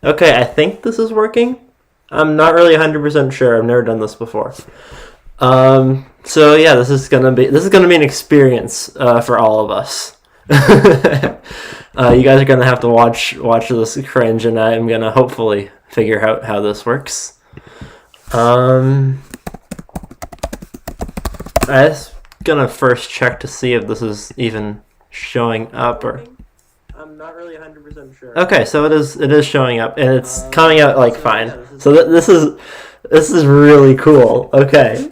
Okay, I think this is working. I'm not really 100% sure. I've never done this before. So yeah, this is gonna be an experience for all of us. You guys are gonna have to watch this cringe, and I'm gonna hopefully figure out how this works. Um, I'm just gonna first check to see if this is even showing up or. I'm not really 100% sure. Okay, so it is showing up and it's coming out like fine. So this is really cool. Okay.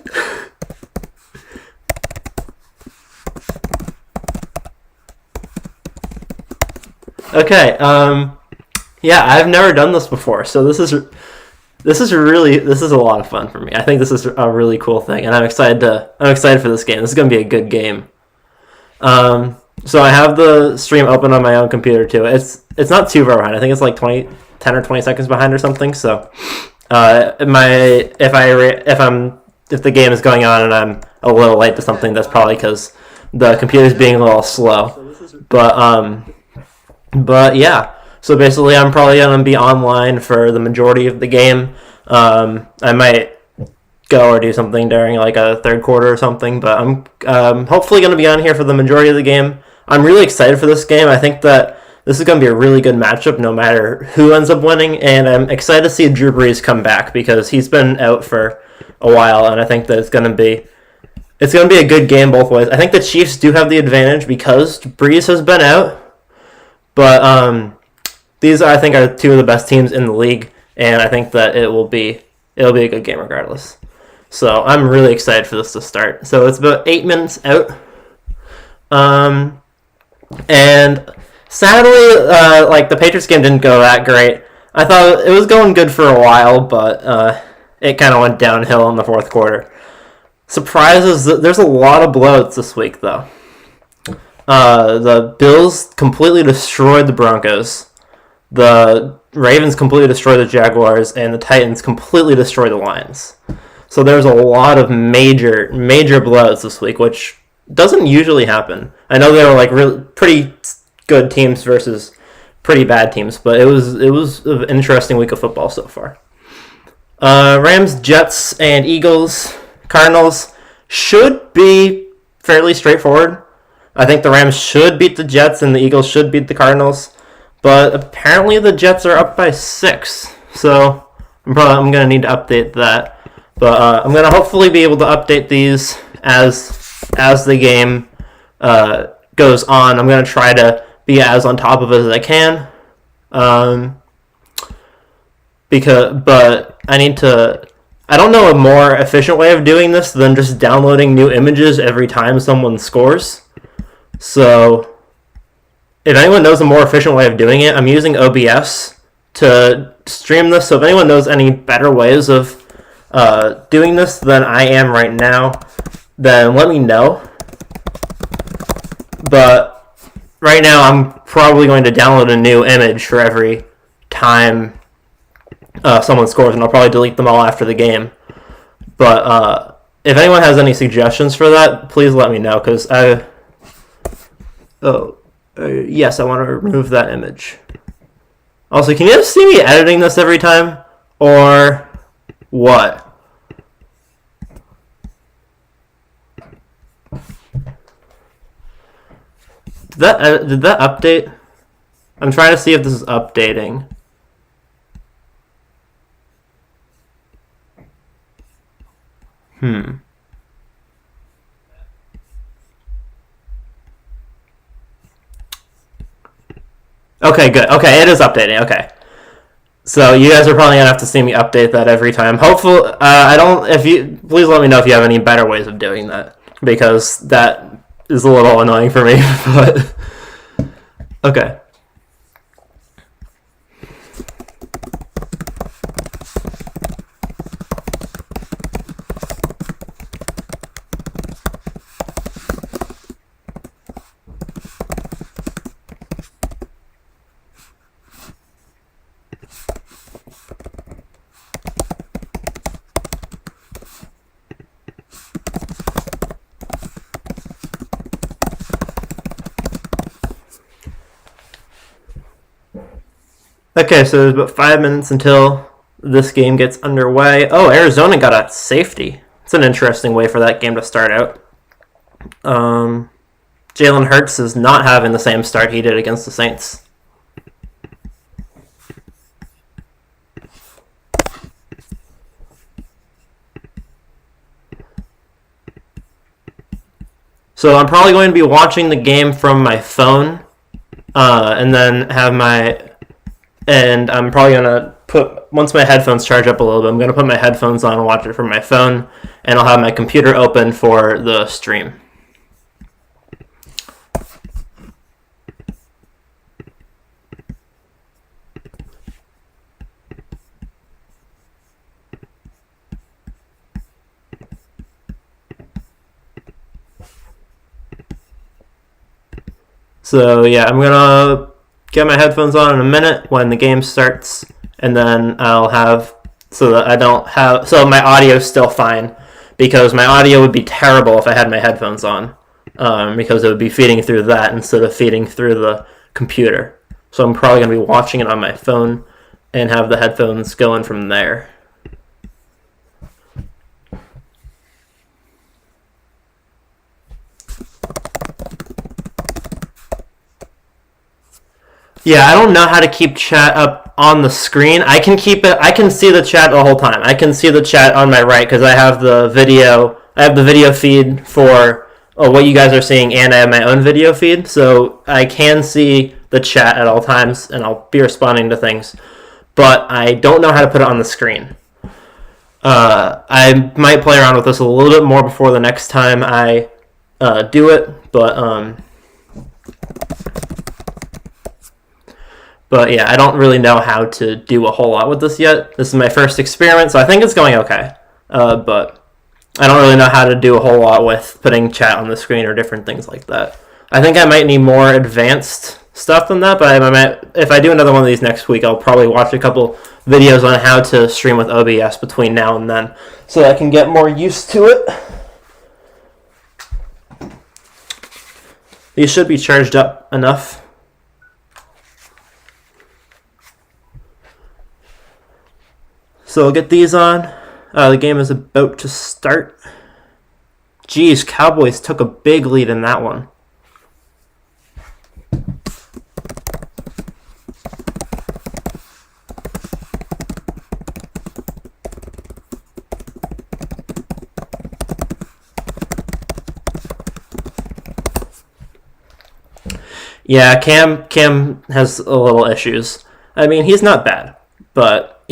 Okay. Yeah, I've never done this before, so this is a lot of fun for me. I think this is a really cool thing, and I'm excited for this game. This is gonna be a good game. So I have the stream open on my own computer too. It's not too far behind. I think it's like 10 or 20 seconds behind or something. So if the game is going on and I'm a little late to something, that's probably because the computer's being a little slow. But yeah. So basically, I'm probably gonna be online for the majority of the game. I might go or do something during like a third quarter or something, but I'm hopefully going to be on here for the majority of the game. I'm really excited for this game. I think that this is going to be a really good matchup no matter who ends up winning, and I'm excited to see Drew Brees come back because he's been out for a while, and I think that it's going to be a good game both ways. I think the Chiefs do have the advantage because Brees has been out, but these I think are two of the best teams in the league, and I think that it'll be a good game regardless. So I'm really excited for this to start. So it's about 8 minutes out. And sadly, like the Patriots game didn't go that great. I thought it was going good for a while, but it kind of went downhill in the fourth quarter. Surprises, there's a lot of blowouts this week, though. The Bills completely destroyed the Broncos. The Ravens completely destroyed the Jaguars, and the Titans completely destroyed the Lions. So there's a lot of major blowouts this week, which doesn't usually happen. I know they were like really pretty good teams versus pretty bad teams, but it was an interesting week of football so far. Rams, Jets, and Eagles, Cardinals should be fairly straightforward. I think the Rams should beat the Jets and the Eagles should beat the Cardinals, but apparently the Jets are up by 6, so I'm going to need to update that. But I'm going to hopefully be able to update these as the game goes on. I'm going to try to be as on top of it as I can. But I don't know a more efficient way of doing this than just downloading new images every time someone scores. So if anyone knows a more efficient way of doing it, I'm using OBS to stream this. So if anyone knows any better ways of doing this than I am right now, then let me know. But right now, I'm probably going to download a new image for every time someone scores, and I'll probably delete them all after the game. But if anyone has any suggestions for that, please let me know, because yes, I want to remove that image. Also, can you just see me editing this every time? Or what? Did that update? I'm trying to see if this is updating. Okay, good. Okay, it is updating. Okay. So you guys are probably gonna have to see me update that every time. Hopefully, I don't. If you please let me know if you have any better ways of doing that, because that is a little annoying for me. But okay. Okay, so there's about 5 minutes until this game gets underway. Oh, Arizona got a safety. It's an interesting way for that game to start out. Jalen Hurts is not having the same start he did against the Saints. So I'm probably going to be watching the game from my phone, and then and I'm probably going to once my headphones charge up a little bit, I'm going to put my headphones on and watch it from my phone, and I'll have my computer open for the stream. So yeah, I'm gonna get my headphones on in a minute when the game starts, and then I'll have so my audio's still fine, because my audio would be terrible if I had my headphones on, because it would be feeding through that instead of feeding through the computer. So I'm probably gonna be watching it on my phone and have the headphones going from there. Yeah, I don't know how to keep chat up on the screen. I can see the chat the whole time. I can see the chat on my right because I have the video feed for what you guys are seeing, and I have my own video feed, so I can see the chat at all times, and I'll be responding to things. But I don't know how to put it on the screen. I might play around with this a little bit more before the next time I do it, But yeah, I don't really know how to do a whole lot with this yet. This is my first experiment, so I think it's going okay. But I don't really know how to do a whole lot with putting chat on the screen or different things like that. I think I might need more advanced stuff than that, but if I do another one of these next week, I'll probably watch a couple videos on how to stream with OBS between now and then, so that I can get more used to it. These should be charged up enough. So I'll get these on. The game is about to start. Jeez, Cowboys took a big lead in that one. Yeah, Cam has a little issues. I mean, he's not bad, but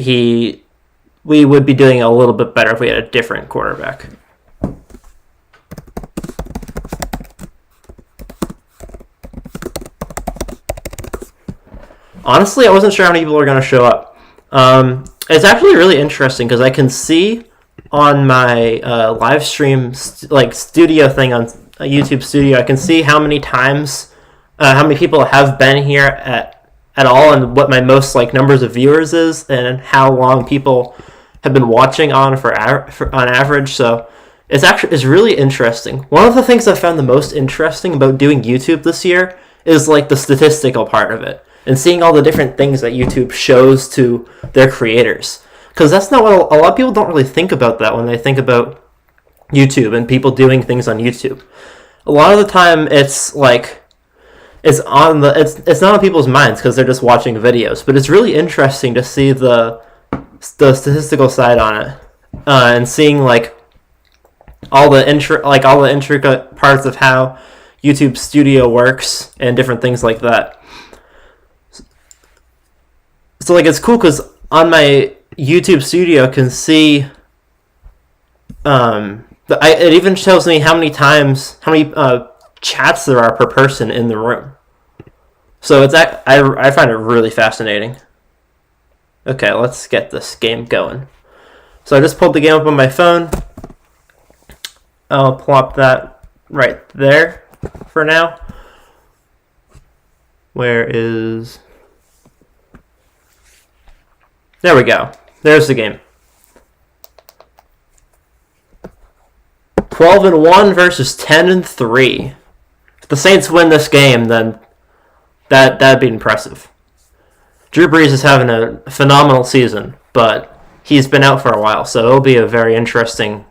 we would be doing a little bit better if we had a different quarterback. Honestly, I wasn't sure how many people are going to show up. It's actually really interesting because I can see on my live stream studio thing on YouTube Studio, I can see how many times, how many people have been here at all, and what my most numbers of viewers is, and how long people have been watching on average. So it's really interesting. One of the things I found the most interesting about doing YouTube this year is the statistical part of it, and seeing all the different things that YouTube shows to their creators. Because that's not what a lot of people don't really think about that when they think about YouTube and people doing things on YouTube. A lot of the time it's not on people's minds because they're just watching videos, but it's really interesting to see the statistical side on it, and seeing all the intricate parts of how YouTube Studio works and different things like that. So it's cool because on my YouTube Studio I can see it even shows me how many chats there are per person in the room. So I find it really fascinating. Okay, let's get this game going. So I just pulled the game up on my phone. I'll plop that right there for now. There we go. There's the game. 12-1 versus 10-3. If the Saints win this game, then that'd be impressive. Drew Brees is having a phenomenal season, but he's been out for a while, so it'll be a very interesting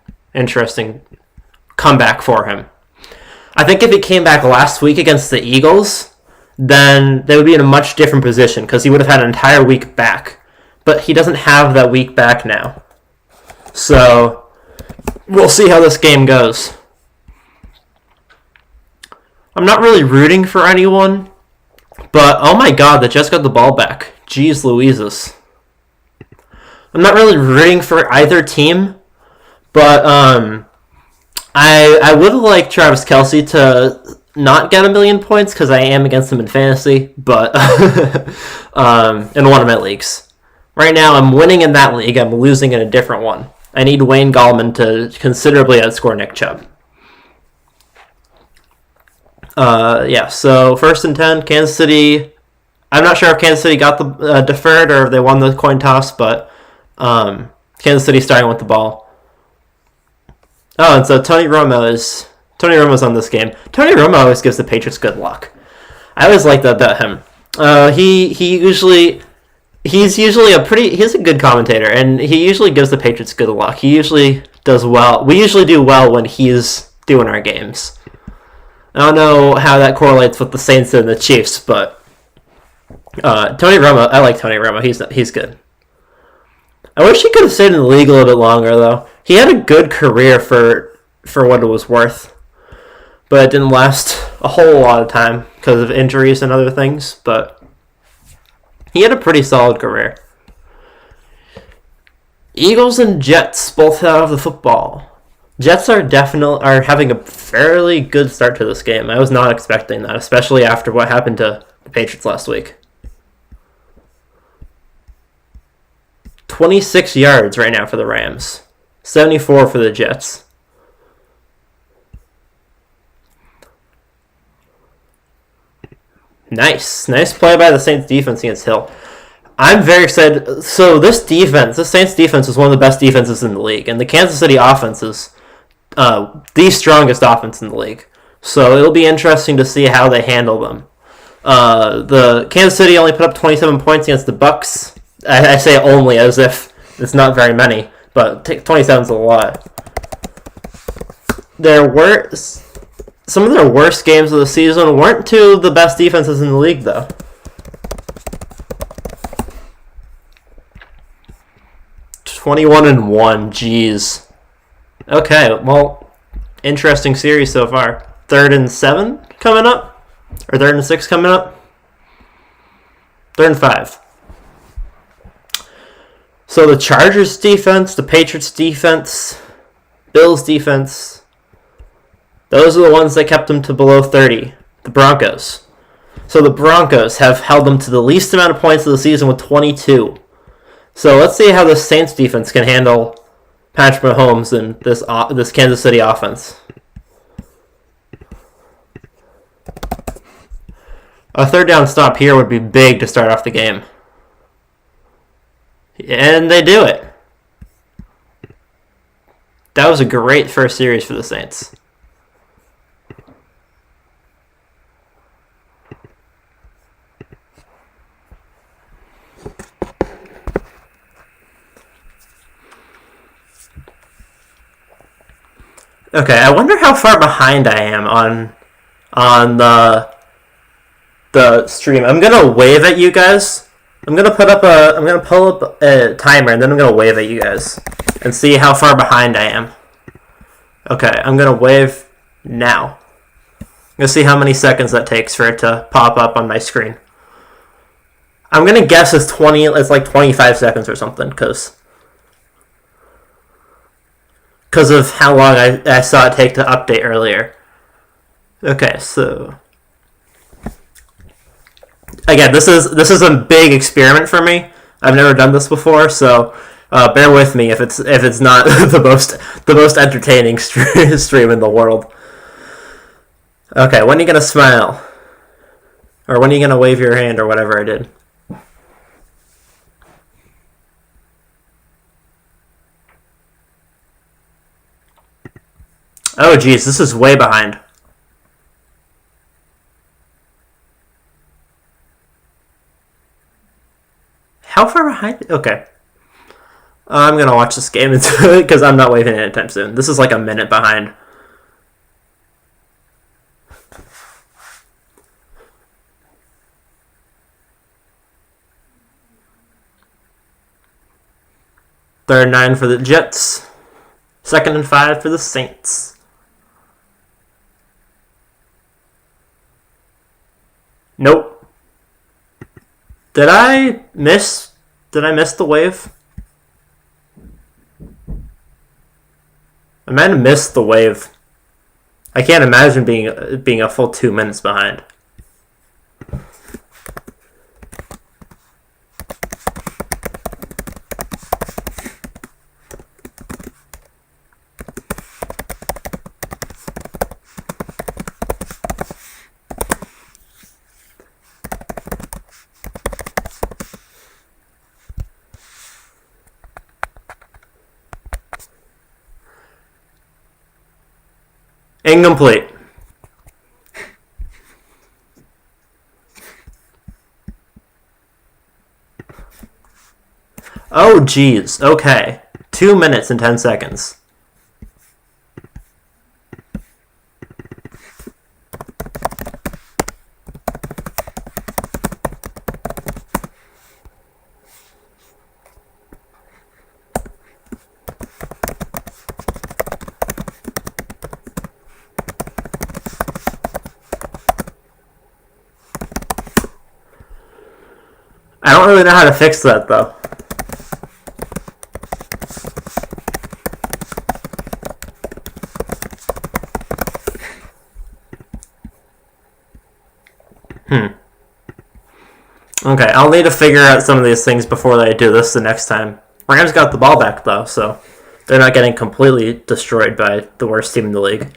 comeback for him. I think if he came back last week against the Eagles, then they would be in a much different position because he would have had an entire week back. But he doesn't have that week back now. So we'll see how this game goes. I'm not really rooting for anyone, but oh my god, they just got the ball back. Jeez Louises. I'm not really rooting for either team, but I would like Travis Kelce to not get 1,000,000 points because I am against him in fantasy, but in one of my leagues. Right now, I'm winning in that league. I'm losing in a different one. I need Wayne Gallman to considerably outscore Nick Chubb. So 1st and 10, Kansas City. I'm not sure if Kansas City got the deferred or if they won the coin toss, but Kansas City starting with the ball. Oh, and so Tony Romo's on this game. Tony Romo always gives the Patriots good luck. I always like that about him. He's a good commentator, and he usually gives the Patriots good luck. He usually does well. We usually do well when he's doing our games. I don't know how that correlates with the Saints and the Chiefs, but Tony Romo, I like Tony Romo. He's good. I wish he could have stayed in the league a little bit longer, though. He had a good career for what it was worth, but it didn't last a whole lot of time because of injuries and other things, but he had a pretty solid career. Eagles and Jets both out of the football. Jets are having a fairly good start to this game. I was not expecting that, especially after what happened to the Patriots last week. 26 yards right now for the Rams. 74 for the Jets. Nice play by the Saints defense against Hill. I'm very excited. So this Saints defense is one of the best defenses in the league, and the Kansas City offense is the strongest offense in the league. So it'll be interesting to see how they handle them. The Kansas City only put up 27 points against the Bucks. I say only as if it's not very many, but 27 is a lot. Some of their worst games of the season weren't to the best defenses in the league, though. (21-1), jeez. Okay, well, interesting series so far. 3rd and 7 coming up? Or 3rd and 6 coming up? 3rd and 5. So the Chargers defense, the Patriots defense, Bills defense, those are the ones that kept them to below 30. The Broncos. So the Broncos have held them to the least amount of points of the season with 22. So let's see how the Saints defense can handle Patrick Mahomes and this Kansas City offense. A 3rd down stop here would be big to start off the game. And they do it. That was a great first series for the Saints. Okay, I wonder how far behind I am on the stream. I'm gonna wave at you guys. I'm gonna pull up a timer, and then I'm gonna wave at you guys and see how far behind I am. Okay, I'm gonna wave now. I'm gonna see how many seconds that takes for it to pop up on my screen. I'm gonna guess it's like 25 seconds or something, because of how long I saw it take to update earlier. Okay, so again, this is a big experiment for me. I've never done this before, so bear with me if it's not the most entertaining stream in the world. Okay, when are you gonna smile, or when are you gonna wave your hand, or whatever I did? Oh, geez, this is way behind. far behind? Okay. I'm going to watch this game because I'm not waving anytime soon. This is like a minute behind. Third and 9 for the Jets. 2nd and 5 for the Saints. Nope. Did I miss the wave? I might have missed the wave. I can't imagine being a full 2 minutes behind. Incomplete. Oh, geez. Okay. 2 minutes and 10 seconds. I don't really know how to fix that, though. Okay, I'll need to figure out some of these things before I do this the next time. Rams got the ball back, though, so they're not getting completely destroyed by the worst team in the league.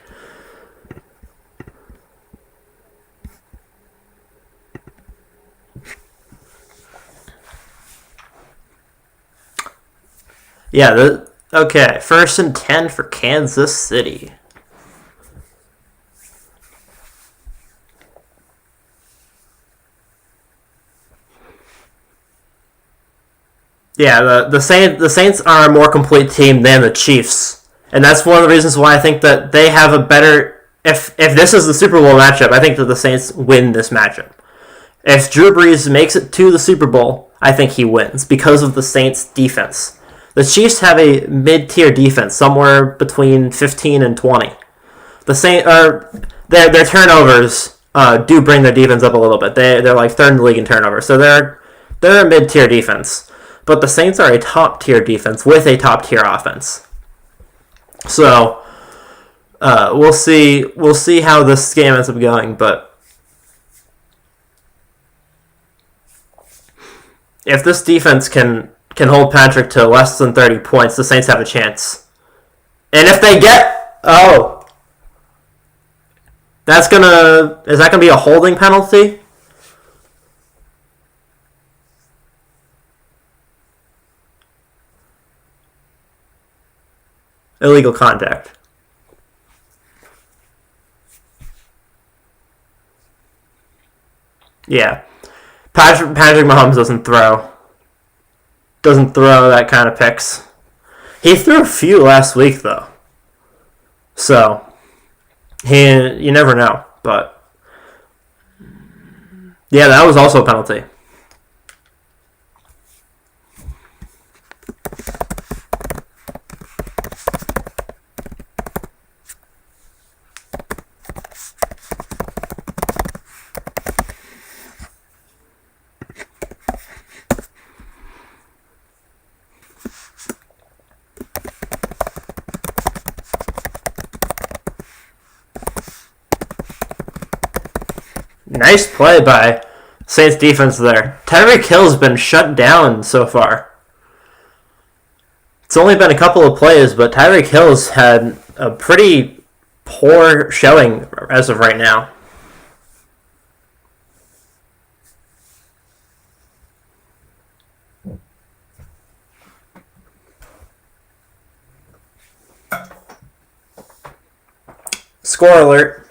Yeah, okay, 1st and 10 for Kansas City. Yeah, the Saints are a more complete team than the Chiefs, and that's one of the reasons why I think that they have a better. If this is the Super Bowl matchup, I think that the Saints win this matchup. If Drew Brees makes it to the Super Bowl, I think he wins because of the Saints' defense. The Chiefs have a mid-tier defense, somewhere between 15 and 20. The Saints are their turnovers do bring their defense up a little bit. They're like 3rd in the league in turnovers, so they're a mid-tier defense. But the Saints are a top-tier defense with a top-tier offense. So we'll see how this game ends up going. But if this defense can hold Patrick to less than 30 points, the Saints have a chance. And if they get is that gonna be a holding penalty? Illegal contact. Yeah. Patrick Mahomes doesn't throw that kind of picks. He threw a few last week, though. So, you never know. But, yeah, that was also a penalty. Nice play by Saints defense there. Tyreek Hill's been shut down so far. It's only been a couple of plays, but Tyreek Hill's had a pretty poor showing as of right now. Score alert.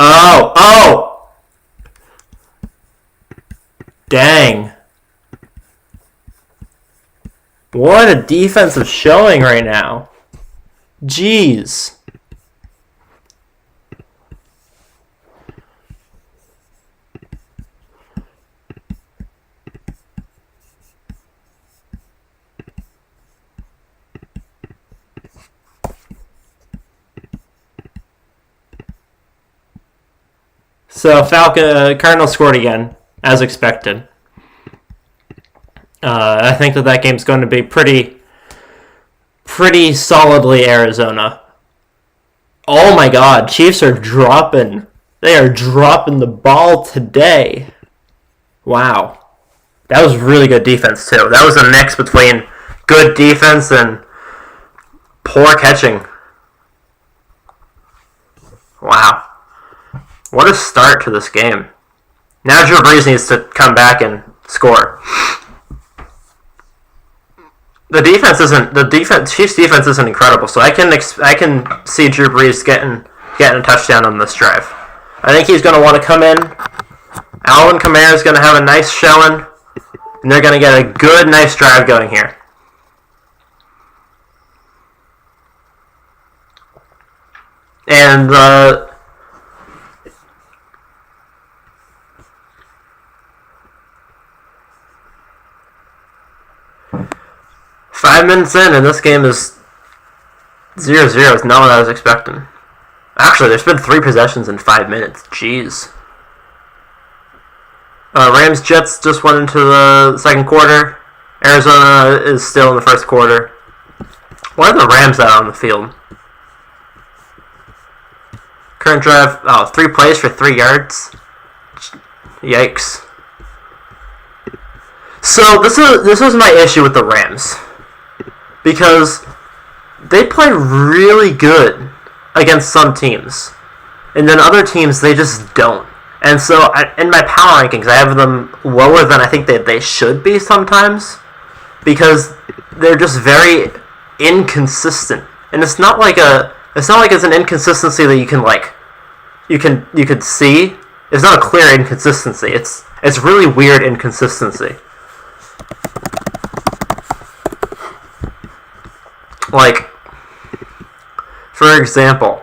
Oh! Oh! Dang. What a defensive showing right now. Jeez. So Cardinals scored again, as expected. I think that game's going to be pretty solidly Arizona. Oh my God, Chiefs are dropping. They are dropping the ball today. Wow. That was really good defense, too. That was a mix between good defense and poor catching. Wow. What a start to this game. Now Drew Brees needs to come back and score. Chiefs defense isn't incredible, so I can see Drew Brees getting a touchdown on this drive. I think he's going to want to come in. Alvin Kamara is going to have a nice showing, and they're going to get a good, nice drive going here. And 5 minutes in, and this game is 0-0. It's not what I was expecting. Actually, there's been 3 possessions in 5 minutes. Jeez. Rams-Jets just went into the second quarter. Arizona is still in the first quarter. Why are the Rams out on the field? Current drive, 3 plays for 3 yards. Yikes. So this was my issue with the Rams. Because they play really good against some teams. And then other teams, they just don't. And so in my power rankings, I have them lower than I think they should be sometimes. Because they're just very inconsistent. And it's not like it's an inconsistency that you could see. It's not a clear inconsistency. It's really weird inconsistency. Like, for example,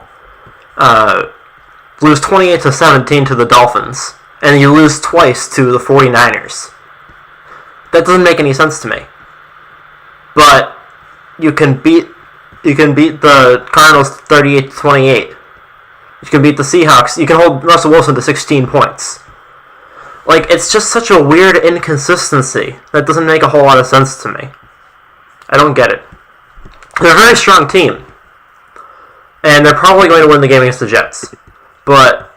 lose 28-17 to the Dolphins, and you lose twice to the 49ers. That doesn't make any sense to me. But you can beat the Cardinals 38-28. You can beat the Seahawks. You can hold Russell Wilson to 16 points. Like, it's just such a weird inconsistency that doesn't make a whole lot of sense to me. I don't get it. They're a very strong team. And they're probably going to win the game against the Jets. But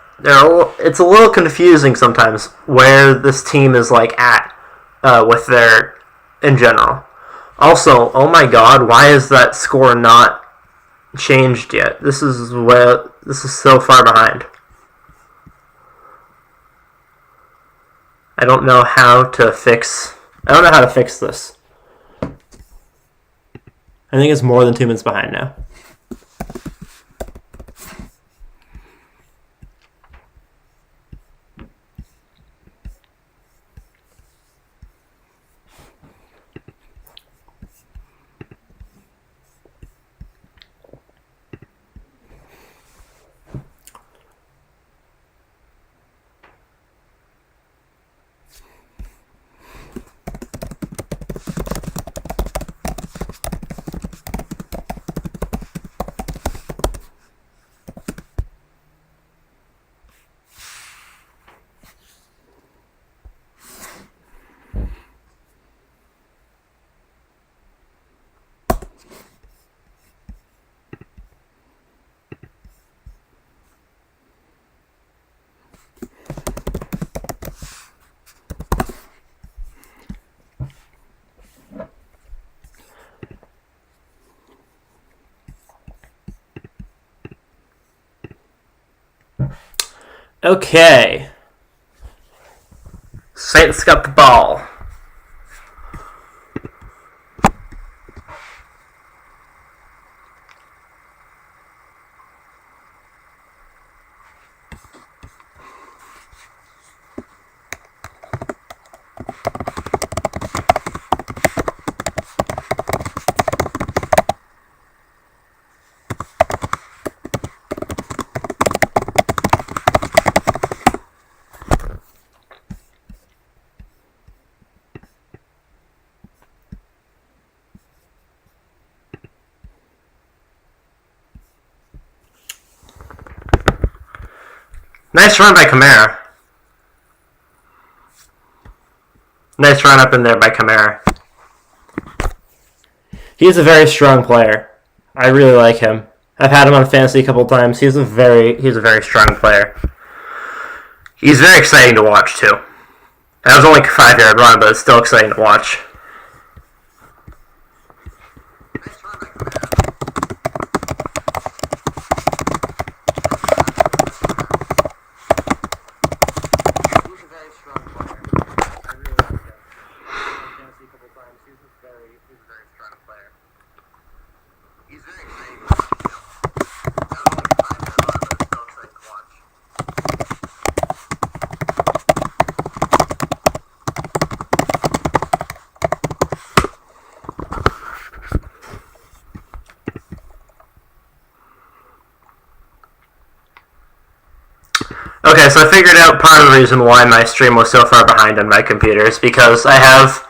it's a little confusing sometimes where this team is at with their in general. Also, oh my God, why is that score not changed yet? This is so far behind. I don't know how to fix this. I think it's more than 2 minutes behind now. Okay. Saints got the ball. Nice run by Kamara. Nice run up in there by Kamara. He's a very strong player. I really like him. I've had him on fantasy a couple times. He's a very strong player. He's very exciting to watch too. That was only a 5-yard run, but it's still exciting to watch. Okay, so I figured out part of the reason why my stream was so far behind on my computer is because I have,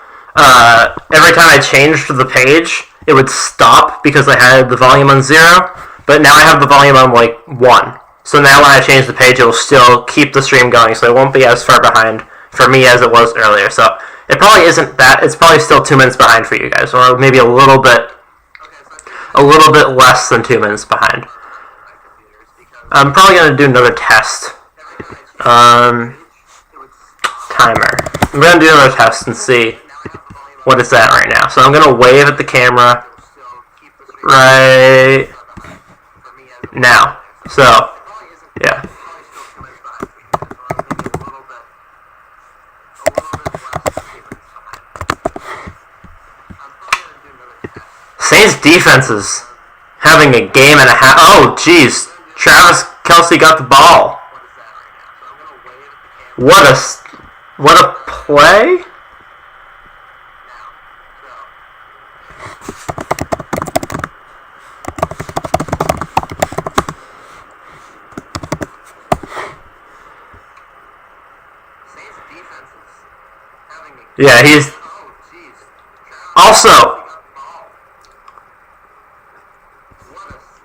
every time I changed the page, it would stop because I had the volume on 0, but now I have the volume on, 1. So now when I change the page, it will still keep the stream going, so it won't be as far behind for me as it was earlier. So it probably isn't that, it's probably still 2 minutes behind for you guys, or maybe a little bit less than 2 minutes behind. I'm probably going to do another test. Timer. I'm going to do another test and see what it's at right now. So I'm going to wave at the camera right now. So, yeah. Saints defense is having a game and a half. Oh, jeez. Travis Kelce got the ball. What a play! Yeah, he's also,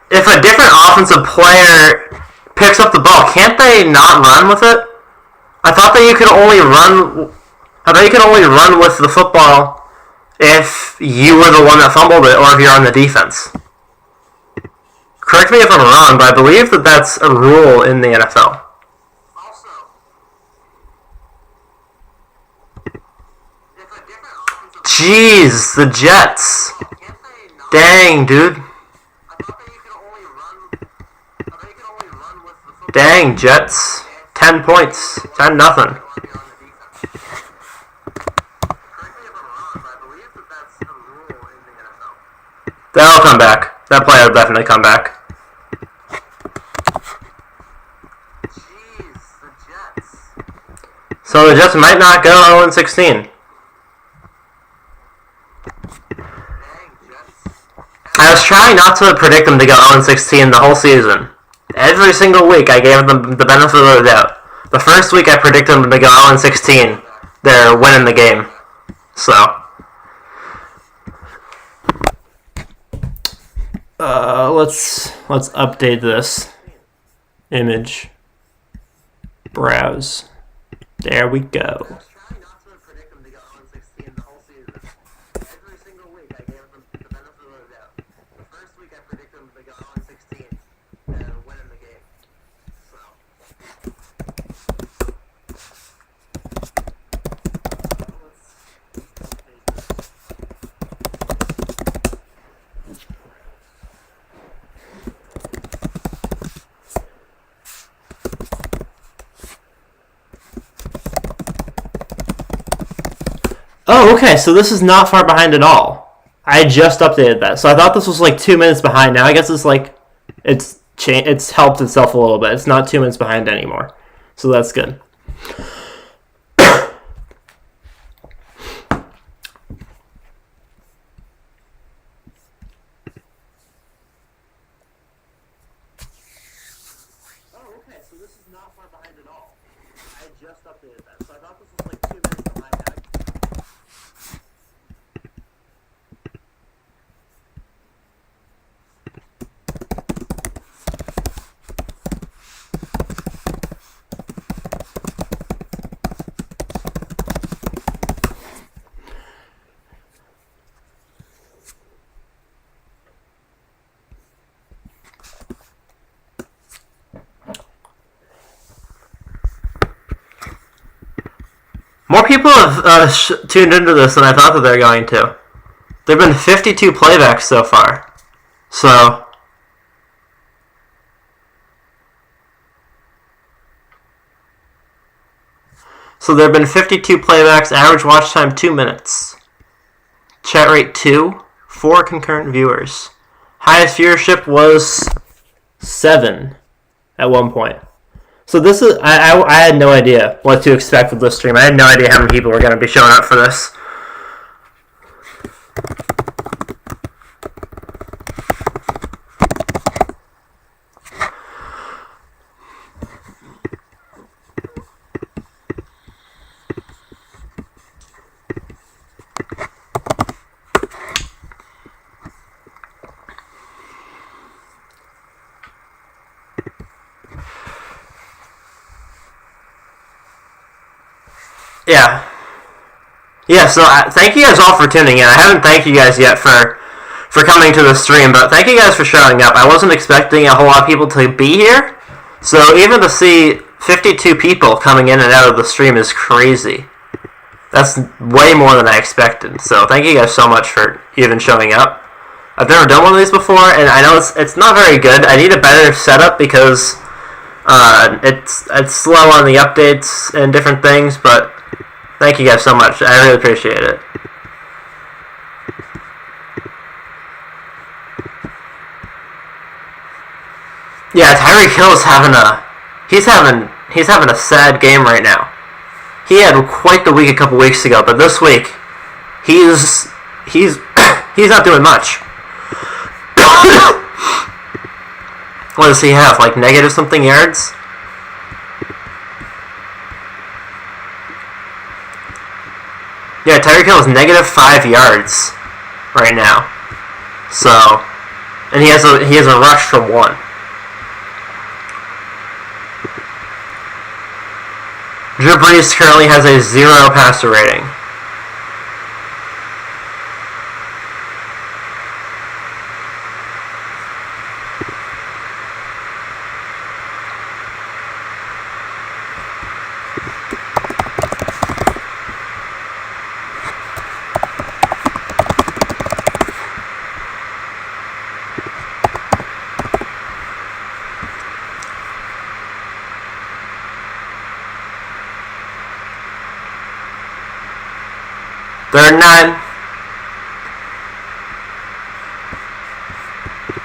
if a different offensive player picks up the ball, can't they not run with it? I thought that you could only run with the football if you were the one that fumbled it or if you're on the defense. Correct me if I'm wrong, but I believe that that's a rule in the NFL. Jeez, the Jets. Dang, dude. Dang, Jets. 10 points. 10-0. That'll come back. That play will definitely come back. So the Jets might not go 0-16. I was trying not to predict them to go 0-16 the whole season. Every single week I gave them the benefit of the doubt. The first week I predicted them to go 0-16. They're winning the game. So. Let's update this image. Browse. There we go. Oh, okay, so this is not far behind at all. I just updated that. So I thought this was like 2 minutes behind. Now I guess it's like, it's helped itself a little bit. It's not 2 minutes behind anymore. So that's good. More people have tuned into this than I thought that they're going to. There have been 52 playbacks so far. So there have been 52 playbacks, average watch time 2 minutes. Chat rate 2, 4 concurrent viewers. Highest viewership was 7 at one point. So this is, I had no idea what to expect with this stream. I had no idea how many people were going to be showing up for this. Yeah, so thank you guys all for tuning in. I haven't thanked you guys yet for coming to the stream, but thank you guys for showing up. I wasn't expecting a whole lot of people to be here, so even to see 52 people coming in and out of the stream is crazy. That's way more than I expected, so thank you guys so much for even showing up. I've never done one of these before, and I know it's not very good. I need a better setup because it's slow on the updates and different things, but thank you guys so much. I really appreciate it. Yeah, Tyreek Hill's having a sad game right now. He had quite the week a couple weeks ago, but this week he's he's not doing much. What does he have? Like negative something yards? Yeah, Tyreek Hill is negative 5 yards right now. So, and he has a rush for 1. Drew Brees currently has a 0 passer rating. Third 9.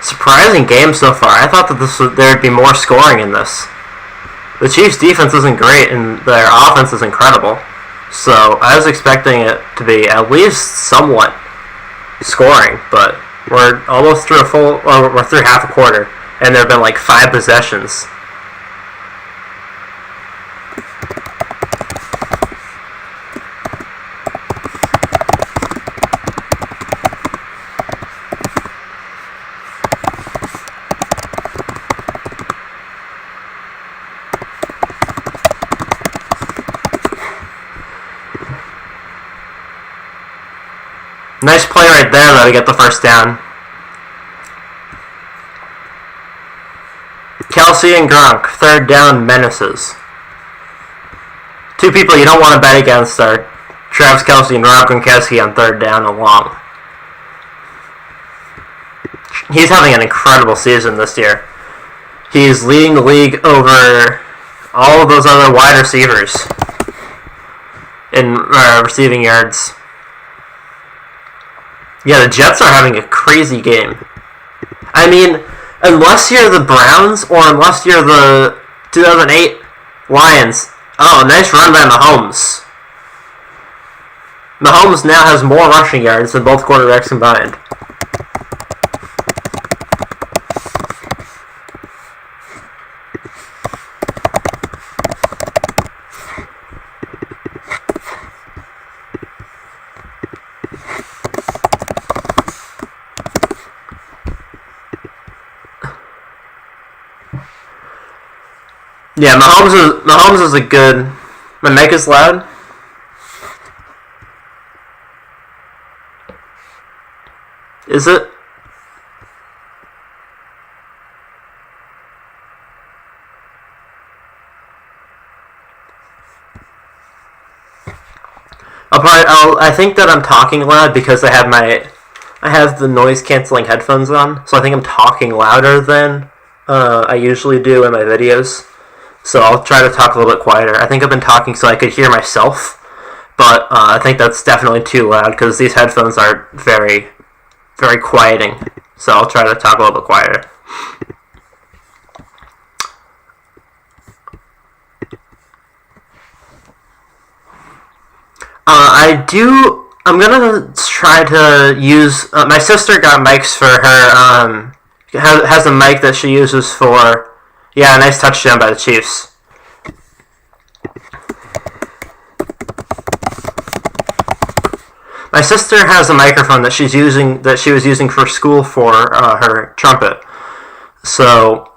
Surprising game so far. I thought that there'd be more scoring in this. The Chiefs' defense isn't great, and their offense is incredible. So I was expecting it to be at least somewhat scoring, but we're almost through we're through half a quarter, and there have been like 5 possessions. Nice play right there, though, to get the first down. Kelsey and Gronk, third down menaces. 2 people you don't want to bet against are Travis Kelsey and Rob Gronkowski on third down and long. He's having an incredible season this year. He's leading the league over all of those other wide receivers in receiving yards. Yeah, the Jets are having a crazy game. I mean, unless you're the Browns or unless you're the 2008 Lions. Oh, nice run by Mahomes. Mahomes now has more rushing yards than both quarterbacks combined. Yeah, Mahomes is a good. My mic is loud. Is it? I think that I'm talking loud because I have the noise canceling headphones on, so I think I'm talking louder than I usually do in my videos. So I'll try to talk a little bit quieter. I think I've been talking so I could hear myself, but I think that's definitely too loud because these headphones are very, very quieting. So I'll try to talk a little bit quieter. I'm gonna try to use. My sister got mics for her. Has a mic that she uses for. Yeah, a nice touchdown by the Chiefs. My sister has a microphone that she was using for school for her trumpet. So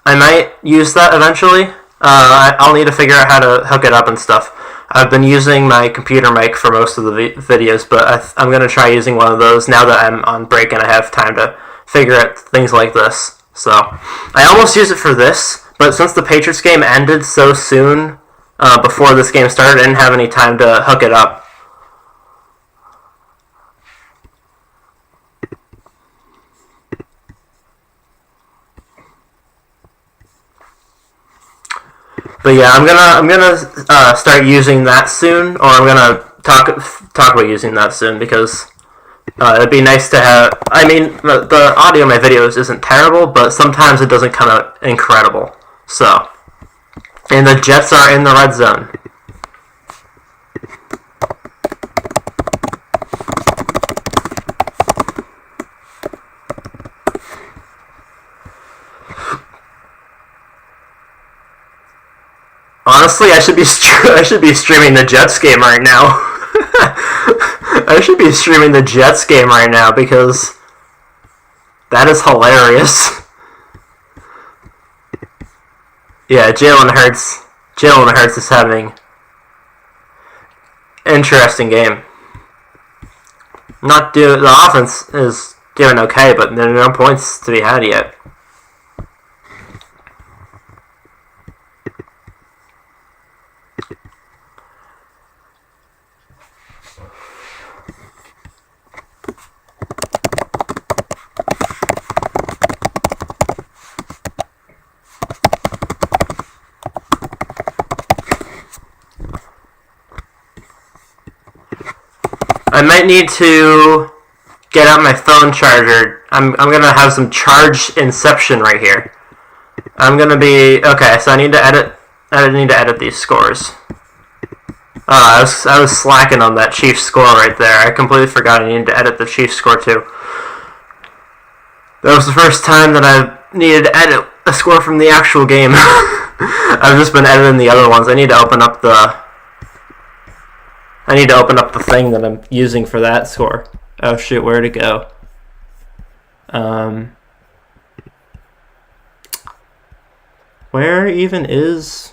I might use that eventually. I'll need to figure out how to hook it up and stuff. I've been using my computer mic for most of the videos, but I'm going to try using one of those now that I'm on break and I have time to figure out things like this. So I almost used it for this, but since the Patriots game ended so soon before this game started, I didn't have any time to hook it up. But yeah, I'm gonna start using that soon, or I'm gonna talk about using that soon because it'd be nice to have. I mean, the audio in my videos isn't terrible, but sometimes it doesn't come out incredible. So, and the Jets are in the red zone. Honestly, I should be streaming the Jets game right now. I should be streaming the Jets game right now because that is hilarious. Yeah, Jalen Hurts is having interesting game. The offense is doing okay, but there are no points to be had yet. I might need to get out my phone charger. I'm gonna have some charge inception right here. I'm gonna be okay. So I need to edit. I need to edit these scores. I was slacking on that Chiefs score right there. I completely forgot I needed to edit the Chiefs score too. That was the first time that I needed to edit a score from the actual game. I've just been editing the other ones. I need to open up the thing that I'm using for that score. Oh shoot, where'd it go? Where even is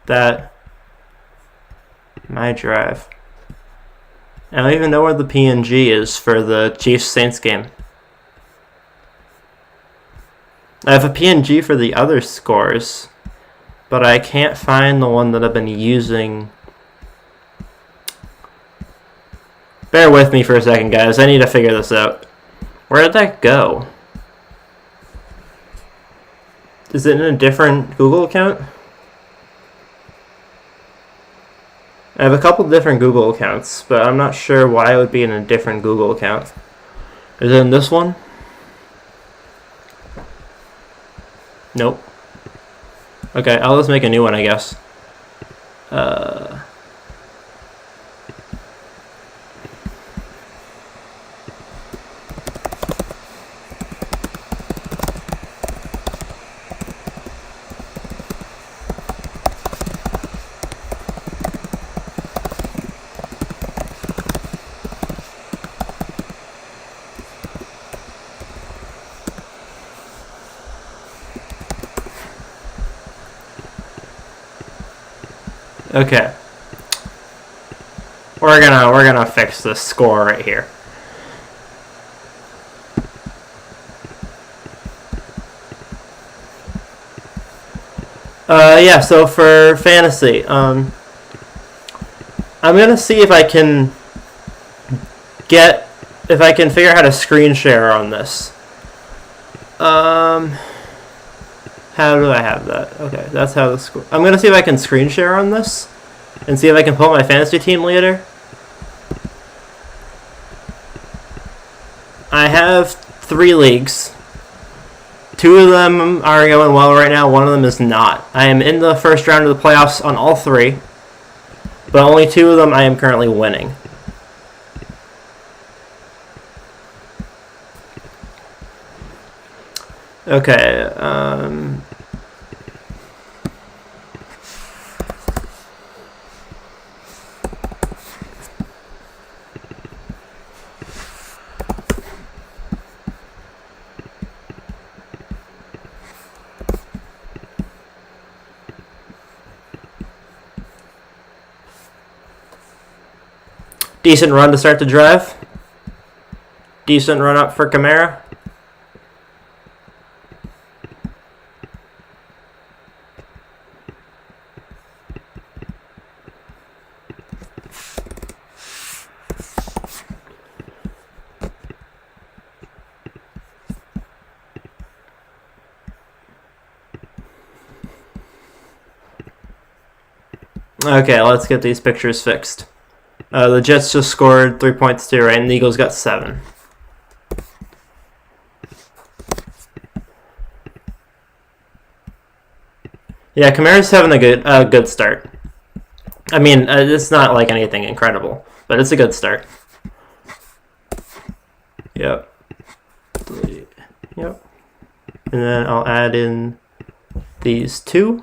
that my drive? I don't even know where the PNG is for the Chiefs Saints game. I have a PNG for the other scores, but I can't find the one that I've been using. Bear with me for a second, guys. I need to figure this out. Where did that go? Is it in a different Google account? I have a couple different Google accounts, but I'm not sure why it would be in a different Google account. Is it in this one? Nope. Okay, I'll just make a new one, I guess. Okay. We're gonna fix this score right here. Yeah, so for fantasy, I'm gonna see if I can figure out how to screen share on this. How do I have that? Okay, that's how the score. I'm gonna see if I can screen share on this, and see if I can pull my fantasy team later. I have 3 leagues. 2 of them are going well right now. 1 of them is not. I am in the first round of the playoffs on all 3, but only 2 of them I am currently winning. Okay, decent run to start the drive. Decent run up for Kamara. Okay, let's get these pictures fixed. The Jets just scored 3 points too, right? And the Eagles got 7. Yeah, Kamara's having a good start. I mean, it's not like anything incredible, but it's a good start. Yep. Yep. And then I'll add in these 2.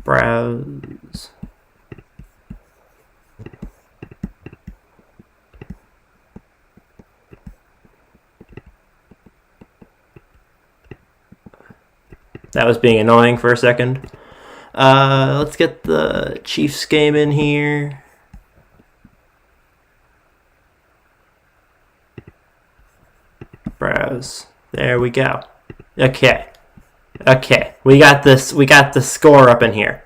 Browse. That was being annoying for a second. Let's get the Chiefs game in here. Browse. There we go. Okay. We got this. We got the score up in here.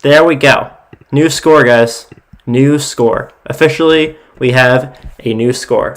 There we go. New score, guys. New score. Officially, we have a new score.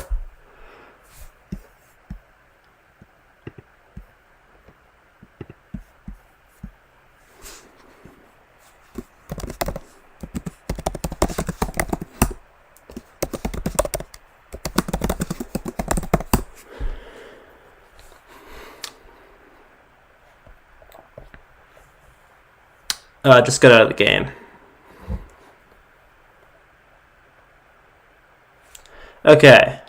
Just get out of the game. Okay.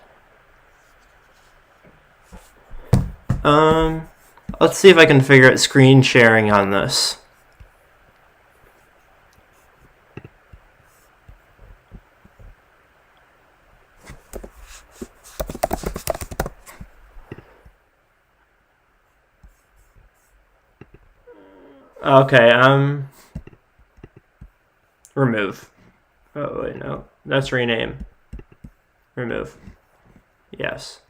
Let's see if I can figure out screen sharing on this. Okay, remove. Oh, wait, no. That's rename. Remove. Yes.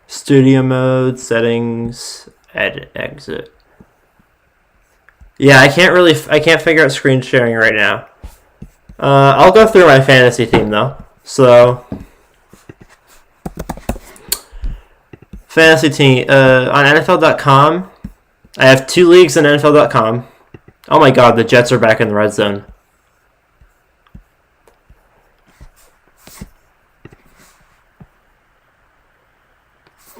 Studio mode, settings, edit, exit. Yeah, I can't figure out screen sharing right now. I'll go through my fantasy team though. So, fantasy team, on NFL.com, I have 2 leagues on NFL.com. Oh my god, the Jets are back in the red zone.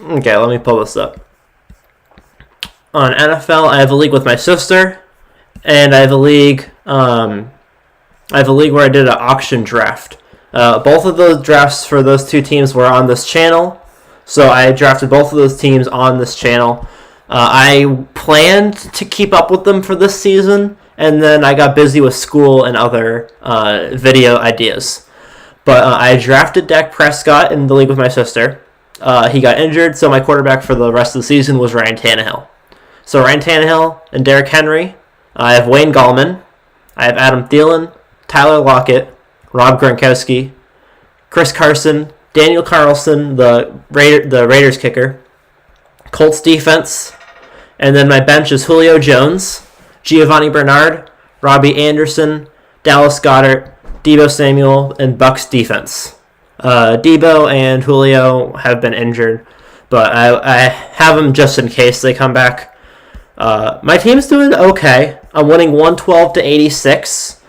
Okay, let me pull this up. On NFL, I have a league with my sister, and I have a league where I did an auction draft. Both of the drafts for those 2 teams were on this channel, so I drafted both of those teams on this channel. I planned to keep up with them for this season, and then I got busy with school and other video ideas. But I drafted Dak Prescott in the league with my sister. He got injured, so my quarterback for the rest of the season was Ryan Tannehill. So Ryan Tannehill and Derrick Henry. I have Wayne Gallman. I have Adam Thielen, Tyler Lockett, Rob Gronkowski, Chris Carson, Daniel Carlson, the Raiders kicker, Colts defense, And then my bench is Julio Jones, Giovanni Bernard, Robbie Anderson, Dallas Goedert, Deebo Samuel, and Bucs defense. Deebo and Julio have been injured, but I have them just in case they come back. My team's doing okay. I'm winning 112-86,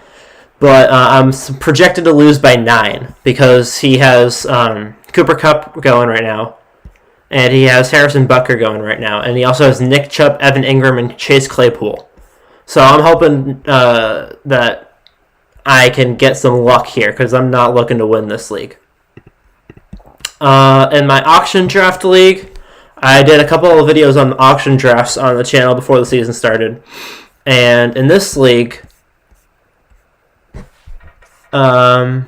but I'm projected to lose by 9 because he has Cooper Kupp going right now, and he has Harrison Butker going right now, and he also has Nick Chubb, Evan Ingram, and Chase Claypool. So I'm hoping that I can get some luck here because I'm not looking to win this league. In my auction draft league, I did a couple of videos on auction drafts on the channel before the season started. And in this league, I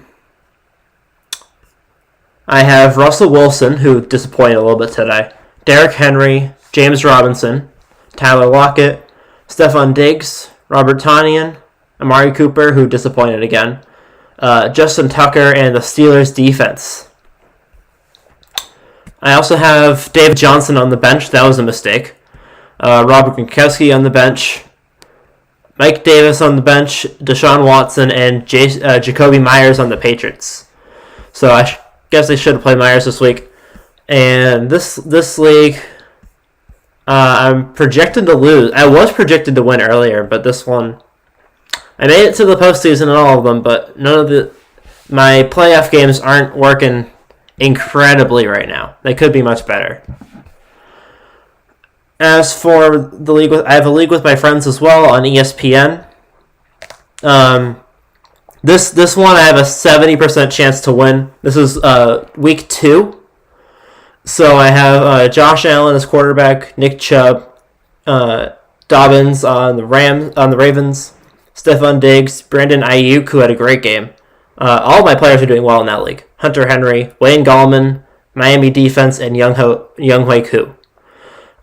have Russell Wilson, who disappointed a little bit today, Derrick Henry, James Robinson, Tyler Lockett, Stephon Diggs, Robert Tonyan, Amari Cooper, who disappointed again, Justin Tucker, and the Steelers defense. I also have Dave Johnson on the bench. That was a mistake. Robert Gronkowski on the bench. Mike Davis on the bench. Deshaun Watson and Jacoby Myers on the Patriots. So I guess they should have played Myers this week. And this league, I'm projected to lose. I was projected to win earlier, but this one, I made it to the postseason in all of them, but none of my playoff games aren't working incredibly right now. They could be much better. As for the league, I have a league with my friends as well on ESPN. This one I have a 70% chance to win. This is week 2. So I have Josh Allen as quarterback, Nick Chubb, Dobbins on the Ravens, Stephon Diggs, Brandon Ayuk, who had a great game. All my players are doing well in that league. Hunter Henry, Wayne Gallman, Miami defense, and Younghoe Koo.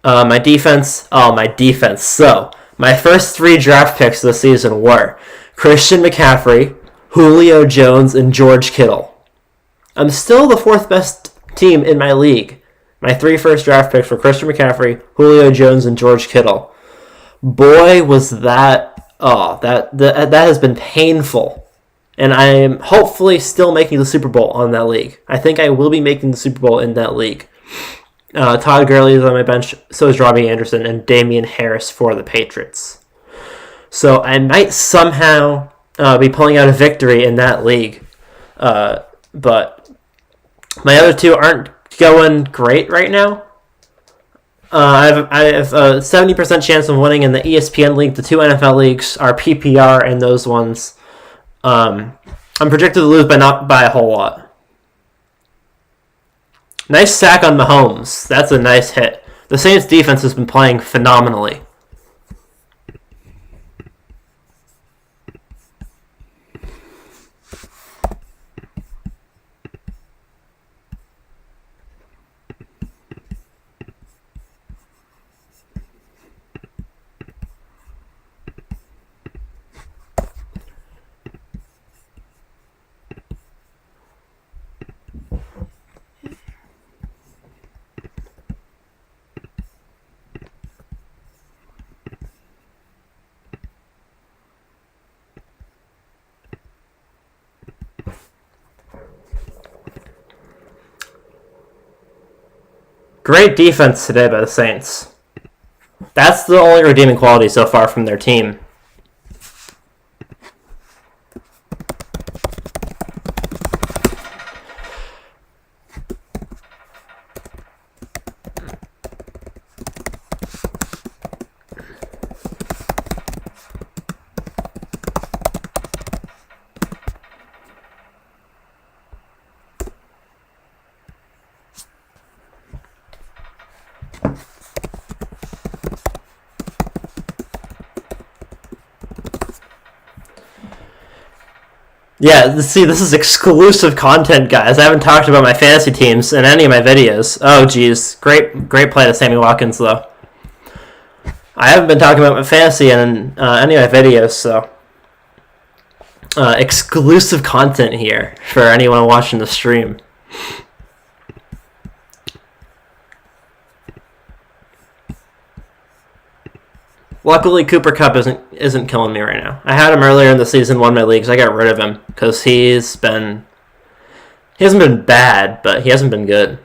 My defense. So, my first 3 draft picks this season were Christian McCaffrey, Julio Jones, and George Kittle. I'm still the 4th best team in my league. My 3 first draft picks were Christian McCaffrey, Julio Jones, and George Kittle. Boy, was that... that has been painful. And I am hopefully still making the Super Bowl on that league. I think I will be making the Super Bowl in that league. Todd Gurley is on my bench, so is Robbie Anderson, and Damian Harris for the Patriots. So I might somehow be pulling out a victory in that league. But my other 2 aren't going great right now. I have a 70% chance of winning in the ESPN league. The 2 NFL leagues are PPR, and those ones... I'm projected to lose not by a whole lot. Nice sack on Mahomes. That's a nice hit. The Saints defense has been playing phenomenally. Great defense today by the Saints. That's the only redeeming quality so far from their team. Yeah, see, this is exclusive content, guys. I haven't talked about my fantasy teams in any of my videos. Oh, geez. Great play to Sammy Watkins, though. I haven't been talking about my fantasy in any of my videos, so... exclusive content here for anyone watching the stream. Luckily, Cooper Kupp isn't killing me right now. I had him earlier in the season, won my leagues. I got rid of him because he hasn't been bad, but he hasn't been good.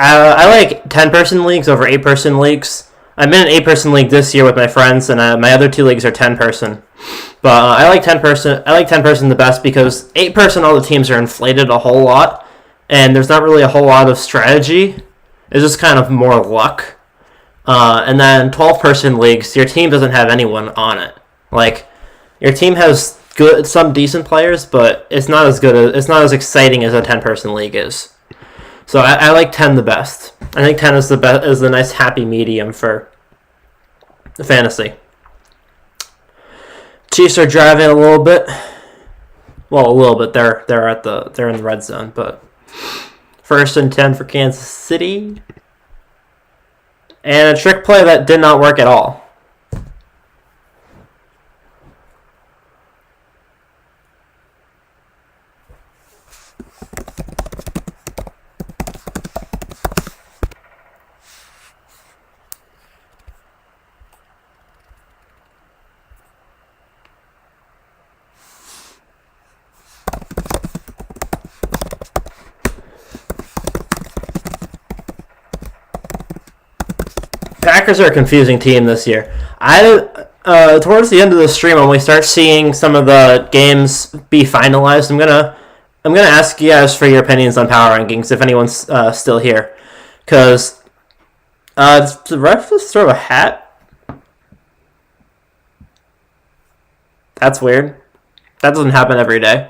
I like 10-person leagues over 8-person leagues. I'm in an 8-person league this year with my friends, and my other 2 leagues are 10-person. But I like 10-person. I like 10-person the best because 8-person, all the teams are inflated a whole lot, and there's not really a whole lot of strategy. It's just kind of more luck. And then 12-person leagues, your team doesn't have anyone on it. Like, your team has some decent players, but it's not as exciting as a 10-person league is. So I like 10 the best. I think 10 is the nice happy medium for the fantasy. Chiefs are driving a little bit. Well, a little bit. They're in the red zone, but 1st and 10 for Kansas City. And a trick play that did not work at all. Packers are a confusing team this year. Towards the end of the stream, when we start seeing some of the games be finalized, I'm gonna ask you guys for your opinions on power rankings if anyone's still here, because does the ref just throw a hat? That's weird. That doesn't happen every day.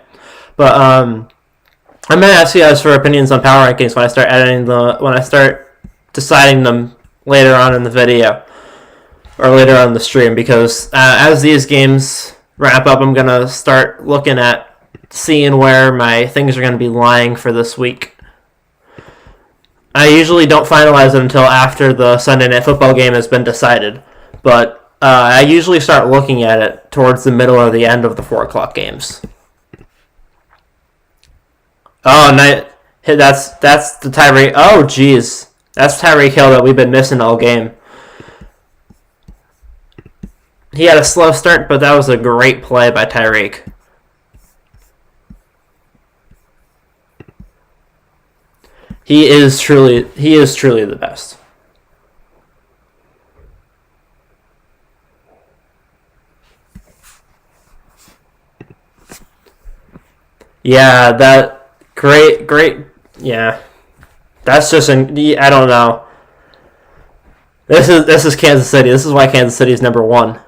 But I'm gonna ask you guys for opinions on power rankings when I start deciding them later on in the video or later on in the stream, because as these games wrap up, I'm gonna start looking at seeing where my things are gonna be lying for this week. I usually don't finalize it until after the Sunday Night Football game has been decided, but I usually start looking at it towards the middle or the end of the 4 o'clock games. Oh, that's the Tyreek. Oh, jeez. That's Tyreek Hill that we've been missing all game. He had a slow start, but that was a great play by Tyreek. He is truly the best. Yeah, that great. Yeah. That's just I don't know. This is Kansas City. This is why Kansas City is number 1.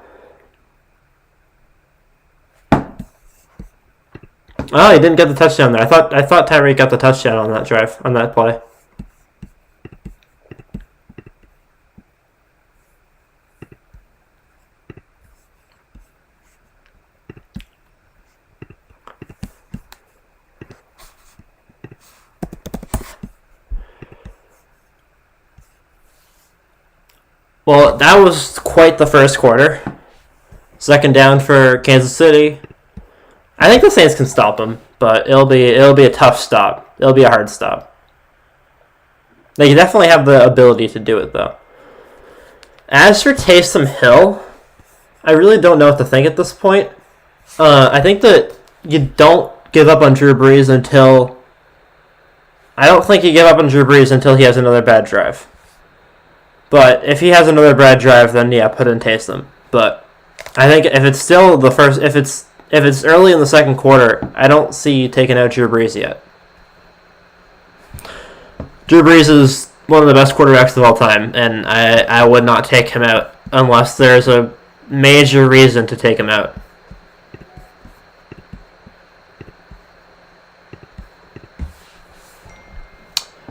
Oh, he didn't get the touchdown there. I thought Tyreek got the touchdown on that drive, on that play. Well, that was quite the first quarter. 2nd down for Kansas City. I think the Saints can stop them, but it'll be a tough stop. It'll be a hard stop. They definitely have the ability to do it, though. As for Taysom Hill, I really don't know what to think at this point. I think that you don't give up on Drew Brees until... I don't think you give up on Drew Brees until he has another bad drive. But if he has another bad drive, then yeah, put in Taysom. But I think if it's still the first, if it's early in the second quarter, I don't see you taking out Drew Brees yet. Drew Brees is one of the best quarterbacks of all time, and I would not take him out unless there's a major reason to take him out.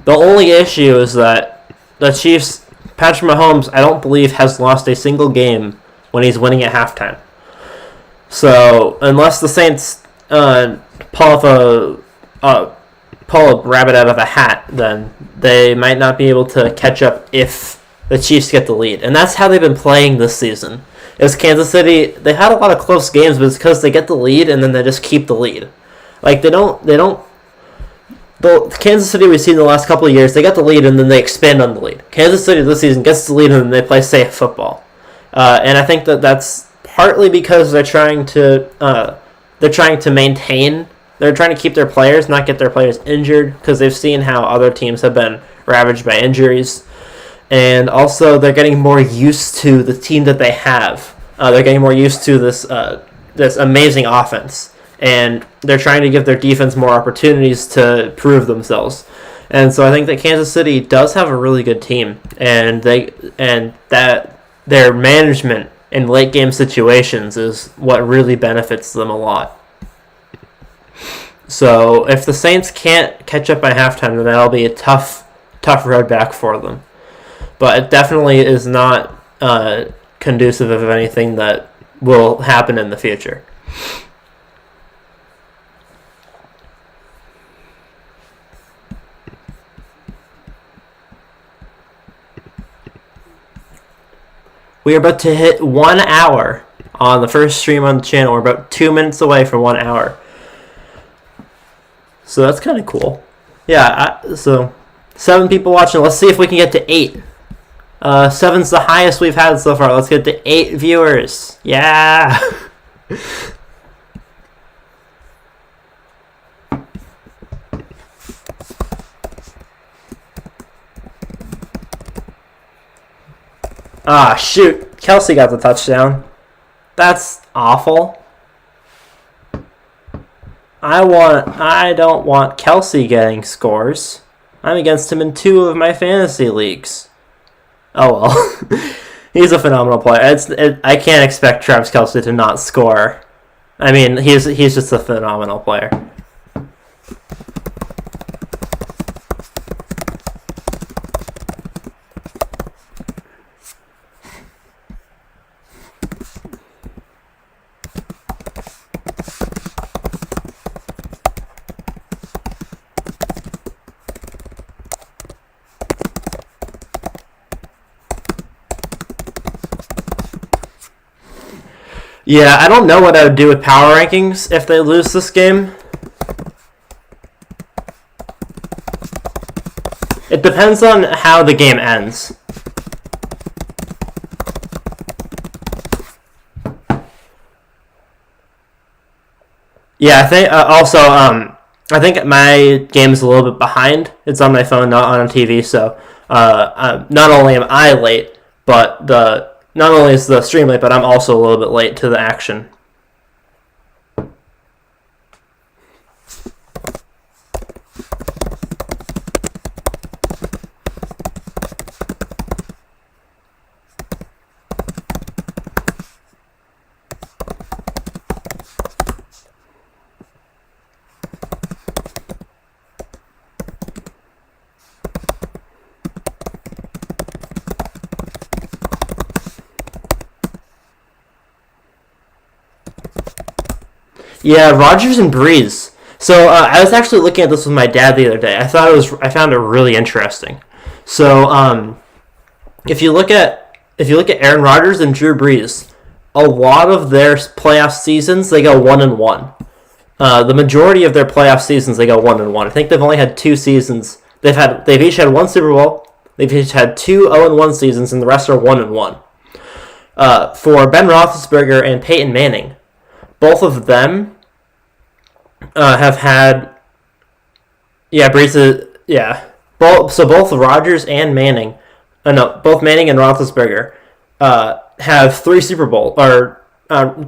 The only issue is that the Chiefs, Patrick Mahomes, I don't believe has lost a single game when he's winning at halftime. So unless the Saints pull a rabbit out of a hat, then they might not be able to catch up if the Chiefs get the lead. And that's how they've been playing this season. Is Kansas City, they had a lot of close games, but it's because they get the lead and then they just keep the lead. Like, the Kansas City we've seen the last couple of years, they get the lead and then they expand on the lead. Kansas City this season gets the lead and then they play safe football. And I think that's partly because they're trying to maintain, they're trying to keep their players, not get their players injured, because they've seen how other teams have been ravaged by injuries. And also they're getting more used to the team that they have. They're getting more used to this amazing offense. And they're trying to give their defense more opportunities to prove themselves. And so I think that Kansas City does have a really good team, and that their management in late game situations is what really benefits them a lot. So if the Saints can't catch up by halftime, then that'll be a tough road back for them. But it definitely is not conducive of anything that will happen in the future. We are about to hit 1 hour on the first stream on the channel. We're about 2 minutes away from 1 hour. So that's kind of cool. Yeah, so 7 people watching. Let's see if we can get to 8. 7's the highest we've had so far. Let's get to 8 viewers. Yeah! Ah, shoot. Kelsey got the touchdown. That's awful. I don't want Kelsey getting scores. I'm against him in 2 of my fantasy leagues. Oh well. He's a phenomenal player. I can't expect Travis Kelsey to not score. I mean, he's just a phenomenal player. Yeah, I don't know what I would do with power rankings if they lose this game. It depends on how the game ends. Yeah, I think I think my game is a little bit behind. It's on my phone, not on TV, so not only am I late, but not only is the stream late, but I'm also a little bit late to the action. Yeah, Rodgers and Breeze. So I was actually looking at this with my dad the other day. I found it really interesting. So if you look at Aaron Rodgers and Drew Brees, a lot of their playoff seasons they go 1-1. The majority of their playoff seasons they go 1-1. I think they've only had 2 seasons. They've each had 1 Super Bowl. They've each had 2 0-1 seasons, and the rest are 1-1. For Ben Roethlisberger and Peyton Manning, both of them have had, Brees, both Rodgers and Manning, both Manning and Roethlisberger have 3 Super Bowl,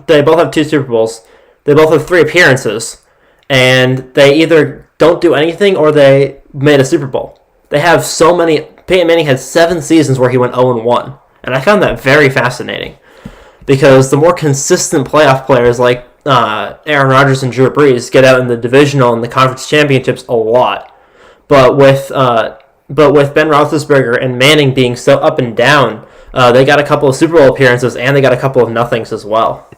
they both have 2 Super Bowls. They both have 3 appearances, and they either don't do anything or they made a Super Bowl. They have so many. Peyton Manning had 7 seasons where he went 0-1, and I found that very fascinating because the more consistent playoff players like Aaron Rodgers and Drew Brees get out in the divisional and the conference championships a lot, but with Ben Roethlisberger and Manning being so up and down, they got a couple of Super Bowl appearances and they got a couple of nothings as well.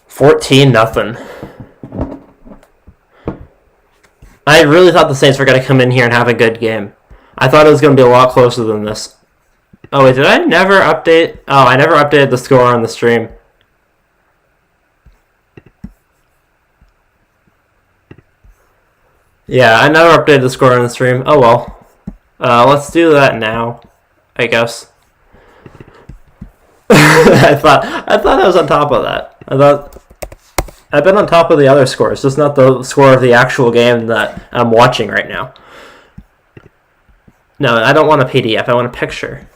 $14-0. I really thought the Saints were going to come in here and have a good game. I thought it was going to be a lot closer than this. Oh, wait, did I never update? Oh, I never updated the score on the stream. Yeah, I never updated the score on the stream. Oh, well. Let's do that now, I guess. I thought I was on top of that. I've been on top of the other scores, just not the score of the actual game that I'm watching right now. No, I don't want a PDF. I want a picture.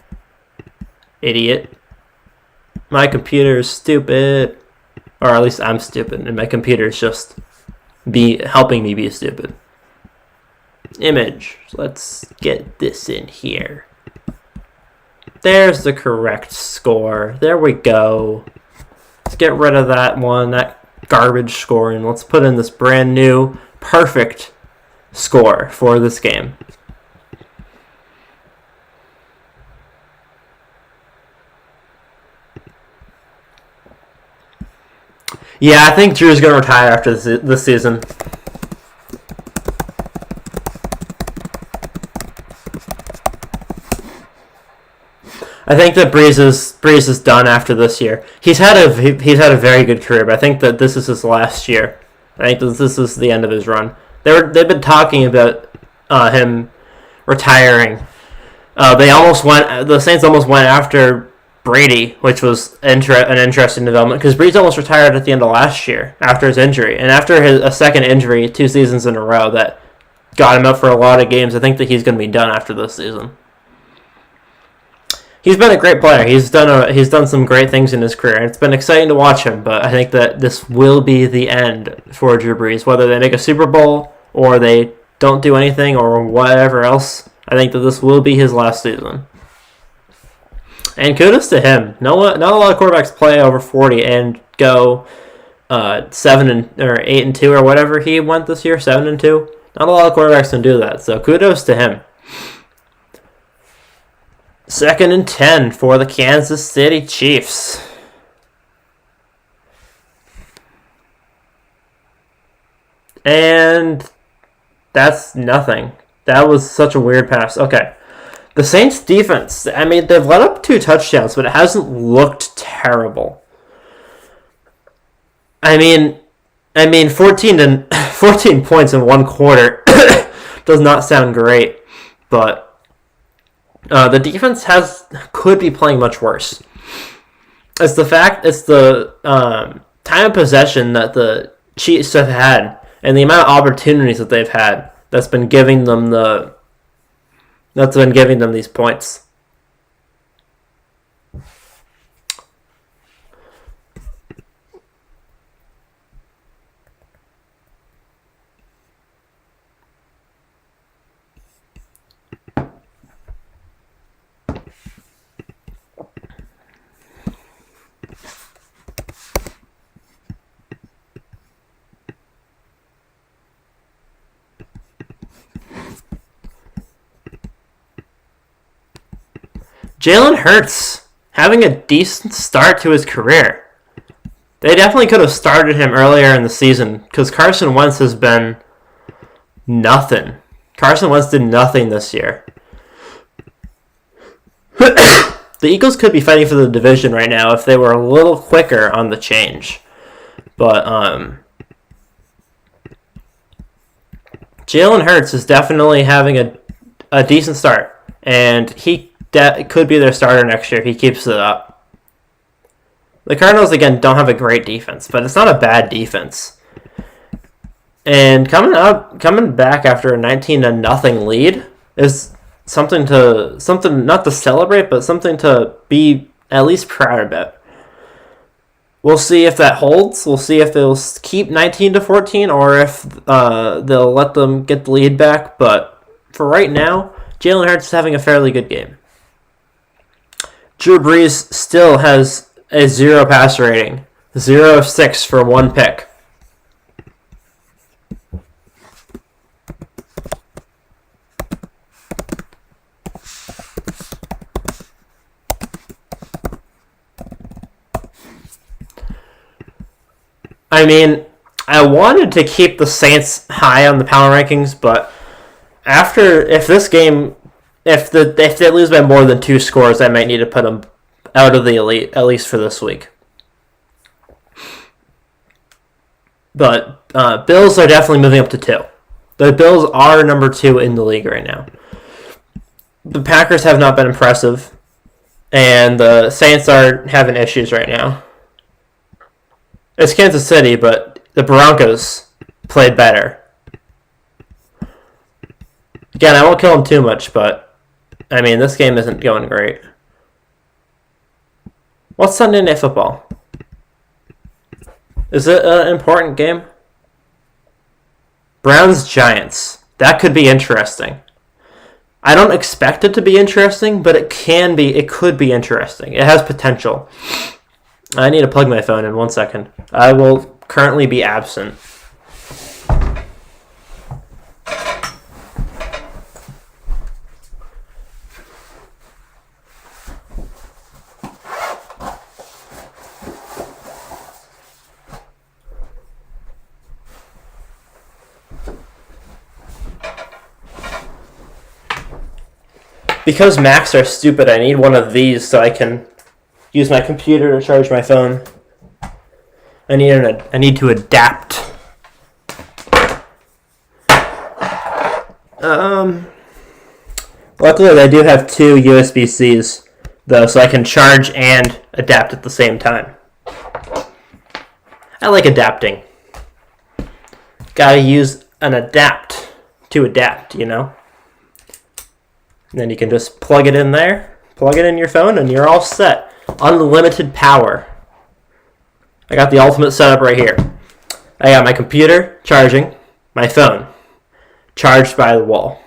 Idiot. My computer is stupid. Or at least I'm stupid, and my computer is just helping me be stupid. Image. Let's get this in here. There's the correct score. There we go. Let's get rid of that one, that garbage score, and let's put in this brand new, perfect score for this game. Yeah, I think Drew's going to retire after this season. I think that Brees is done after this year. He's had a very good career, but I think that this is his last year. I think that this is the end of his run. They've been talking about him retiring. The Saints almost went after Brady, which was an interesting development because Brees almost retired at the end of last year after his injury, and after a second injury 2 seasons in a row that got him up for a lot of games. I think that he's going to be done after this season. He's been a great player. He's done some great things in his career, and it's been exciting to watch him. But I think that this will be the end for Drew Brees, whether they make a Super Bowl or they don't do anything or whatever else. I think that this will be his last season. And kudos to him. Not a lot of quarterbacks play over 40 and go 8-2 or whatever he went this year, 7-2. Not a lot of quarterbacks can do that. So kudos to him. 2nd and 10 for the Kansas City Chiefs. And that's nothing. That was such a weird pass. Okay. The Saints defense, I mean, they've let up 2 touchdowns, but it hasn't looked terrible. I mean 14 points in 1 quarter does not sound great, but the defense could be playing much worse. It's the time of possession that the Chiefs have had and the amount of opportunities that they've had that's been giving them these points. Jalen Hurts having a decent start to his career. They definitely could have started him earlier in the season because Carson Wentz has been nothing. Carson Wentz did nothing this year. The Eagles could be fighting for the division right now if they were a little quicker on the change. But Jalen Hurts is definitely having a decent start, and he could be their starter next year if he keeps it up. The Cardinals, again, don't have a great defense, but it's not a bad defense. And coming back after a 19-0 lead is something not to celebrate, but something to be at least proud about. We'll see if that holds. We'll see if they'll keep 19-14 or if they'll let them get the lead back. But for right now, Jalen Hurts is having a fairly good game. Drew Brees still has a 0 passer rating, 0 of 6 for 1 pick. I mean, I wanted to keep the Saints high on the power rankings, but if they lose by more than 2 scores, I might need to put them out of the elite, at least for this week. But Bills are definitely moving up to 2. The Bills are number 2 in the league right now. The Packers have not been impressive, and the Saints are having issues right now. It's Kansas City, but the Broncos played better. Again, I won't kill them too much, but I mean, this game isn't going great. What's Sunday Night Football? Is it an important game? Browns-Giants. That could be interesting. I don't expect it to be interesting, but it could be interesting. It has potential. I need to plug my phone in 1 second. I will currently be absent. Because Macs are stupid, I need one of these so I can use my computer to charge my phone. I need to adapt. Luckily, I do have 2 USB-Cs, though, so I can charge and adapt at the same time. I like adapting. Gotta use an adapt to adapt, you know? And then you can just plug it in there, plug it in your phone, and you're all set. Unlimited power. I got the ultimate setup right here. I got my computer charging, my phone charged by the wall.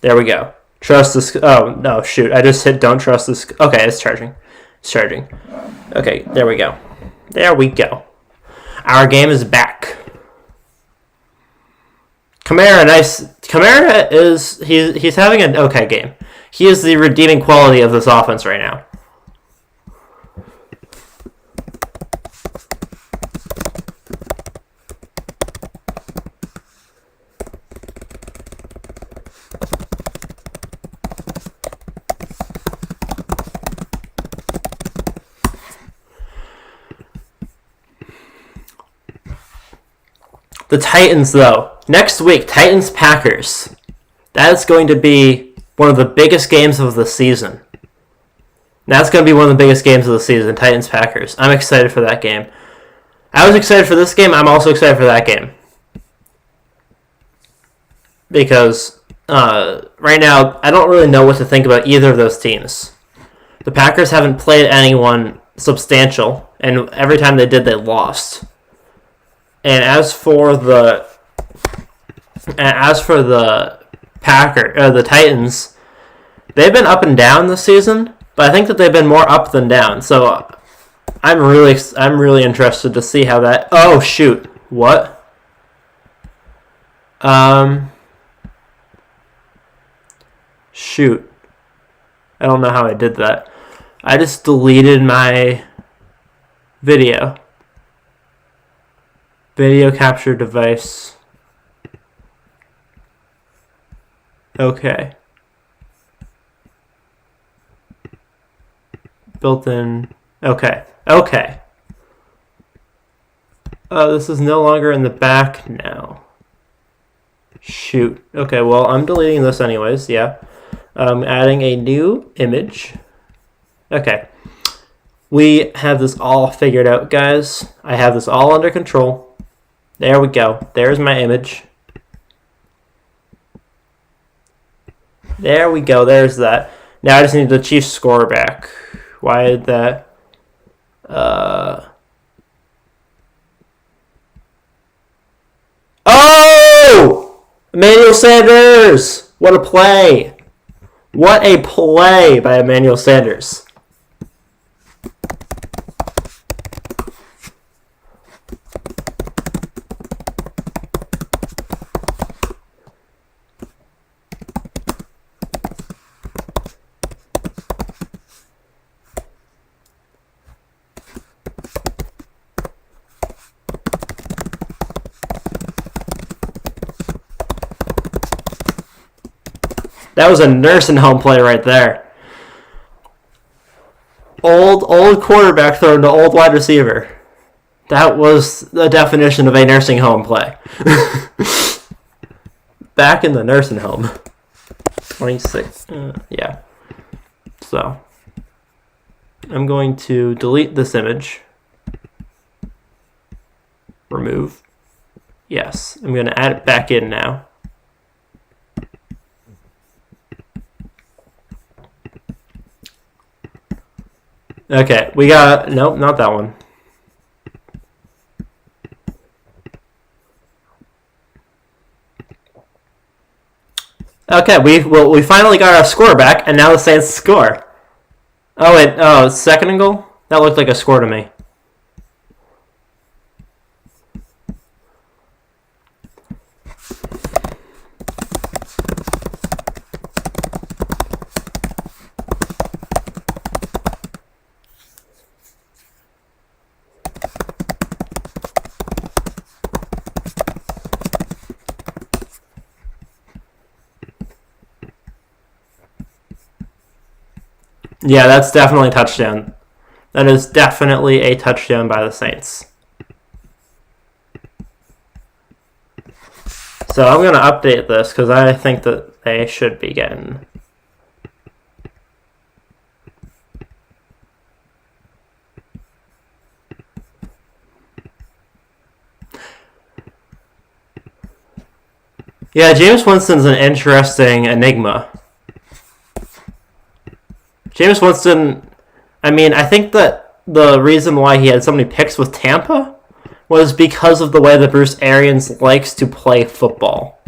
There we go. Trust this. Oh, no, shoot. I just hit don't trust this. Okay, it's charging. It's charging. Okay, there we go. There we go. Our game is back. Kamara, nice. Kamara he's having an okay game. He is the redeeming quality of this offense right now. The Titans, though. Next week, Titans-Packers. That's going to be one of the biggest games of the season. That's going to be one of the biggest games of the season, Titans-Packers. I'm excited for that game. I was excited for this game. I'm also excited for that game. Because right now, I don't really know what to think about either of those teams. The Packers haven't played anyone substantial, and every time they did, they lost. And as for the Titans, they've been up and down this season, but I think that they've been more up than down. So I'm really interested to see how that. Oh shoot! What? Shoot! I don't know how I did that. I just deleted my video. Video capture device. Okay. Built-in. Okay. Okay. This is no longer in the back now. Shoot. Okay, well, I'm deleting this anyways, yeah. Adding a new image. Okay. We have this all figured out, guys. I have this all under control. There we go. There's my image. There we go. There's that. Now I just need the Chiefs score back. Why did that? Oh! Emmanuel Sanders! What a play! What a play by Emmanuel Sanders. That was a nursing home play right there. Old quarterback thrown to old wide receiver. That was the definition of a nursing home play. Back in the nursing home. 26. Yeah. So, I'm going to delete this image. Remove. Yes. I'm going to add it back in now. Okay, we got... Nope, not that one. Okay, we finally got our score back, and now the Saints score. Oh, wait, second and goal? That looked like a score to me. Yeah, that's definitely a touchdown. That is definitely a touchdown by the Saints. So I'm going to update this because I think that they should be getting... Yeah, Jameis Winston's an interesting enigma. Jameis Winston, I mean, I think that the reason why he had so many picks with Tampa was because of the way that Bruce Arians likes to play football.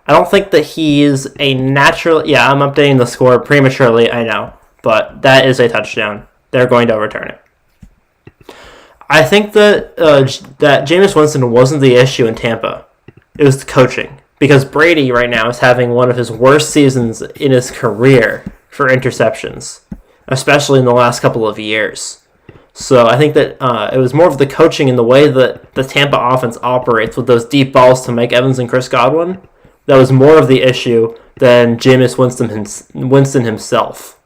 I don't think that he's a natural... Yeah, I'm updating the score prematurely, I know. But that is a touchdown. They're going to overturn it. I think that that Jameis Winston wasn't the issue in Tampa. It was the coaching. Because Brady right now is having one of his worst seasons in his career for interceptions, especially in the last couple of years. So I think that it was more of the coaching and the way that the Tampa offense operates with those deep balls to Mike Evans and Chris Godwin. That was more of the issue than Jameis Winston himself.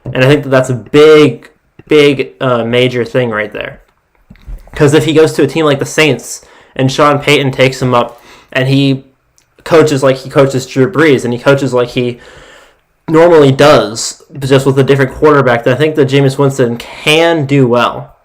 And I think that that's a big, major thing right there. Because if he goes to a team like the Saints and Sean Payton takes him up and he coaches like he coaches Drew Brees and he coaches like he normally does, just with a different quarterback, then I think that Jameis Winston can do well.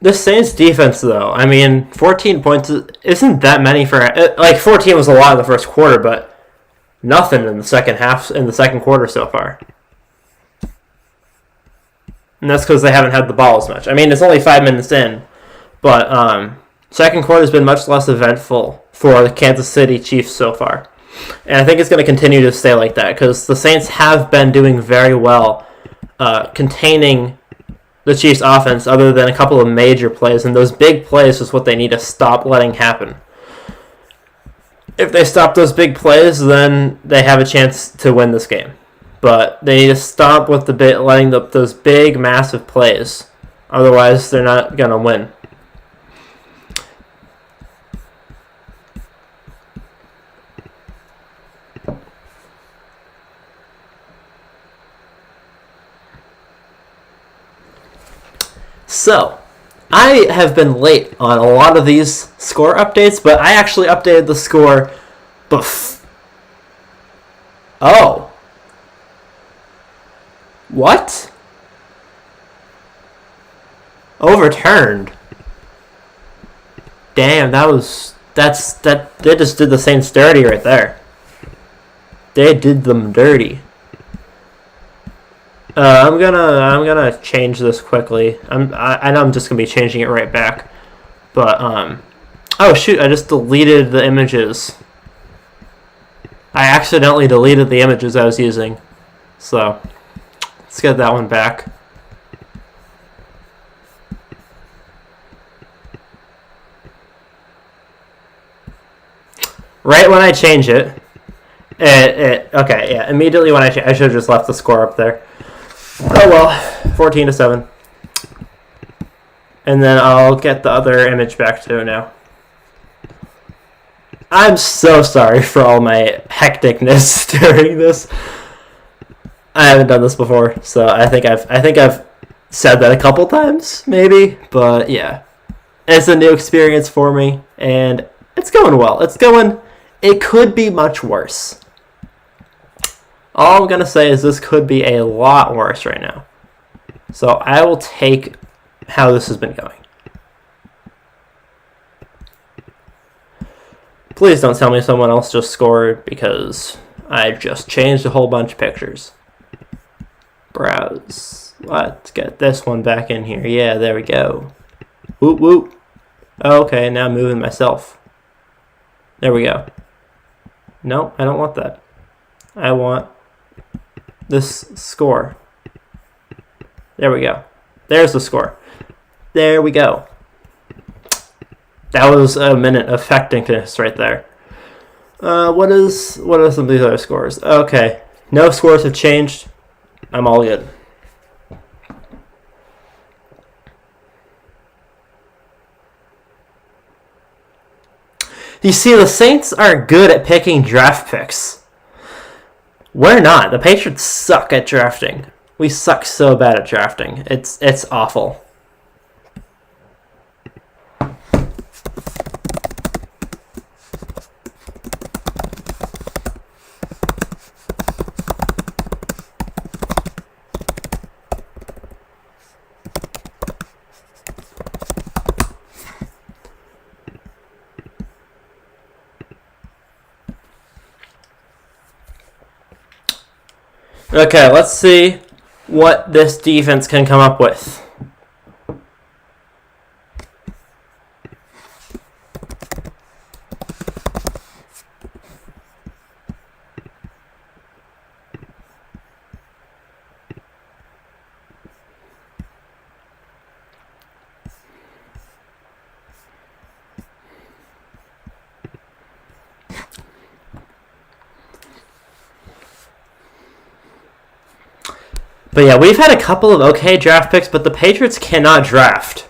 The Saints defense, though, I mean, 14 points isn't that many for... Like, 14 was a lot in the first quarter, but nothing in the second half, in the second quarter so far. And that's because they haven't had the ball as much. I mean, it's only 5 minutes in, but second quarter has been much less eventful for the Kansas City Chiefs so far. And I think it's going to continue to stay like that, because the Saints have been doing very well containing the Chiefs' offense, other than a couple of major plays, and those big plays is what they need to stop letting happen. If they stop those big plays, then they have a chance to win this game. But they need to stop with letting those big, massive plays. Otherwise, they're not going to win. So, I have been late on a lot of these score updates, but I actually updated the score Oh. What? Overturned. Damn, they just did the Saints dirty right there. They did them dirty. I'm gonna change this quickly. I know I'm just gonna be changing it right back, but oh shoot! I just deleted the images. I accidentally deleted the images I was using, so let's get that one back. Right when I change it, okay, yeah. Immediately when I should have just left the score up there. Oh well, 14-7. And then I'll get the other image back too now. I'm so sorry for all my hecticness during this. I haven't done this before, so I think I've said that a couple times, maybe. But yeah, it's a new experience for me, and it's going well. It could be much worse. All I'm going to say is this could be a lot worse right now. So I will take how this has been going. Please don't tell me someone else just scored because I just changed a whole bunch of pictures. Browse. Let's get this one back in here. Yeah, there we go. Whoop whoop. Okay, now I'm moving myself. There we go. No, I don't want that. I want this score. There we go. There's the score. There we go. That was a minute of hecticness right there. What are some of these other scores? Okay. No scores have changed. I'm all good. You see, the Saints are good at picking draft picks. We're not. The Patriots suck at drafting. We suck so bad at drafting. It's awful. Okay, let's see what this defense can come up with. But yeah, we've had a couple of okay draft picks, but the Patriots cannot draft.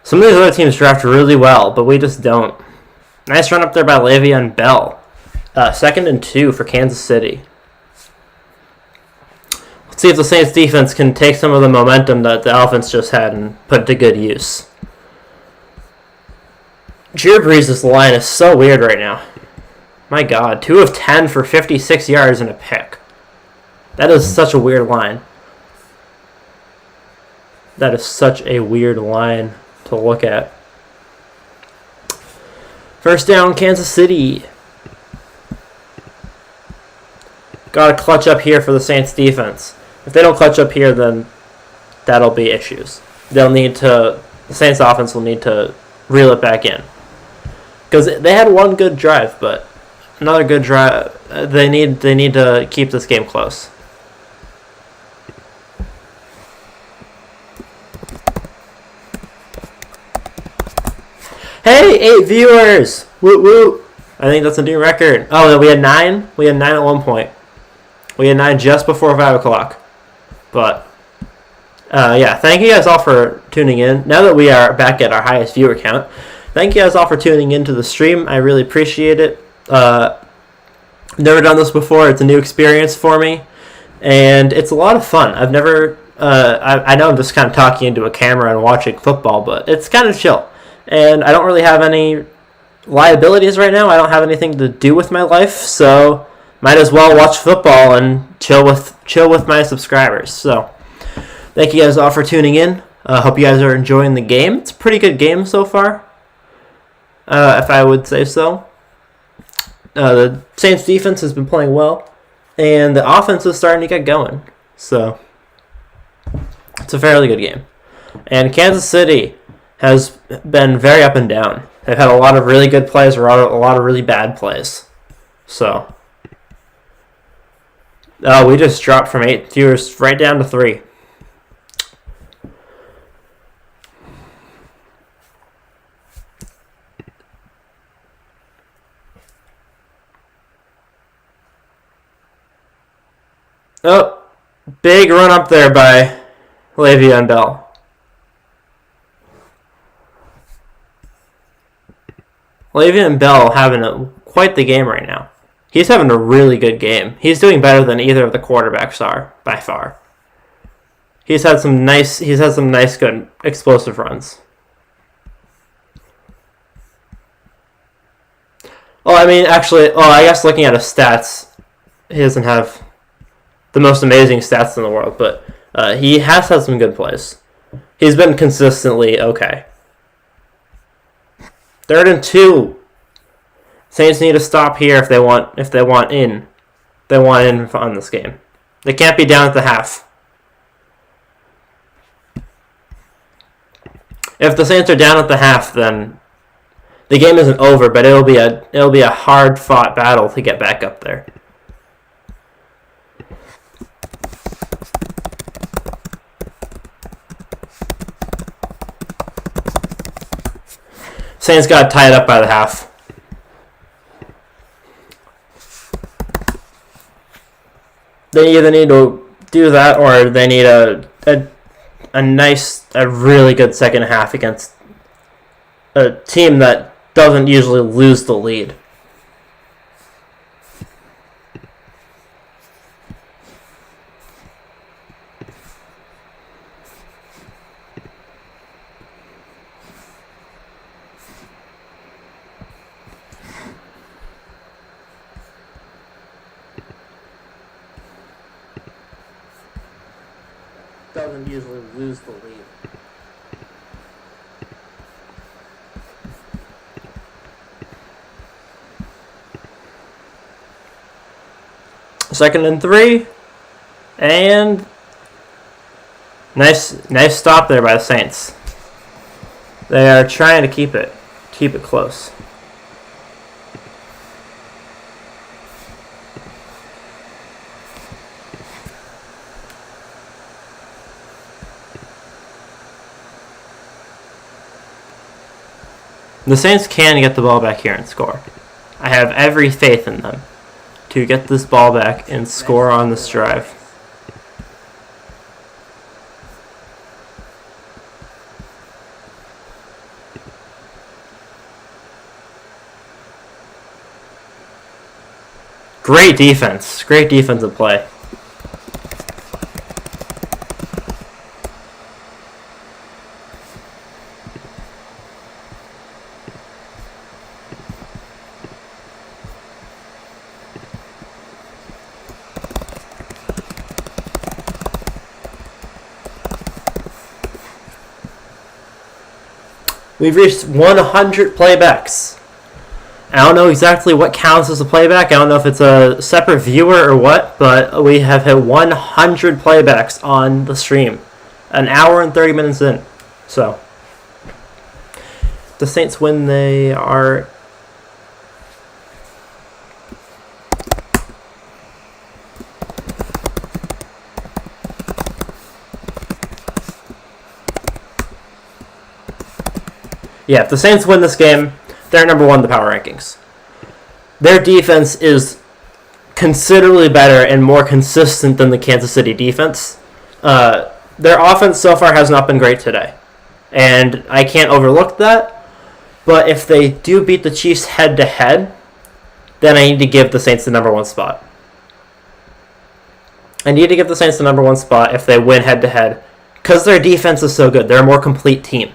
Some of these other teams draft really well, but we just don't. Nice run up there by Le'Veon Bell. 2nd and 2 for Kansas City. Let's see if the Saints defense can take some of the momentum that the offense just had and put it to good use. Drew Brees' line is so weird right now. My God, 2 of 10 for 56 yards and a pick. That is such a weird line. That is such a weird line to look at. First down, Kansas City. Got to clutch up here for the Saints defense. If they don't clutch up here, then that'll be issues. The Saints offense will need to reel it back in. Because they had one good drive, but another good drive. They need to keep this game close. Hey, 8 viewers! Woo woo! I think that's a new record. Oh, we had 9? We had 9 at one point. We had 9 just before 5 o'clock. But, yeah, thank you guys all for tuning in. Now that we are back at our highest viewer count, thank you guys all for tuning into the stream. I really appreciate it. Never done this before. It's a new experience for me. And it's a lot of fun. I've never I know I'm just kind of talking into a camera and watching football, but it's kind of chill. And I don't really have any liabilities right now. I don't have anything to do with my life, so might as well watch football and chill with my subscribers. So thank you guys all for tuning in. Hope you guys are enjoying the game. It's a pretty good game so far, if I would say so. The Saints defense has been playing well, and the offense is starting to get going. So it's a fairly good game. And Kansas City has been very up and down. They've had a lot of really good plays, a lot of really bad plays. So we just dropped from 8 viewers right down to 3. Oh, big run up there by Le'Veon Bell. Le'Veon Bell having quite the game right now. He's having a really good game. He's doing better than either of the quarterbacks are by far. He's had some nice good explosive runs. I guess looking at his stats, he doesn't have the most amazing stats in the world, but he has had some good plays. He's been consistently okay. 3rd and 2. Saints need to stop here if they want in. They want in on this game. They can't be down at the half. If the Saints are down at the half, then the game isn't over, but it'll be a hard fought battle to get back up there. Saints got tied up by the half. They either need to do that or they need a really good second half against a team that doesn't usually lose the lead. Doesn't usually lose the lead. Second and 3, and nice stop there by the Saints. They are trying to keep it close. The Saints can get the ball back here and score. I have every faith in them to get this ball back and score on this drive. Great defense. Great defensive play. We've reached 100 playbacks. I don't know exactly what counts as a playback. I don't know if it's a separate viewer or what, but we have hit 100 playbacks on the stream. An hour and 30 minutes in. So, the Saints win. They are... Yeah, if the Saints win this game, they're number 1 in the power rankings. Their defense is considerably better and more consistent than the Kansas City defense. Their offense so far has not been great today, and I can't overlook that. But if they do beat the Chiefs head-to-head, then I need to give the Saints the number 1 spot. I need to give the Saints the number one spot if they win head-to-head, because their defense is so good. They're a more complete team.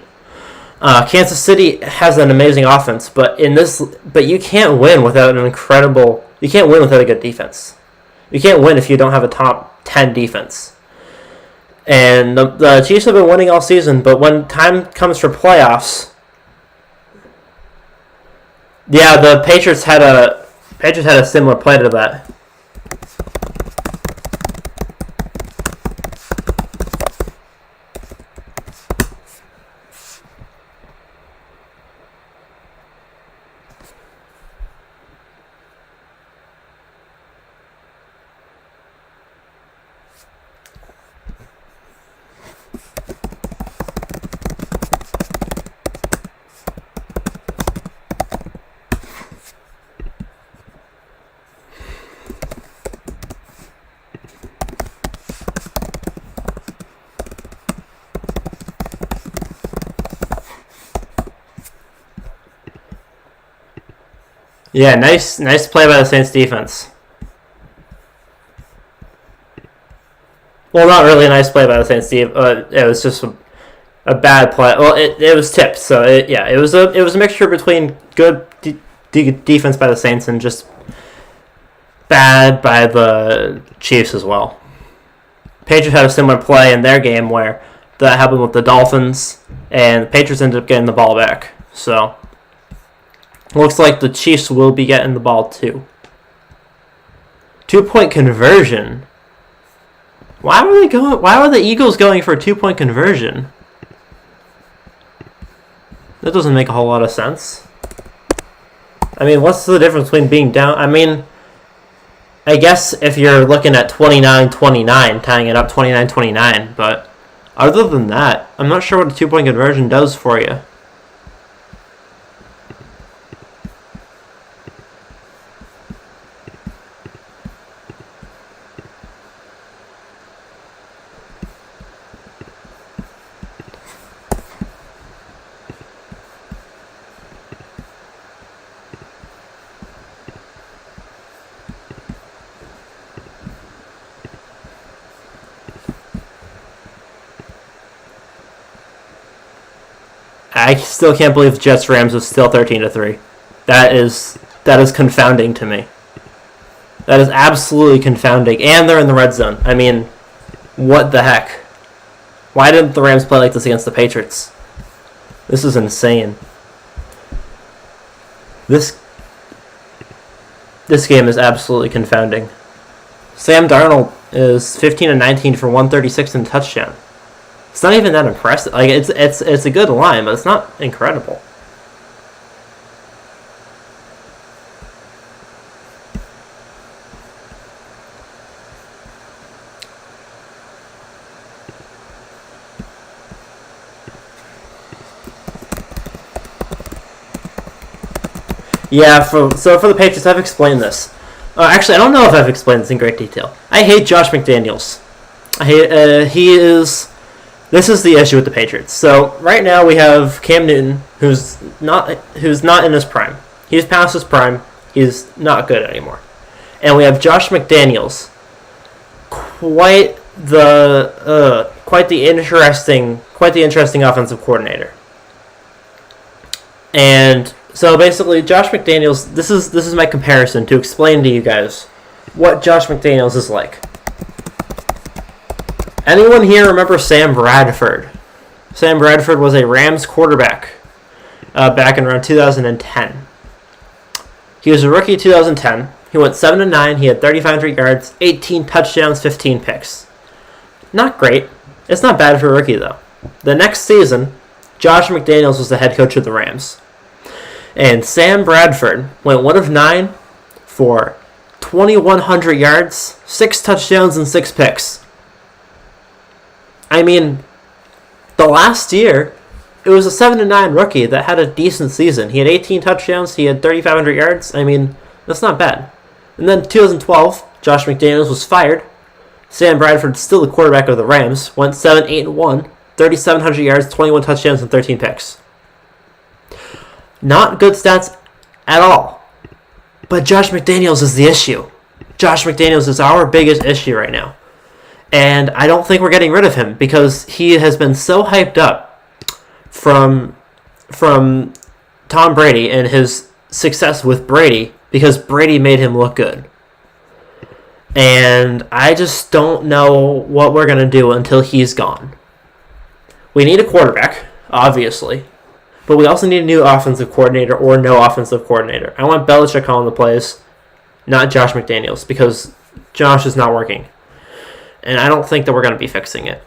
Kansas City has an amazing offense, but you can't win without you can't win without a good defense. You can't win if you don't have a top 10 defense. And the Chiefs have been winning all season, but when time comes for playoffs, yeah, the Patriots had a similar play to that. Yeah, nice play by the Saints defense. Well, not really a nice play by the Saints defense. It was just a bad play. Well, it was tipped, so it was a mixture between good defense by the Saints and just bad by the Chiefs as well. Patriots had a similar play in their game where that happened with the Dolphins, and the Patriots ended up getting the ball back. So looks like the Chiefs will be getting the ball too. 2-point conversion. Why were the Eagles going for a 2-point conversion? That doesn't make a whole lot of sense. I mean, what's the difference between being down? I mean, I guess if you're looking at 29-29, tying it up 29-29, but other than that, I'm not sure what a 2-point conversion does for you. I still can't believe Jets-Rams was still 13-3. That is confounding to me. That is absolutely confounding. And they're in the red zone. I mean, what the heck? Why didn't the Rams play like this against the Patriots? This is insane. This game is absolutely confounding. Sam Darnold is 15-19 for 136 and a touchdown. It's not even that impressive. Like it's a good line, but it's not incredible. Yeah, for the Patriots, I've explained this. Actually, I don't know if I've explained this in great detail. I hate Josh McDaniels. This is the issue with the Patriots. So right now we have Cam Newton, who's not in his prime. He's past his prime. He's not good anymore. And we have Josh McDaniels, quite the interesting offensive coordinator. And so basically, Josh McDaniels. This is my comparison to explain to you guys what Josh McDaniels is like. Anyone here remember Sam Bradford? Sam Bradford was a Rams quarterback back in around 2010. He was a rookie in 2010. He went 7-9. He had 3,500 yards, 18 touchdowns, 15 picks. Not great. It's not bad for a rookie, though. The next season, Josh McDaniels was the head coach of the Rams. And Sam Bradford went 1 of 9 for 2,100 yards, 6 touchdowns, and 6 picks. I mean, the last year, it was a 7-9 rookie that had a decent season. He had 18 touchdowns. He had 3,500 yards. I mean, that's not bad. And then 2012, Josh McDaniels was fired. Sam Bradford, still the quarterback of the Rams, went 7-8-1, 3,700 yards, 21 touchdowns, and 13 picks. Not good stats at all. But Josh McDaniels is the issue. Josh McDaniels is our biggest issue right now. And I don't think we're getting rid of him because he has been so hyped up from Tom Brady and his success with Brady because Brady made him look good. And I just don't know what we're going to do until he's gone. We need a quarterback, obviously. But we also need a new offensive coordinator or no offensive coordinator. I want Belichick calling the plays, not Josh McDaniels, because Josh is not working. And I don't think that we're going to be fixing it.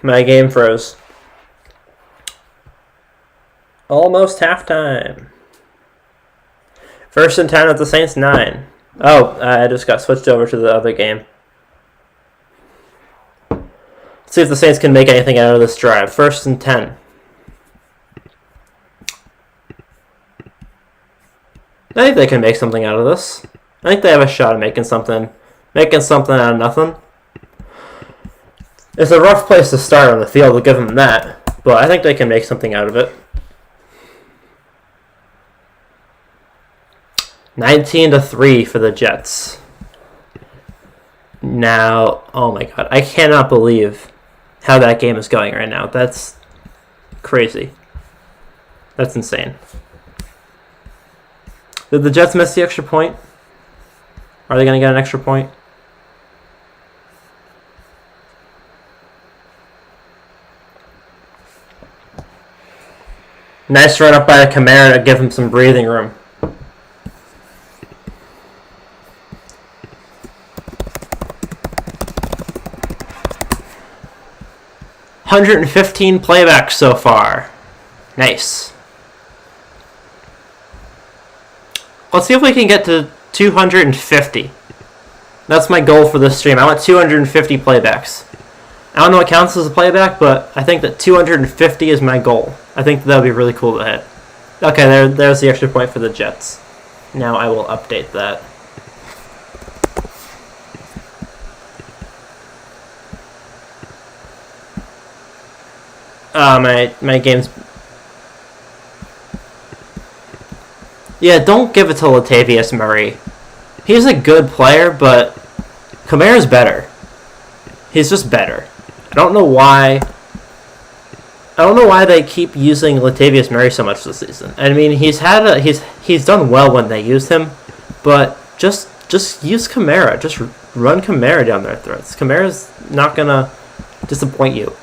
My game froze. Almost halftime. 1st and 10 at the Saints 9. Oh, I just got switched over to the other game. Let's see if the Saints can make anything out of this drive. 1st and 10. I think they can make something out of this. I think they have a shot at making something out of nothing. It's a rough place to start on the field, to give them that, but I think they can make something out of it. 19-3 for the Jets. Now, oh my god, I cannot believe how that game is going right now. That's crazy. That's insane. Did the Jets miss the extra point? Are they going to get an extra point? Nice run up by the Kamara to give him some breathing room. $115 playbacks so far. Nice. Let's see if we can get to 250. That's my goal for this stream. I want 250 playbacks. I don't know what counts as a playback, but I think that 250 is my goal. I think that would be really cool to hit. Okay, there's the extra point for the Jets. Now I will update that. My game's... Yeah, don't give it to Latavius Murray. He's a good player, but Kamara's better. He's just better. I don't know why they keep using Latavius Murray so much this season. I mean, he's done well when they used him, but just use Kamara. Just run Kamara down their throats. Kamara's not gonna disappoint you.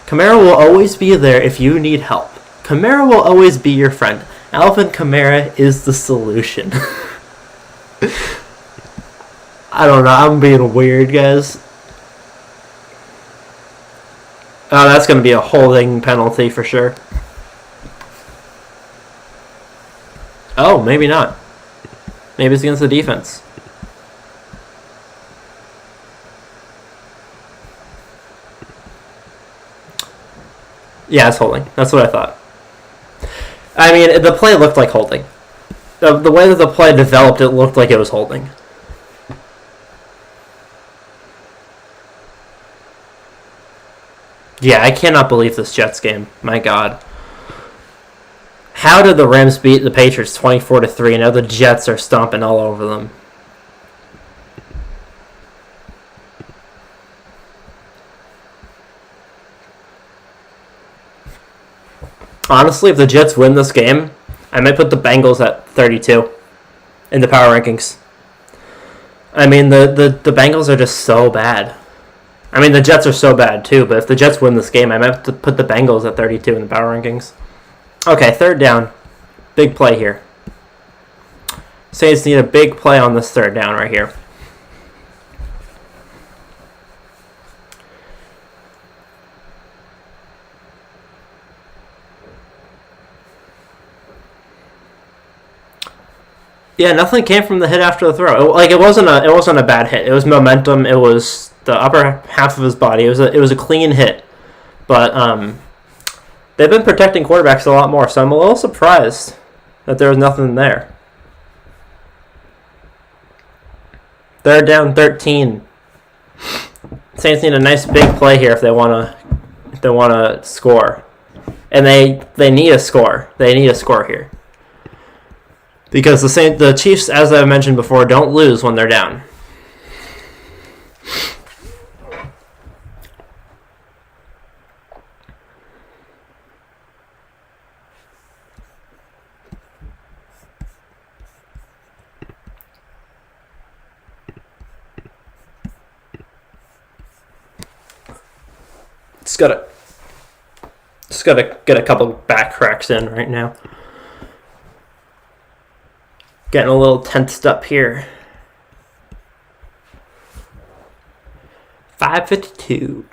Kamara will always be there if you need help. Kamara will always be your friend. Alvin Kamara is the solution. I don't know. I'm being weird, guys. Oh, that's going to be a holding penalty for sure. Oh, maybe not. Maybe it's against the defense. Yeah, it's holding. That's what I thought. I mean, the play looked like holding. The way that the play developed, it looked like it was holding. Yeah, I cannot believe this Jets game. My God. How did the Rams beat the Patriots 24-3 and now the Jets are stomping all over them? Honestly, if the Jets win this game, I might put the Bengals at 32 in the power rankings. I mean, the Bengals are just so bad. I mean, the Jets are so bad too, but if the Jets win this game, I might have to put the Bengals at 32 in the power rankings. Okay, 3rd down. Big play here. Saints need a big play on this 3rd down right here. Yeah, nothing came from the hit after the throw. It wasn't a bad hit. It was momentum. It was the upper half of his body. It was a clean hit. But they've been protecting quarterbacks a lot more, so I'm a little surprised that there was nothing there. They're down 13. Saints need a nice big play here if they want to score, and they need a score. They need a score here because the Chiefs, as I mentioned before, don't lose when they're down. Just gotta get a couple back cracks in right now. Getting a little tensed up here. 5:52.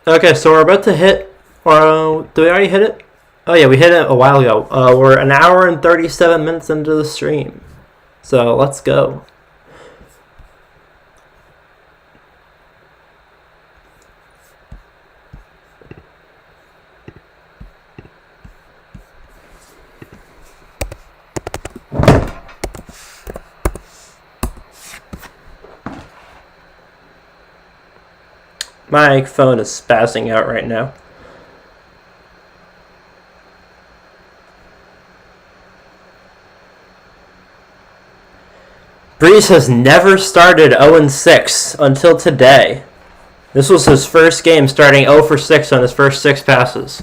Okay, so we're about to hit, or do we already hit it? Oh yeah, we hit it a while ago. We're an hour and 37 minutes into the stream. So let's go. My phone is spazzing out right now. Brees has never started 0-6 until today. This was his first game, starting 0 for 6 on his first 6 passes.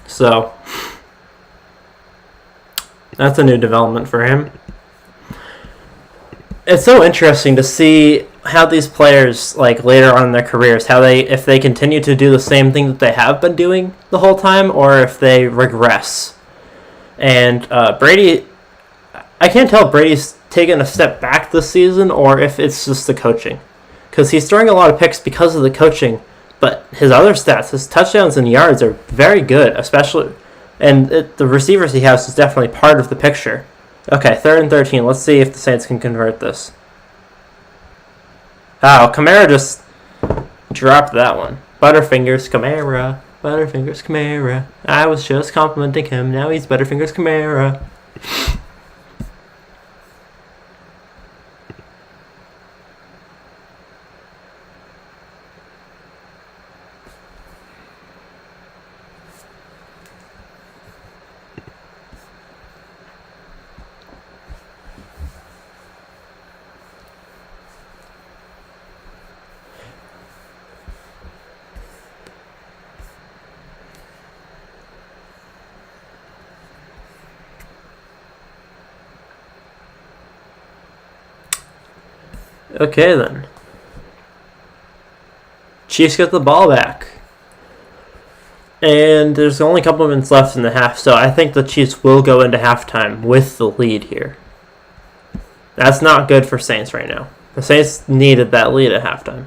So that's a new development for him. It's so interesting to see how these players, like later on in their careers, if they continue to do the same thing that they have been doing the whole time, or if they regress. And Brady, I can't tell if Brady's taken a step back this season or if it's just the coaching, because he's throwing a lot of picks because of the coaching. But his other stats, his touchdowns and yards, are very good, especially. And the receivers he has is definitely part of the picture. Okay, 3rd and 13. Let's see if the Saints can convert this. Oh, Kamara just dropped that one. Butterfingers Kamara. Butterfingers Kamara. I was just complimenting him. Now he's Butterfingers Kamara. Okay, then. Chiefs get the ball back. And there's only a couple of minutes left in the half, so I think the Chiefs will go into halftime with the lead here. That's not good for Saints right now. The Saints needed that lead at halftime.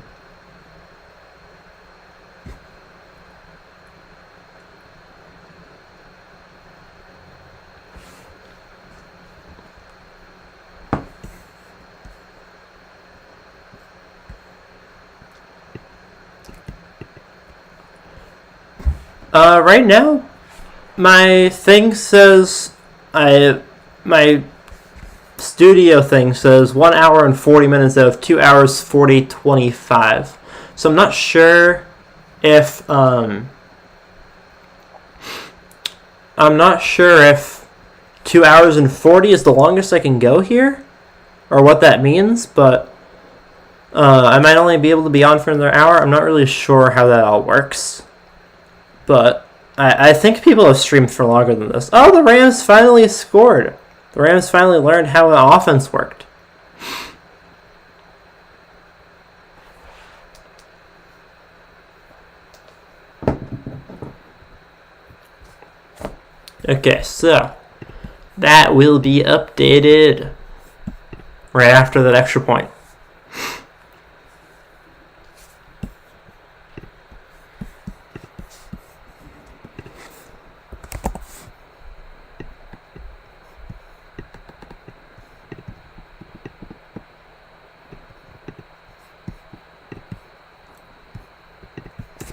Right now, my thing says, my studio thing says 1 hour and 40 minutes out of 2 hours 25. So I'm not sure if 2 hours and 40 is the longest I can go here, or what that means. But I might only be able to be on for another hour. I'm not really sure how that all works. But I think people have streamed for longer than this. Oh, the Rams finally scored. The Rams finally learned how an offense worked. Okay, so that will be updated. right after that extra point.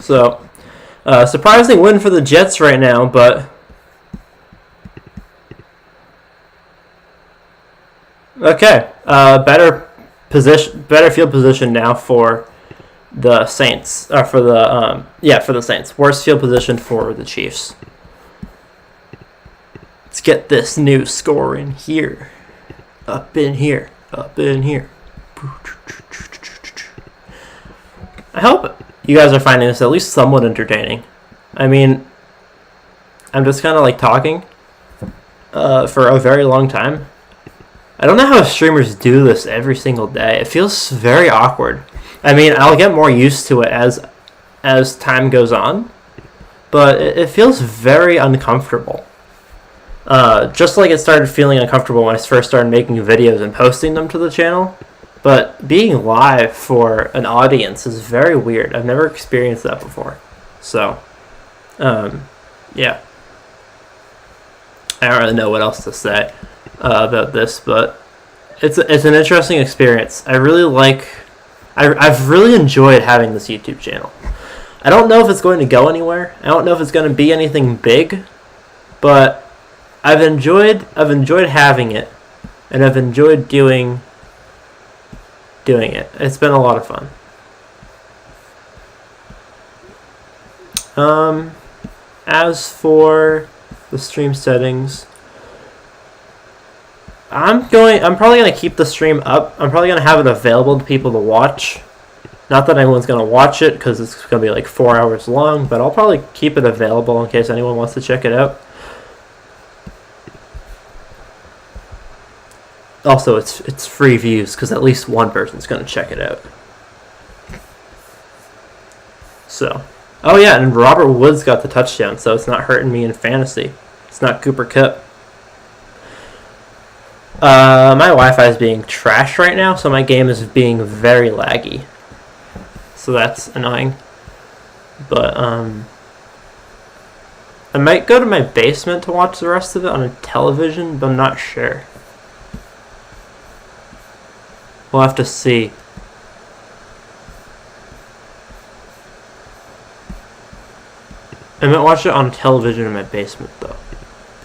So, surprising win for the Jets right now, but okay. Better field position now for the Saints, or for the Saints. Worst field position for the Chiefs. Let's get this new score in here, up in here. I hope you guys are finding this at least somewhat entertaining. I mean, I'm just kind of like talking for a very long time. I don't know how streamers do this every single day. It feels very awkward. I mean, I'll get more used to it as time goes on, but it feels very uncomfortable. Just like it started feeling uncomfortable when I first started making videos and posting them to the channel. But being live for an audience is very weird. I've never experienced that before. So, yeah. I don't really know what else to say about this, but it's an interesting experience. I've really enjoyed having this YouTube channel. I don't know if it's going to go anywhere. I don't know if it's going to be anything big, but I've enjoyed having it, and I've enjoyed doing it. It's been a lot of fun. As for the stream settings, I'm probably gonna keep the stream up. I'm probably gonna have it available to people to watch. Not that anyone's gonna watch it because it's gonna be like 4 hours long, but I'll probably keep it available in case anyone wants to check it out. Also, it's free views because at least one person's going to check it out. So, oh yeah, and Robert Woods got the touchdown, so it's not hurting me in fantasy. It's not Cooper Kupp. My Wi-Fi is being trashed right now, so my game is being very laggy. So that's annoying. But, I might go to my basement to watch the rest of it on a television, but I'm not sure. We'll have to see. I might watch it on television in my basement though,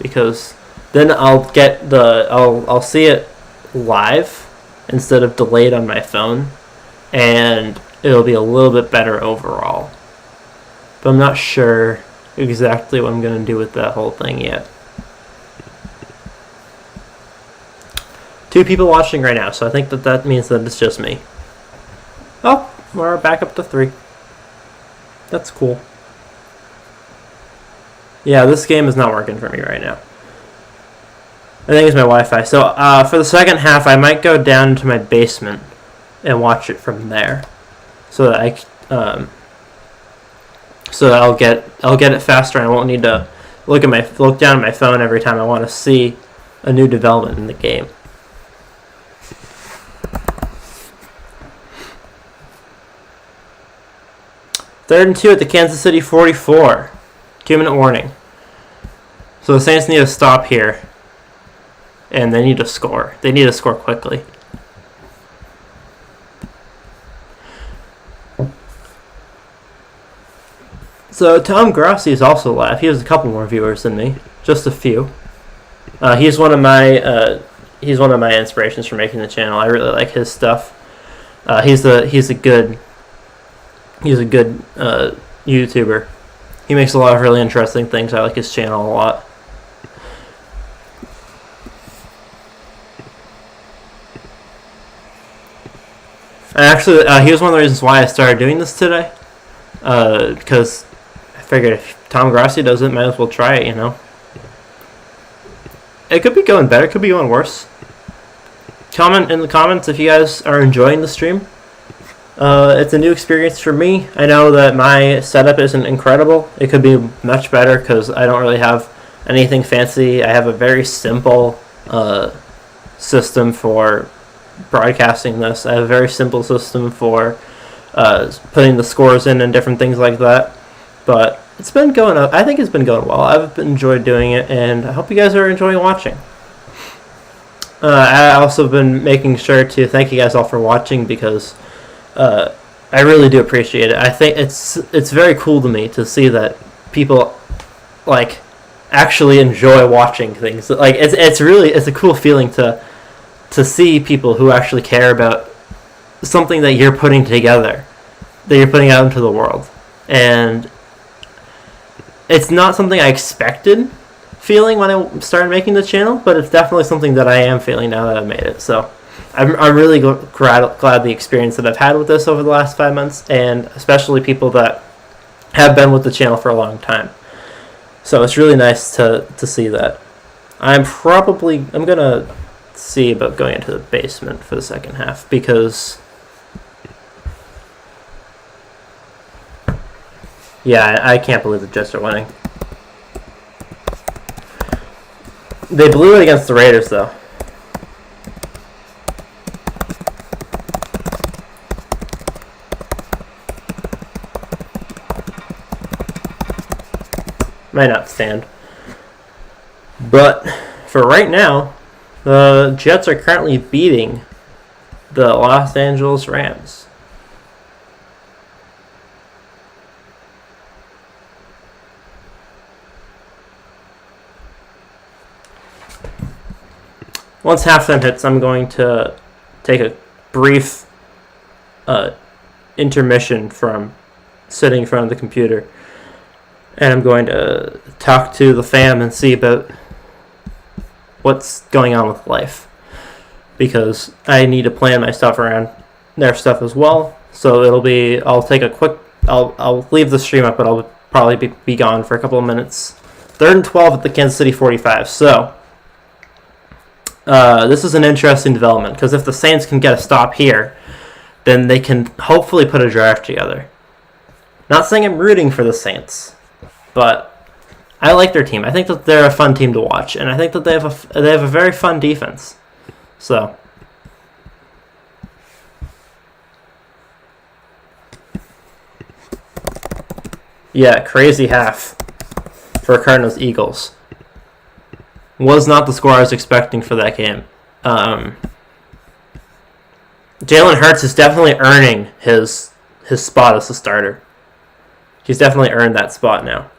because then I'll see it live instead of delayed on my phone, and it'll be a little bit better overall. But I'm not sure exactly what I'm gonna do with that whole thing yet. 2 people watching right now, so I think that means that it's just me. Oh, we're back up to 3. That's cool. Yeah, this game is not working for me right now. I think it's my Wi-Fi. So for the second half, I might go down to my basement and watch it from there, so that I'll get it faster, and I won't need to look down at my phone every time I want to see a new development in the game. 3rd and 2 at the Kansas City 44. 2-minute warning. So the Saints need to stop here, and they need to score. They need to score quickly. So Tom Grossi is also live. He has a couple more viewers than me, just a few. He's one of my inspirations for making the channel. I really like his stuff. He's a good YouTuber. He makes a lot of really interesting things. I like his channel a lot. And actually, he was one of the reasons why I started doing this today. Because I figured if Tom Grossi does it, might as well try it, you know. It could be going better, it could be going worse. Comment in the comments if you guys are enjoying the stream. It's a new experience for me. I know that my setup isn't incredible. It could be much better because I don't really have anything fancy. I have a very simple system for broadcasting this. I have a very simple system for putting the scores in and different things like that. But it's been going. I think it's been going well. I've enjoyed doing it, and I hope you guys are enjoying watching. I also been making sure to thank you guys all for watching because I really do appreciate it. I think it's very cool to me to see that people like actually enjoy watching things. Like it's a cool feeling to see people who actually care about something that you're putting together, that you're putting out into the world. And it's not something I expected feeling when I started making the channel, but it's definitely something that I am feeling now that I've made it. So I'm really glad the experience that I've had with this over the last 5 months, and especially people that have been with the channel for a long time. So it's really nice to see that. I'm gonna see about going into the basement for the second half because I can't believe the Jets are winning. They blew it against the Raiders though. Might not stand. But for right now, the Jets are currently beating the Los Angeles Rams. Once halftime hits, I'm going to take a brief intermission from sitting in front of the computer. And I'm going to talk to the fam and see about what's going on with life. Because I need to plan my stuff around their stuff as well. So I'll leave the stream up, but I'll probably be gone for a couple of minutes. 3rd and 12 at the Kansas City 45. So, this is an interesting development. Because if the Saints can get a stop here, then they can hopefully put a drive together. Not saying I'm rooting for the Saints, but I like their team. I think that they're a fun team to watch, and I think that they have a very fun defense. So, yeah, crazy half for Cardinals-Eagles. Was not the score I was expecting for that game. Jalen Hurts is definitely earning his spot as a starter. He's definitely earned that spot now.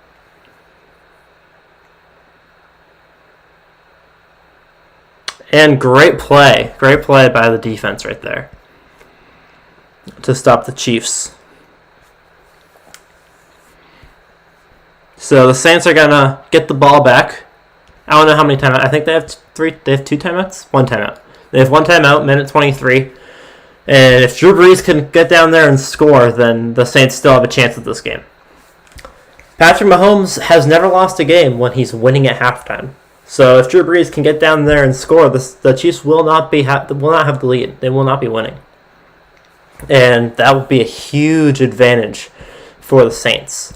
And great play by the defense right there to stop the Chiefs. So the Saints are gonna get the ball back. I don't know how many timeouts. I think they have two timeouts? One timeout. They have one timeout, minute 23. And if Drew Brees can get down there and score, then the Saints still have a chance at this game. Patrick Mahomes has never lost a game when he's winning at halftime. So if Drew Brees can get down there and score, the Chiefs will not have the lead. They will not be winning. And that would be a huge advantage for the Saints.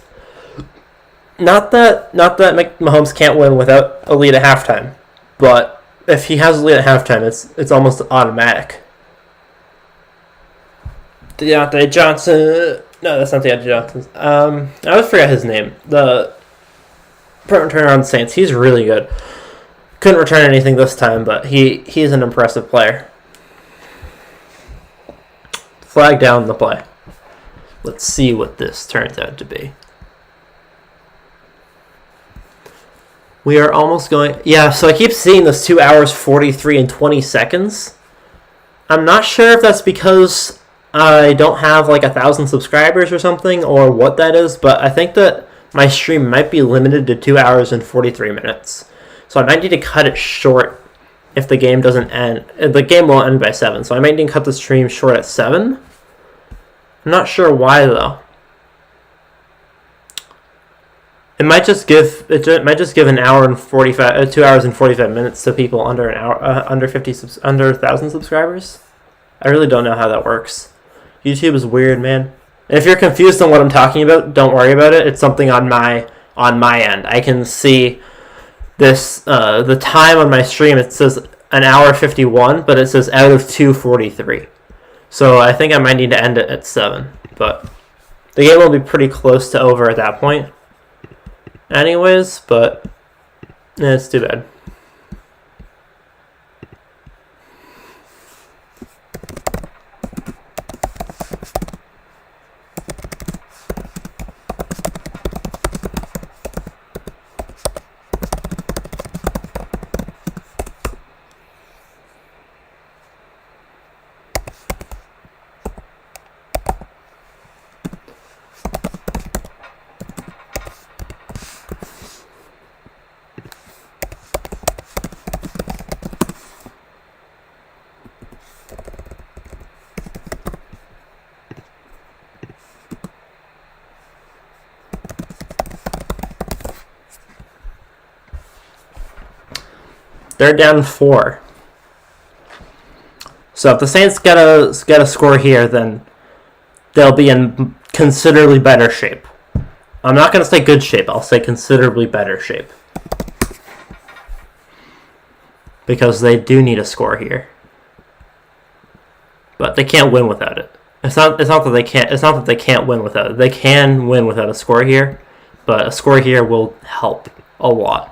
Not that Mahomes can't win without a lead at halftime, but if he has a lead at halftime, it's almost automatic. Deontay Johnson. No, that's not Deontay Johnson. I always forget his name. The punt returner on the Saints. He's really good. Couldn't return anything this time, but he's an impressive player. Flag down the play. Let's see what this turns out to be. We are almost going... Yeah, so I keep seeing this 2 hours, 43 and 20 seconds. I'm not sure if that's because I don't have like 1,000 subscribers or something, or what that is, but I think that my stream might be limited to 2 hours and 43 minutes. So I might need to cut it short if the game doesn't end. The game won't end by 7, so I might need to cut the stream short at 7. I'm not sure why, though. It might just give an hour and 45, 2 hours and 45 minutes to people under an hour, under 1,000 subscribers. I really don't know how that works. YouTube is weird, man. And if you're confused on what I'm talking about, don't worry about it. It's something on my end. I can see this the time on my stream. It says an hour 51, but it says out of 2:43. So I think I might need to end it at 7. But the game will be pretty close to over at that point. Anyways, but it's too bad. They're down 4. So if the Saints get a score here, then they'll be in considerably better shape. I'm not going to say good shape. I'll say considerably better shape. Because they do need a score here. But they can't win without it. It's not that they can't win without it. They can win without a score here, but a score here will help a lot.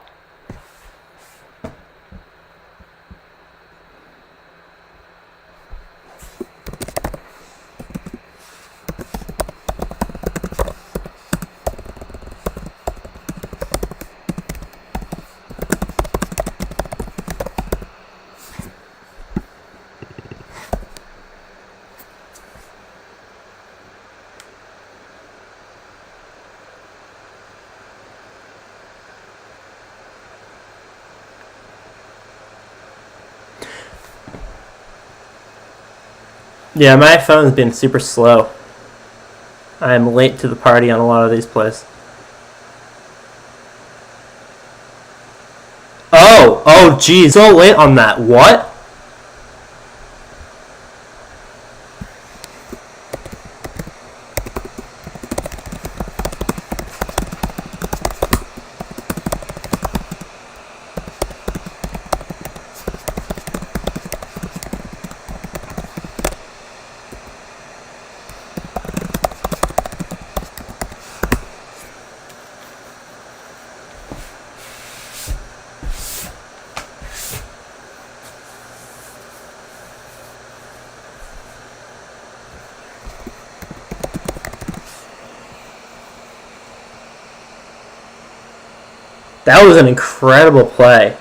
Yeah, my phone's been super slow. I'm late to the party on a lot of these plays. Oh, geez, so late on that. What? That was an incredible play.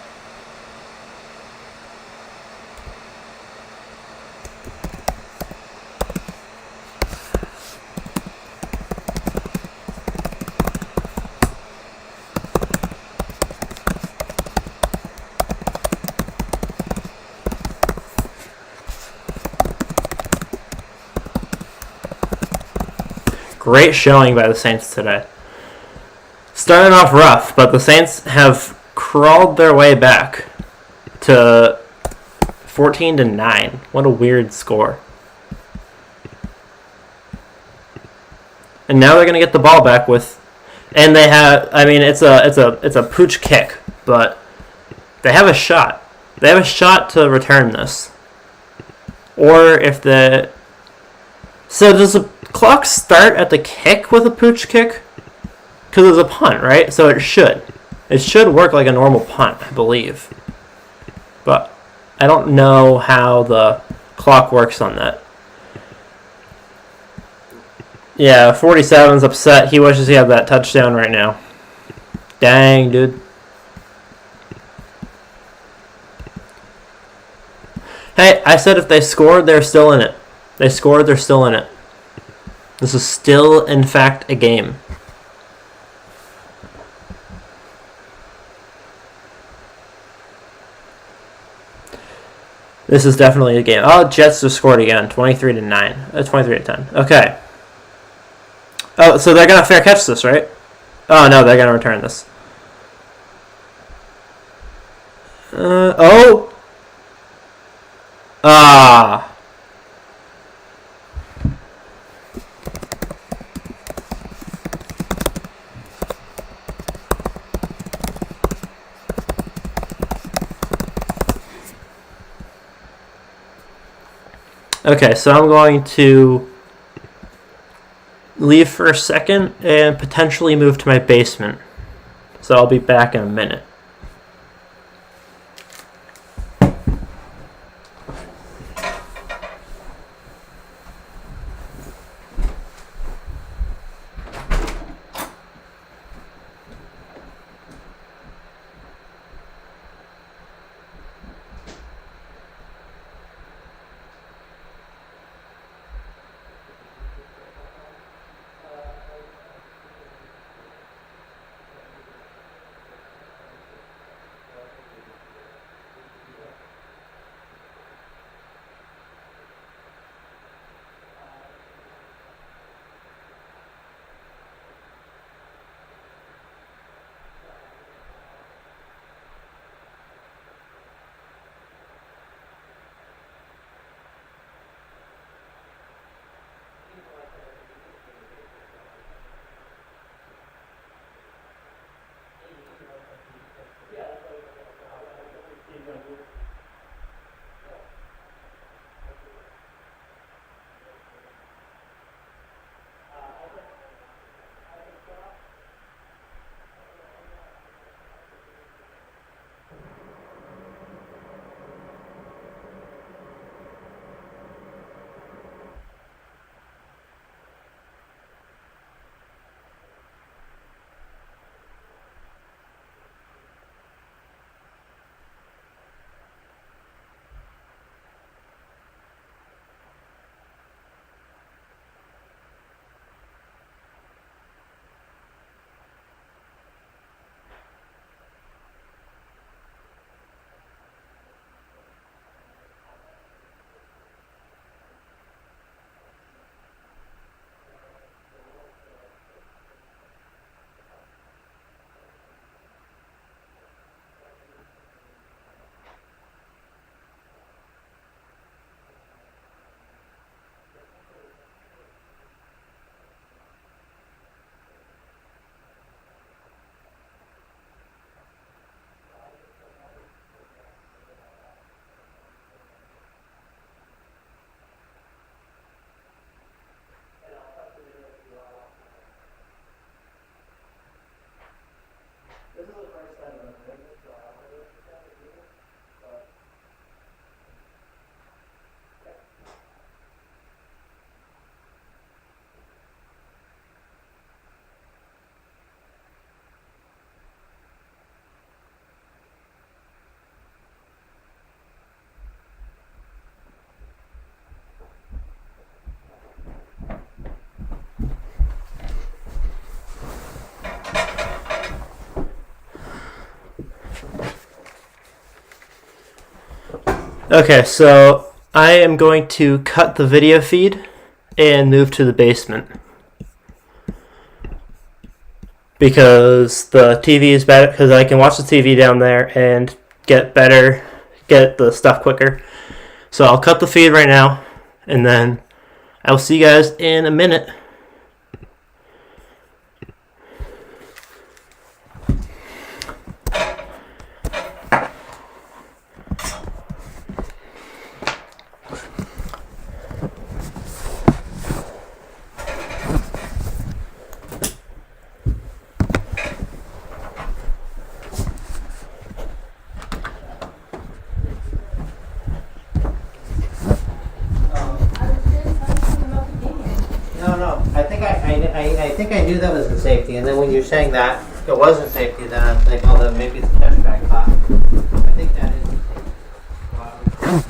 Great showing by the Saints today. Starting off rough, but the Saints have crawled their way back to 14-9. What a weird score. And now they're going to get the ball back with, and they have. I mean, it's a pooch kick, but they have a shot. They have a shot to return this. Or if the so does the clock start at the kick with a pooch kick? Because it's a punt, right? So it should. It should work like a normal punt, I believe. But I don't know how the clock works on that. Yeah, 47's upset. He wishes he had that touchdown right now. Dang, dude. Hey, I said if they scored, they're still in it. They scored, they're still in it. This is still, in fact, a game. This is definitely a game. Oh, Jets just scored again. 23-9. 23-10. Okay. Oh, so they're going to fair catch this, right? Oh, no, they're going to return this. Oh! Ah! Okay, so I'm going to leave for a second and potentially move to my basement. So I'll be back in a minute. Okay, so I am going to cut the video feed and move to the basement. Because the TV is better, because I can watch the TV down there and get the stuff quicker. So I'll cut the feed right now, and then I'll see you guys in a minute. I think I knew that was the safety, and then when you're saying that it wasn't safety, then I'm like, oh, then maybe it's a trash bag pop. I think that is the safety. Wow.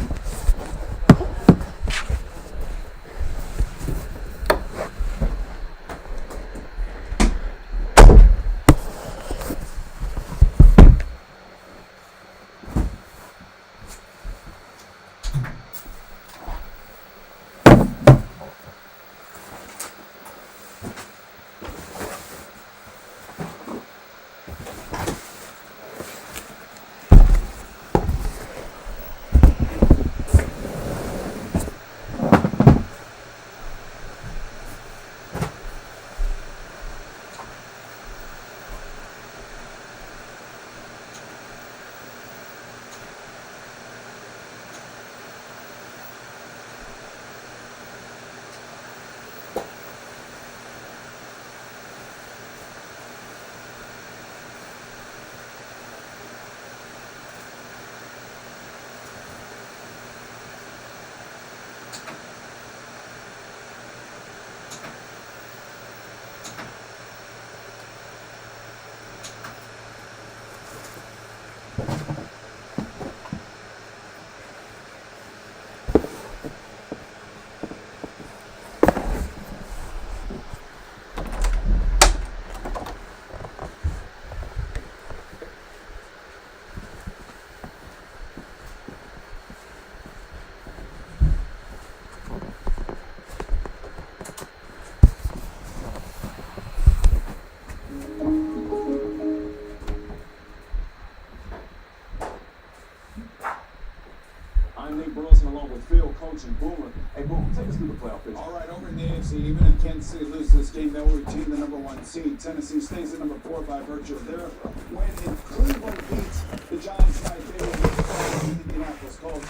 Division. Boomer, hey Boomer, take us through the playoff picture. All right, over in the AFC, even if Kansas City loses this game, they will retain the #1 seed. Tennessee stays at number 4 by virtue of their win. And Cleveland beats the Giants tonight. They will beat the Indianapolis Colts.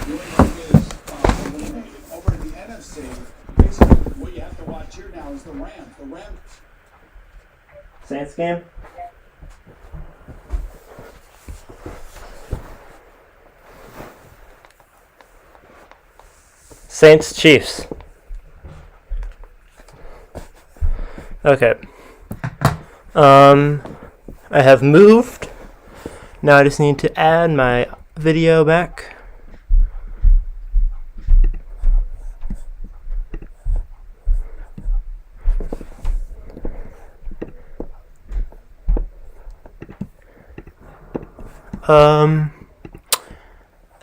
New England is eliminated. Over in the NFC, basically what you have to watch here now is the Rams. The Rams. Saints game? Saints Chiefs. Okay. I have moved. Now I just need to add my video back.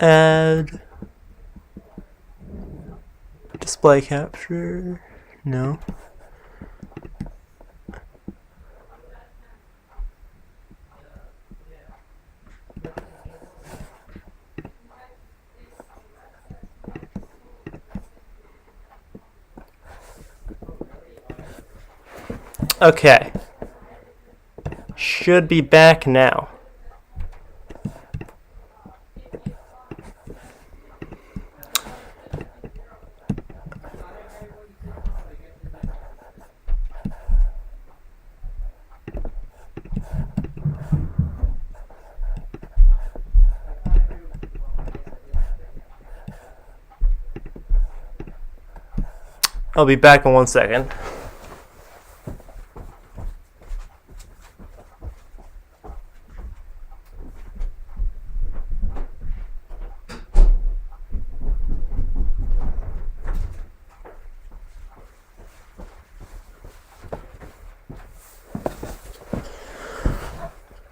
Add display capture. No. Okay. Should be back now. I'll be back in 1 second.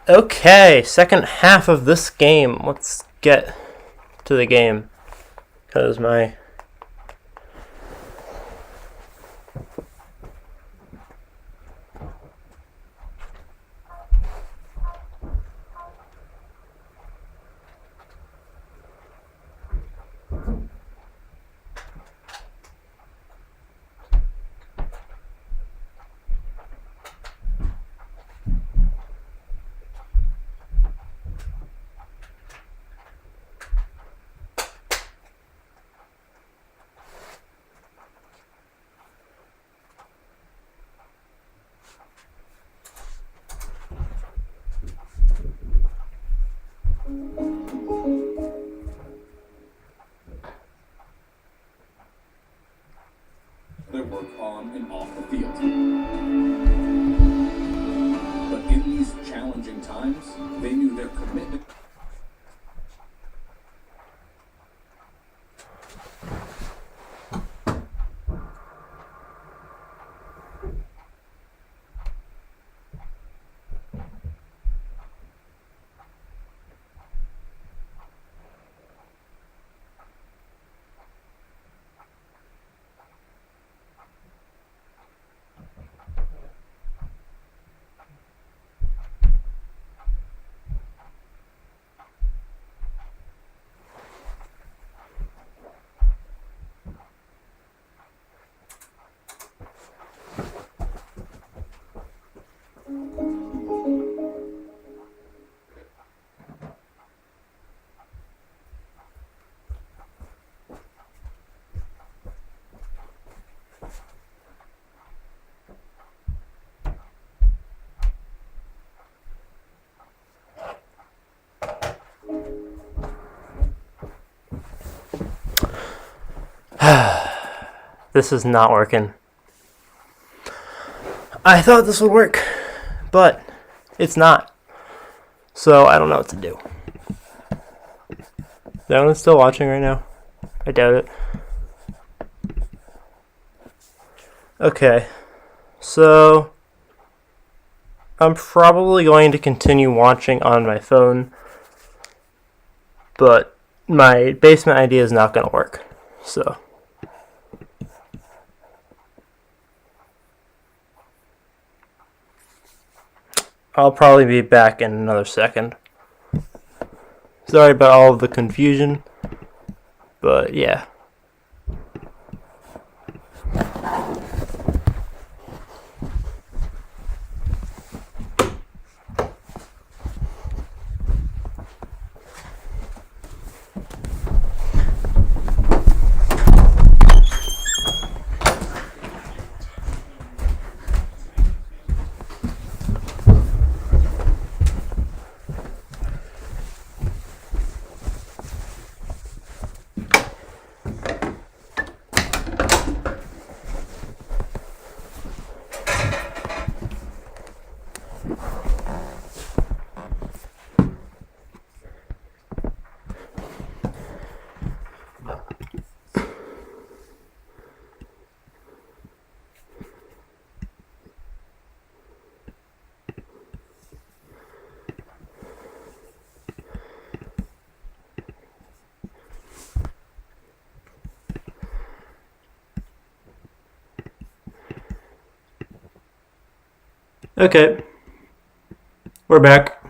Okay, second half of this game. Let's get to the game. Because my... Their work on and off the field. But in these challenging times, they knew their commitment. This is not working. I thought this would work, but it's not. So I don't know what to do. Is anyone still watching right now? I doubt it. Okay, so I'm probably going to continue watching on my phone, but my basement idea is not going to work. So I'll probably be back in another second. Sorry about all of the confusion, but yeah. Okay. We're back.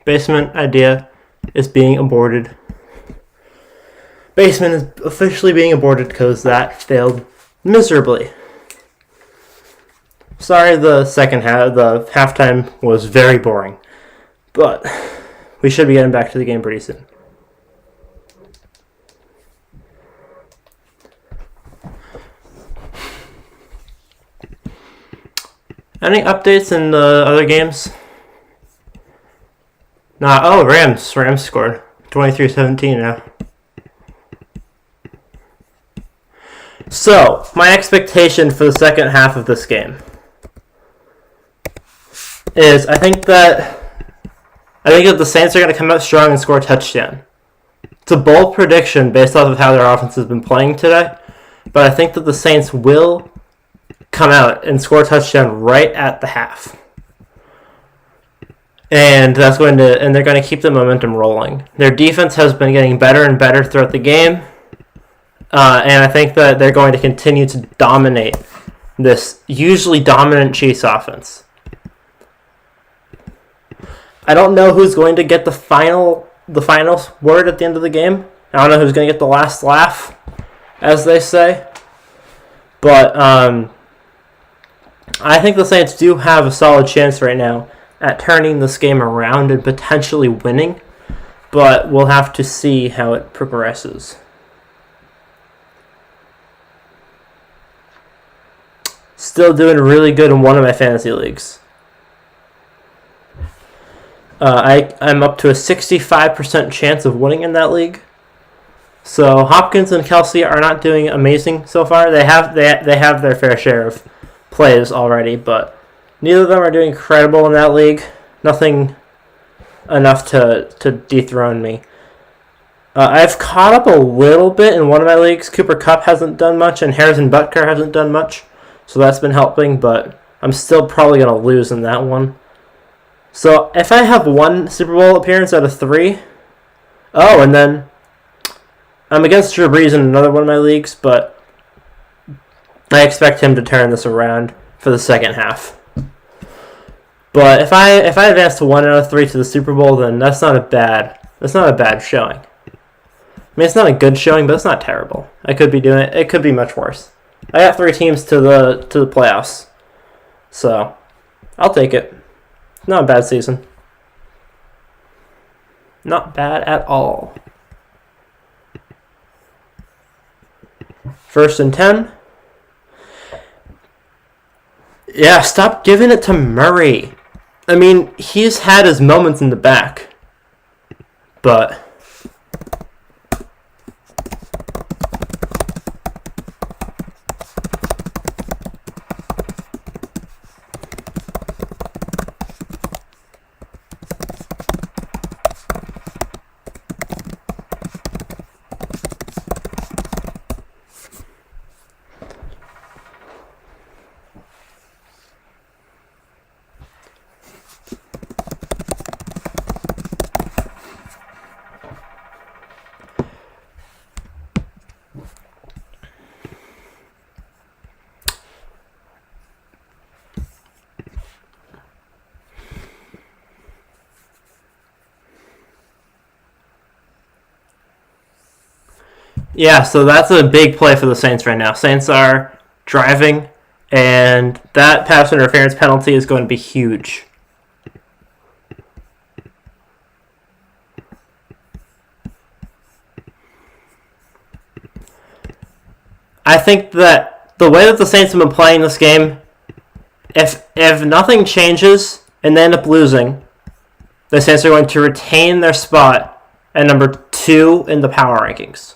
Basement idea is being aborted. Basement is officially being aborted because that failed miserably. Sorry, the halftime was very boring, but we should be getting back to the game pretty soon. Any updates in the other games? Rams. Rams scored 23-17 now. So, my expectation for the second half of this game is I think that the Saints are going to come out strong and score a touchdown. It's a bold prediction based off of how their offense has been playing today, but I think that the Saints will come out and score a touchdown right at the half. And they're going to keep the momentum rolling. Their defense has been getting better and better throughout the game. And I think that they're going to continue to dominate this usually dominant Chiefs offense. I don't know who's going to get the final word at the end of the game. I don't know who's going to get the last laugh, as they say. But I think the Saints do have a solid chance right now at turning this game around and potentially winning. But we'll have to see how it progresses. Still doing really good in one of my fantasy leagues. I'm up to a 65% chance of winning in that league. So Hopkins and Kelsey are not doing amazing so far. They have their fair share of plays already, but neither of them are doing incredible in that league. Nothing enough to dethrone me. I've caught up a little bit in one of my leagues. Cooper Kupp hasn't done much, and Harrison Butker hasn't done much. So that's been helping, but I'm still probably going to lose in that one. So if I have one Super Bowl appearance out of 3, and then I'm against Drew Brees in another one of my leagues, but I expect him to turn this around for the second half. But if I advance to 1 out of 3 to the Super Bowl, then that's not a bad showing. I mean, it's not a good showing, but it's not terrible. I could be doing it. It could be much worse. I got 3 teams to the playoffs, so I'll take it. Not a bad season. Not bad at all. 1st and 10. Yeah, stop giving it to Murray. I mean, he's had his moments in the back, but yeah, so that's a big play for the Saints right now. Saints are driving, and that pass interference penalty is going to be huge. I think that the way that the Saints have been playing this game, if nothing changes and they end up losing, the Saints are going to retain their spot at number 2 in the power rankings.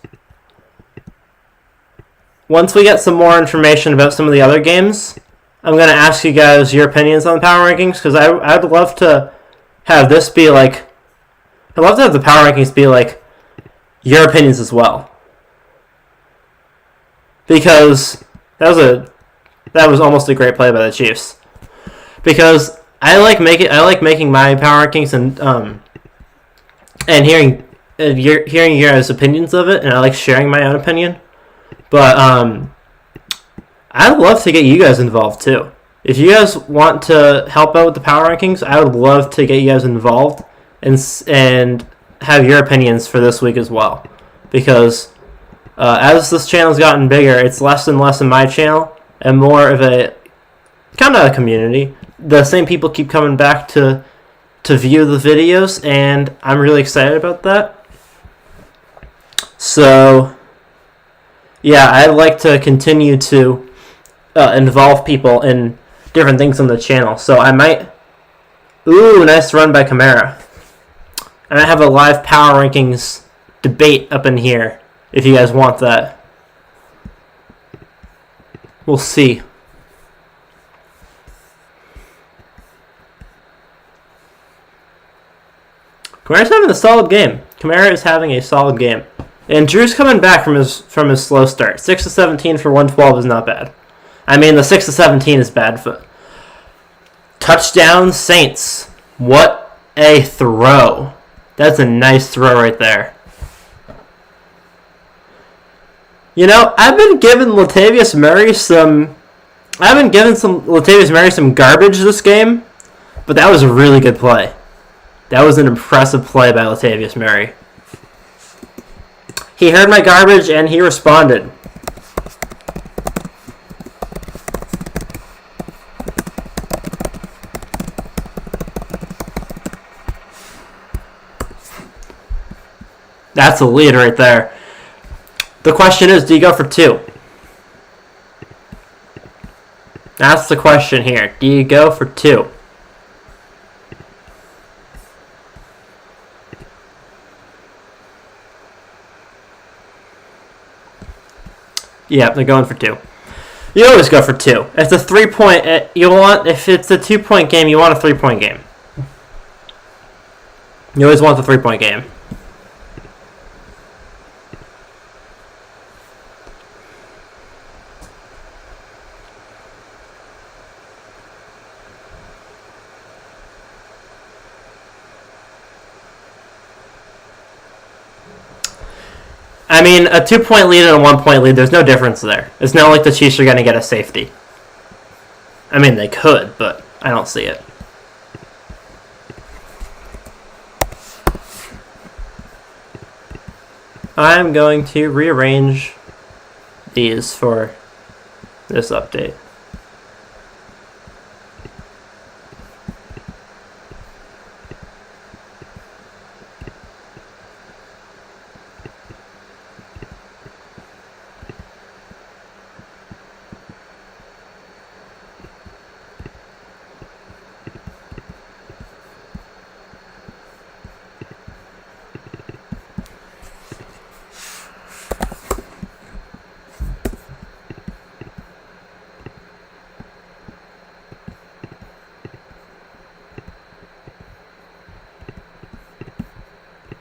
Once we get some more information about some of the other games, I'm going to ask you guys your opinions on the power rankings, because I'd love to have this be like... I'd love to have the power rankings be like your opinions as well. Because that was almost a great play by the Chiefs. Because I like making my power rankings and hearing your guys' opinions of it, and I like sharing my own opinion. But I'd love to get you guys involved too. If you guys want to help out with the power rankings, I would love to get you guys involved and have your opinions for this week as well. Because as this channel's gotten bigger, it's less and less in my channel and more of a kind of a community. The same people keep coming back to view the videos, and I'm really excited about that. So, yeah, I'd like to continue to involve people in different things on the channel. So I might... Ooh, nice run by Kamara. And I have a live power rankings debate up in here, if you guys want that. We'll see. Kamara's having a solid game. Kamara is having a solid game. And Drew's coming back from his slow start. 6 to 17 for 112 is not bad. I mean, the 6 to 17 is bad. But touchdown Saints. What a throw. That's a nice throw right there. You know, I've been giving Latavius Murray some garbage this game, but that was a really good play. That was an impressive play by Latavius Murray. He heard my garbage and he responded. That's a lead right there. The question is, do you go for 2? That's the question here. Do you go for 2? Yeah, they're going for 2. You always go for 2. If it's a 3-point, if it's a 2-point game, you want a 3-point game. You always want the 3-point game. I mean, a 2-point lead and a 1-point lead, there's no difference there. It's not like the Chiefs are going to get a safety. I mean, they could, but I don't see it. I'm going to rearrange these for this update.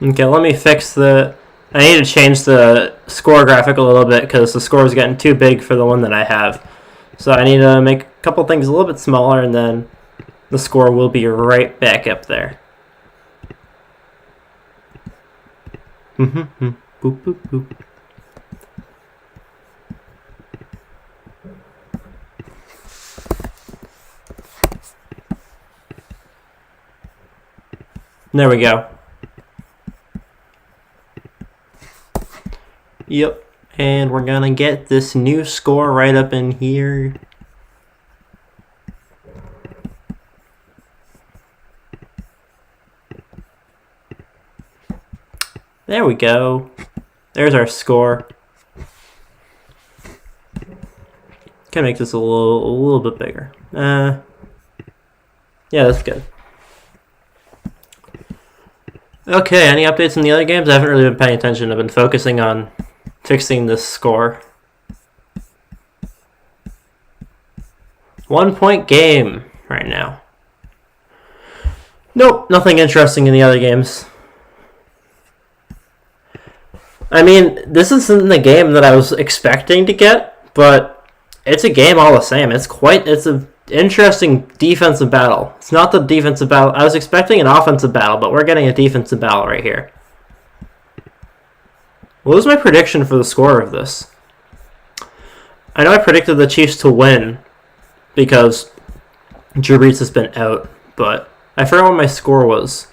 Okay, let me fix I need to change the score graphic a little bit because the score is getting too big for the one that I have. So I need to make a couple things a little bit smaller, and then the score will be right back up there. Boop, boop, boop. There we go. Yep, and we're gonna get this new score right up in here. There we go. There's our score. Can make this a little bit bigger. Yeah, that's good. Okay, any updates in the other games? I haven't really been paying attention. I've been focusing on fixing this score. 1-point game right now. Nope, nothing interesting in the other games. I mean, this isn't the game that I was expecting to get, but it's a game all the same. It's an interesting defensive battle. It's not the defensive battle. I was expecting an offensive battle, but we're getting a defensive battle right here. What was my prediction for the score of this? I know I predicted the Chiefs to win because Drew Brees has been out, but I forgot what my score was.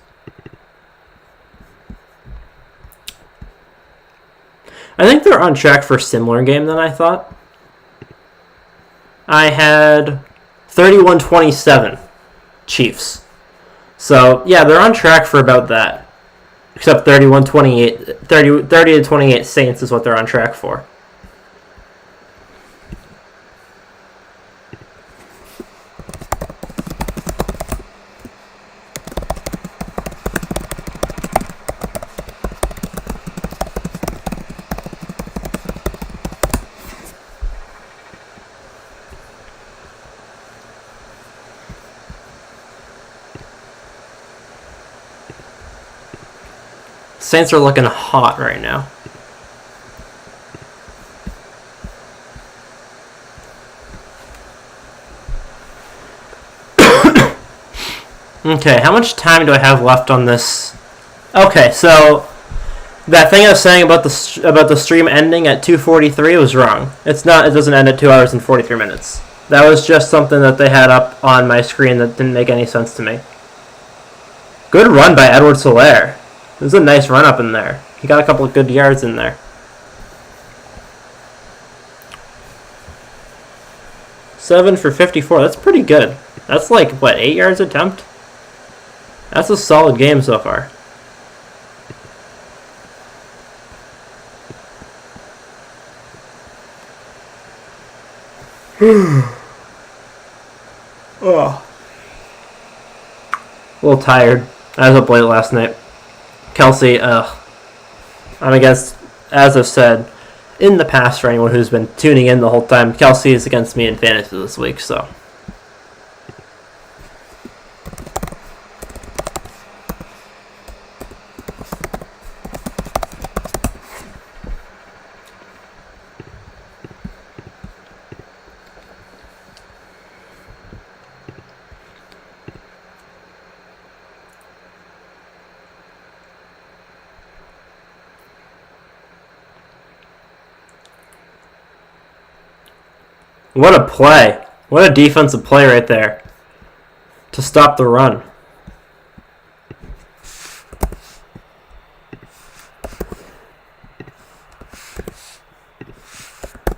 I think they're on track for a similar game than I thought. I had 31-27 Chiefs. So, yeah, they're on track for about that. Except 30-28 Saints is what they're on track for. Saints are looking hot right now. Okay, how much time do I have left on this? Okay, so that thing I was saying about the stream ending at 2:43 was wrong. It's not. It doesn't end at 2 hours and 43 minutes. That was just something that they had up on my screen that didn't make any sense to me. Good run by Edward Solaire. It was a nice run up in there. He got a couple of good yards in there. 7 for 54. That's pretty good. That's like, what, 8 yards attempt? That's a solid game so far. Oh. A little tired. I was up late last night. Kelsey, I'm against, as I've said in the past for anyone who's been tuning in the whole time, Kelsey is against me in fantasy this week, so. What a play. What a defensive play right there to stop the run.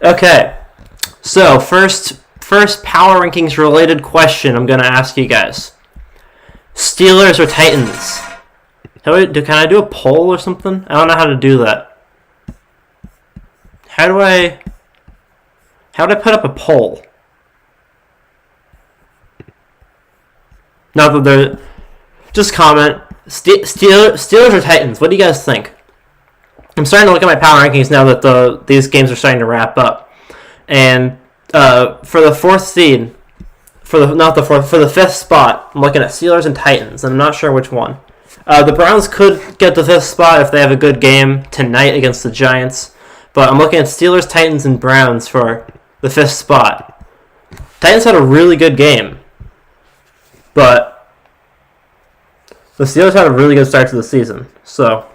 Okay, so first power rankings related question I'm going to ask you guys. Steelers or Titans? Can I do a poll or something? I don't know how to do that. How do I put up a poll? Not that they're... Just comment. Steelers or Titans? What do you guys think? I'm starting to look at my power rankings now that these games are starting to wrap up. And for the fourth seed, for the fifth spot, I'm looking at Steelers and Titans, and I'm not sure which one. The Browns could get the fifth spot if they have a good game tonight against the Giants. But I'm looking at Steelers, Titans, and Browns for the fifth spot. Titans had a really good game, but the Steelers had a really good start to the season. So,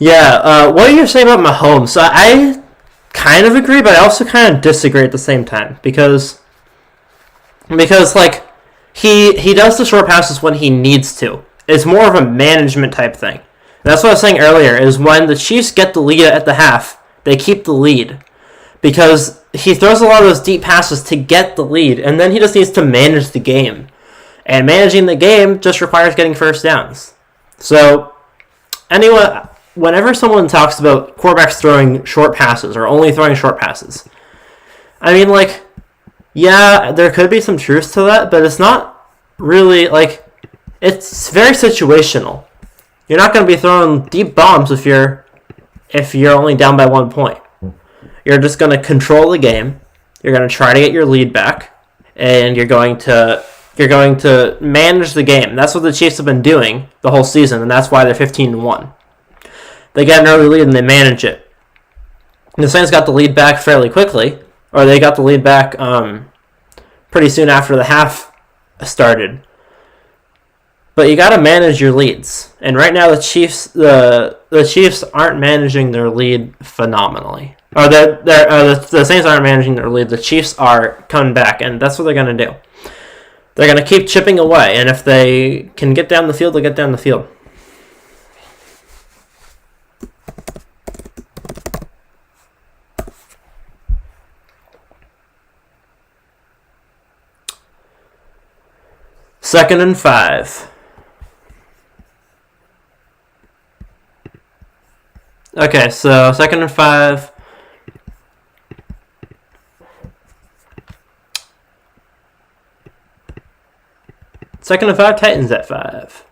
yeah, what are you saying about Mahomes? So I kind of agree, but I also kind of disagree at the same time because like he does the short passes when he needs to. It's more of a management type thing. And that's what I was saying earlier. Is when the Chiefs get the lead at the half, they keep the lead because he throws a lot of those deep passes to get the lead, and then he just needs to manage the game. And managing the game just requires getting first downs. So anyway. Whenever someone talks about quarterbacks throwing short passes or only throwing short passes, I mean, like, yeah, there could be some truth to that, but it's not really, like, it's very situational. You're not going to be throwing deep bombs if you're only down by 1 point. You're just going to control the game. You're going to try to get your lead back. and you're going to manage the game. That's what the Chiefs have been doing the whole season, and that's why they're 15-1. They get an early lead and they manage it. And the Saints got the lead back fairly quickly, or they got the lead back pretty soon after the half started. But you got to manage your leads, and right now the Chiefs aren't managing their lead phenomenally. Or the Saints aren't managing their lead. The Chiefs are coming back, and that's what they're going to do. They're going to keep chipping away, and if they can get down the field, they'll get down the field. Second and 5. Okay, so 2nd and 5. Second and 5, Titans at 5.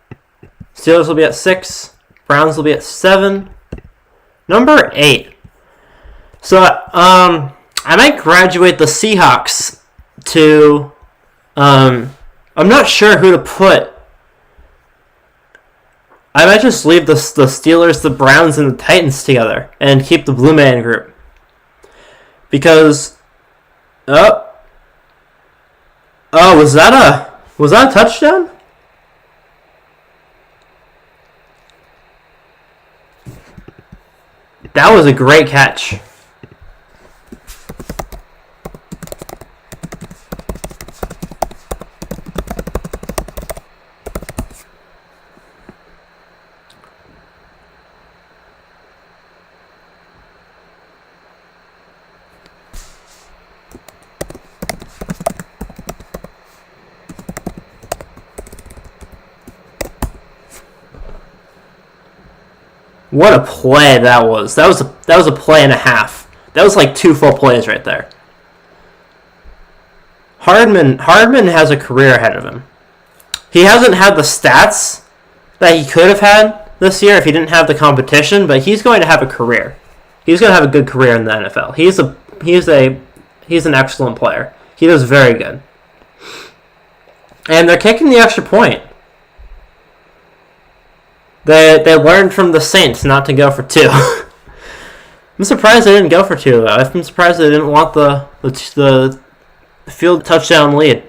Steelers will be at 6. Browns will be at 7. Number 8. So, I might graduate the Seahawks to, I'm not sure who to put. I might just leave the Steelers, the Browns, and the Titans together and keep the Blue Man Group. Because, was that a touchdown? That was a great catch. What a play that was. That was a play and a half. That was like 2 full plays right there. Hardman has a career ahead of him. He hasn't had the stats that he could have had this year if he didn't have the competition, but he's going to have a career. He's going to have a good career in the NFL. He's an excellent player. He does very good. And they're kicking the extra point. They learned from the Saints not to go for 2. I'm surprised they didn't go for 2, though. I'm surprised they didn't want the field touchdown lead.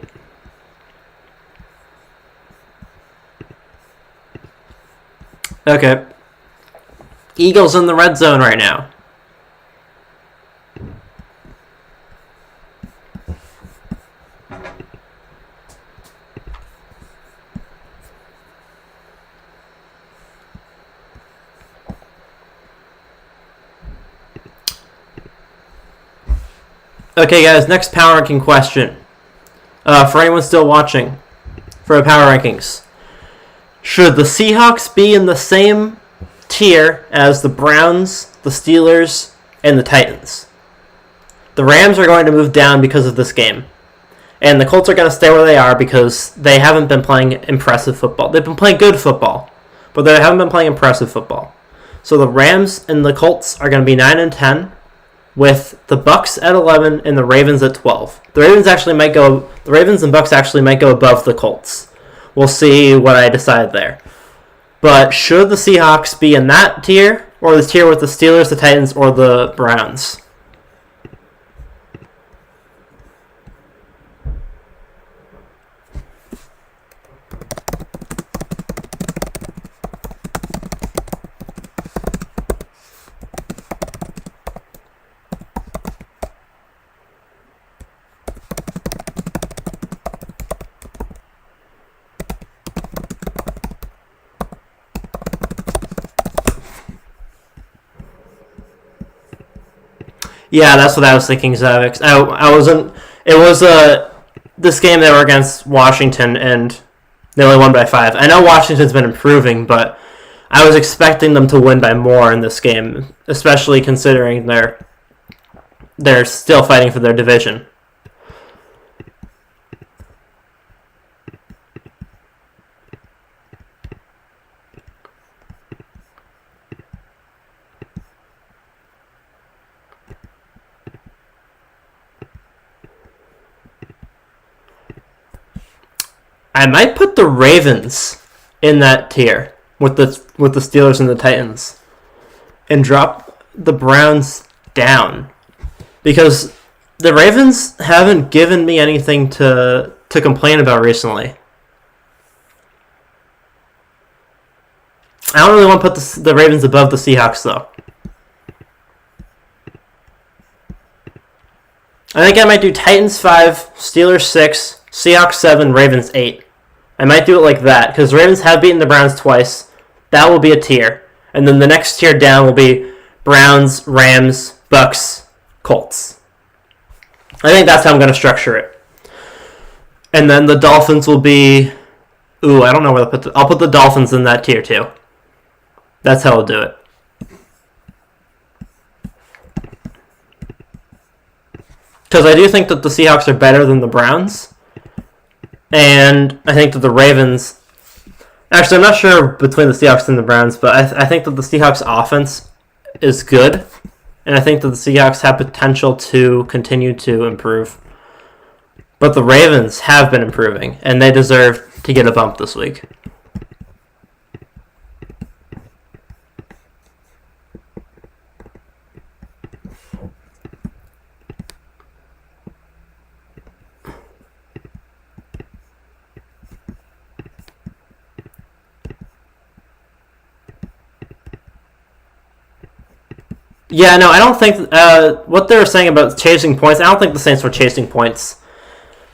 Okay. Eagles in the red zone right now. Okay, guys, next power ranking question. For anyone still watching, for the power rankings. Should the Seahawks be in the same tier as the Browns, the Steelers, and the Titans? The Rams are going to move down because of this game. And the Colts are going to stay where they are because they haven't been playing impressive football. They've been playing good football, but they haven't been playing impressive football. So the Rams and the Colts are going to be 9 and 10. With the Bucks at 11 and the Ravens at 12. The Ravens and Bucks actually might go above the Colts. We'll see what I decide there. But should the Seahawks be in that tier, or the tier with the Steelers, the Titans, or the Browns? Yeah, that's what I was thinking, Zavix. I wasn't. It was this game they were against Washington, and they only won by 5. I know Washington's been improving, but I was expecting them to win by more in this game, especially considering they're still fighting for their division. I might put the Ravens in that tier with the Steelers and the Titans, and drop the Browns down, because the Ravens haven't given me anything to complain about recently. I don't really want to put the Ravens above the Seahawks, though. I think I might do Titans 5, Steelers 6, Seahawks 7, Ravens 8. I might do it like that, because the Ravens have beaten the Browns twice. That will be a tier. And then the next tier down will be Browns, Rams, Bucks, Colts. I think that's how I'm going to structure it. And then the Dolphins will be... Ooh, I don't know where to put I'll put the Dolphins in that tier, too. That's how I'll do it. Because I do think that the Seahawks are better than the Browns. And I think that the Ravens... Actually, I'm not sure between the Seahawks and the Browns, but I think that the Seahawks offense is good. And I think that the Seahawks have potential to continue to improve. But the Ravens have been improving, and they deserve to get a bump this week. Yeah, no, I don't think... what they were saying about chasing points, I don't think the Saints were chasing points.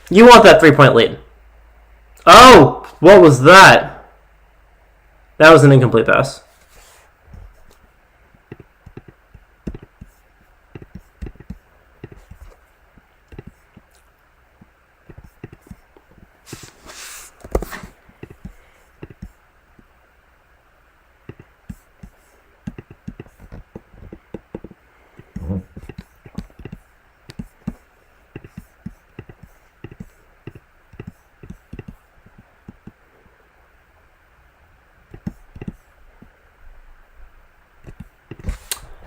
You want that 3-point lead. Oh! What was that? That was an incomplete pass.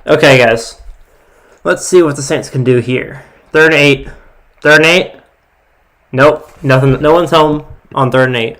Okay, guys. Let's see what the Saints can do here. 3rd and 8. 3rd and 8? Nope. Nothing. No one's home on 3rd and 8.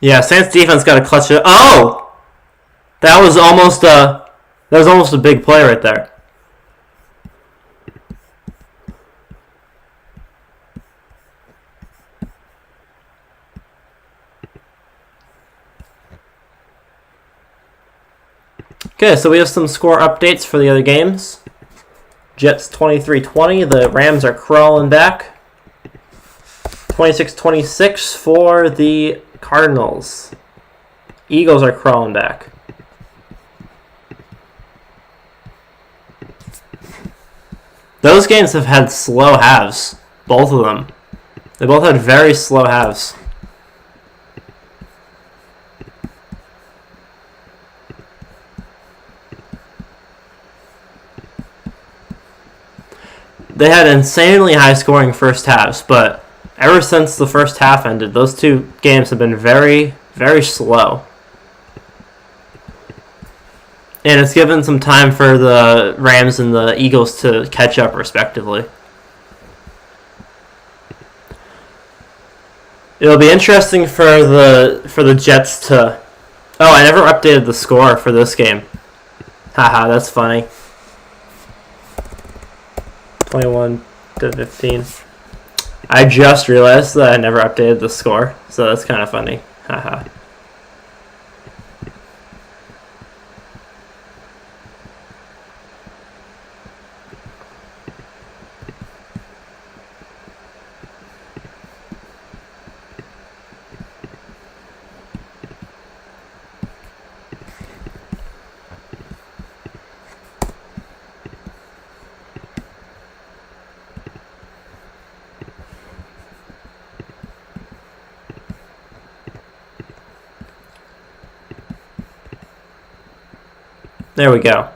Yeah, Saints defense got to clutch it. Oh! That was almost a big play right there. Okay, so we have some score updates for the other games. Jets 23-20. The Rams are crawling back. 26-26 for the Cardinals. Eagles are crawling back. Those games have had slow halves. Both of them. They both had very slow halves. They had insanely high scoring first halves, but ever since the first half ended, those two games have been very, very slow. And it's given some time for the Rams and the Eagles to catch up, respectively. It'll be interesting for the Jets to... Oh, I never updated the score for this game. Haha, that's funny. 21-15. I just realized that I never updated the score, so that's kind of funny. Haha. There we go.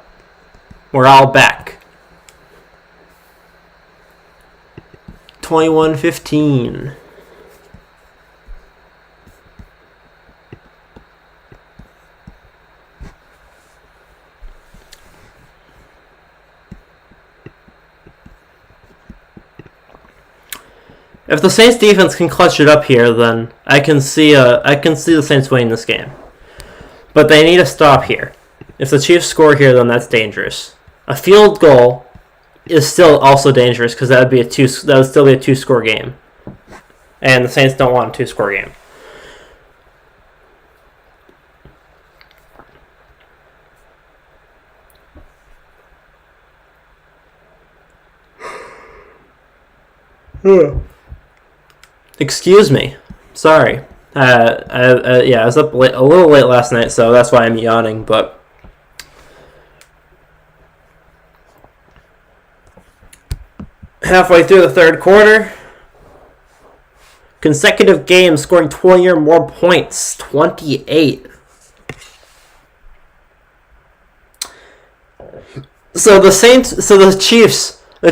We're all back. 21-15. If the Saints defense can clutch it up here, then I can see the Saints winning this game. But they need to stop here. If the Chiefs score here, then that's dangerous. A field goal is still also dangerous because that would still be a 2-score game, and the Saints don't want a 2-score game. Excuse me. Sorry. I was up a little late last night, so that's why I'm yawning, but halfway through the third quarter, consecutive games scoring 20 or more points, 28. So the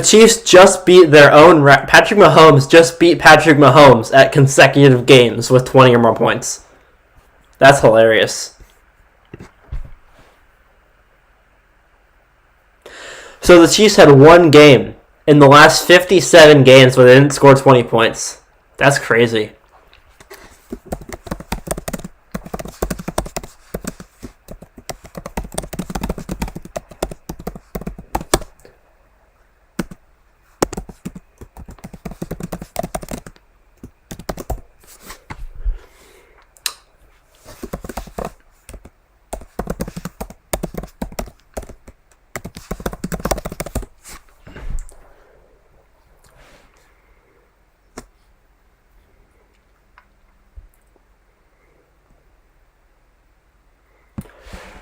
Chiefs just beat their own. Patrick Mahomes just beat Patrick Mahomes at consecutive games with 20 or more points. That's hilarious. So the Chiefs had one game in the last 57 games where they didn't score 20 points. That's crazy.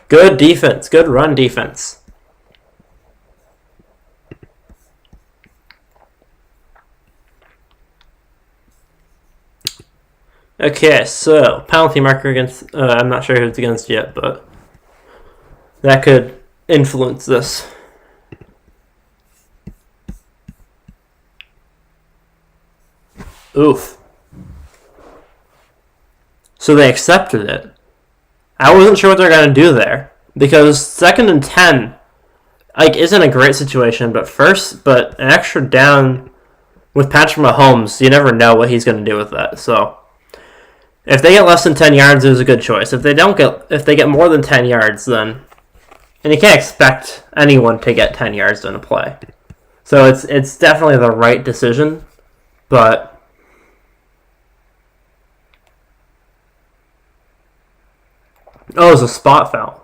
Good defense. Good run defense. Okay, so penalty marker against. I'm not sure who it's against yet, but that could influence this. Oof. So they accepted it. I wasn't sure what they're going to do there, because 2nd and 10 isn't a great situation, but an extra down with Patrick Mahomes, you never know what he's going to do with that. So if they get less than 10 yards, it was a good choice. If they get more than 10 yards, then, and you can't expect anyone to get 10 yards in a play. So it's definitely the right decision, but oh, it was a spot foul.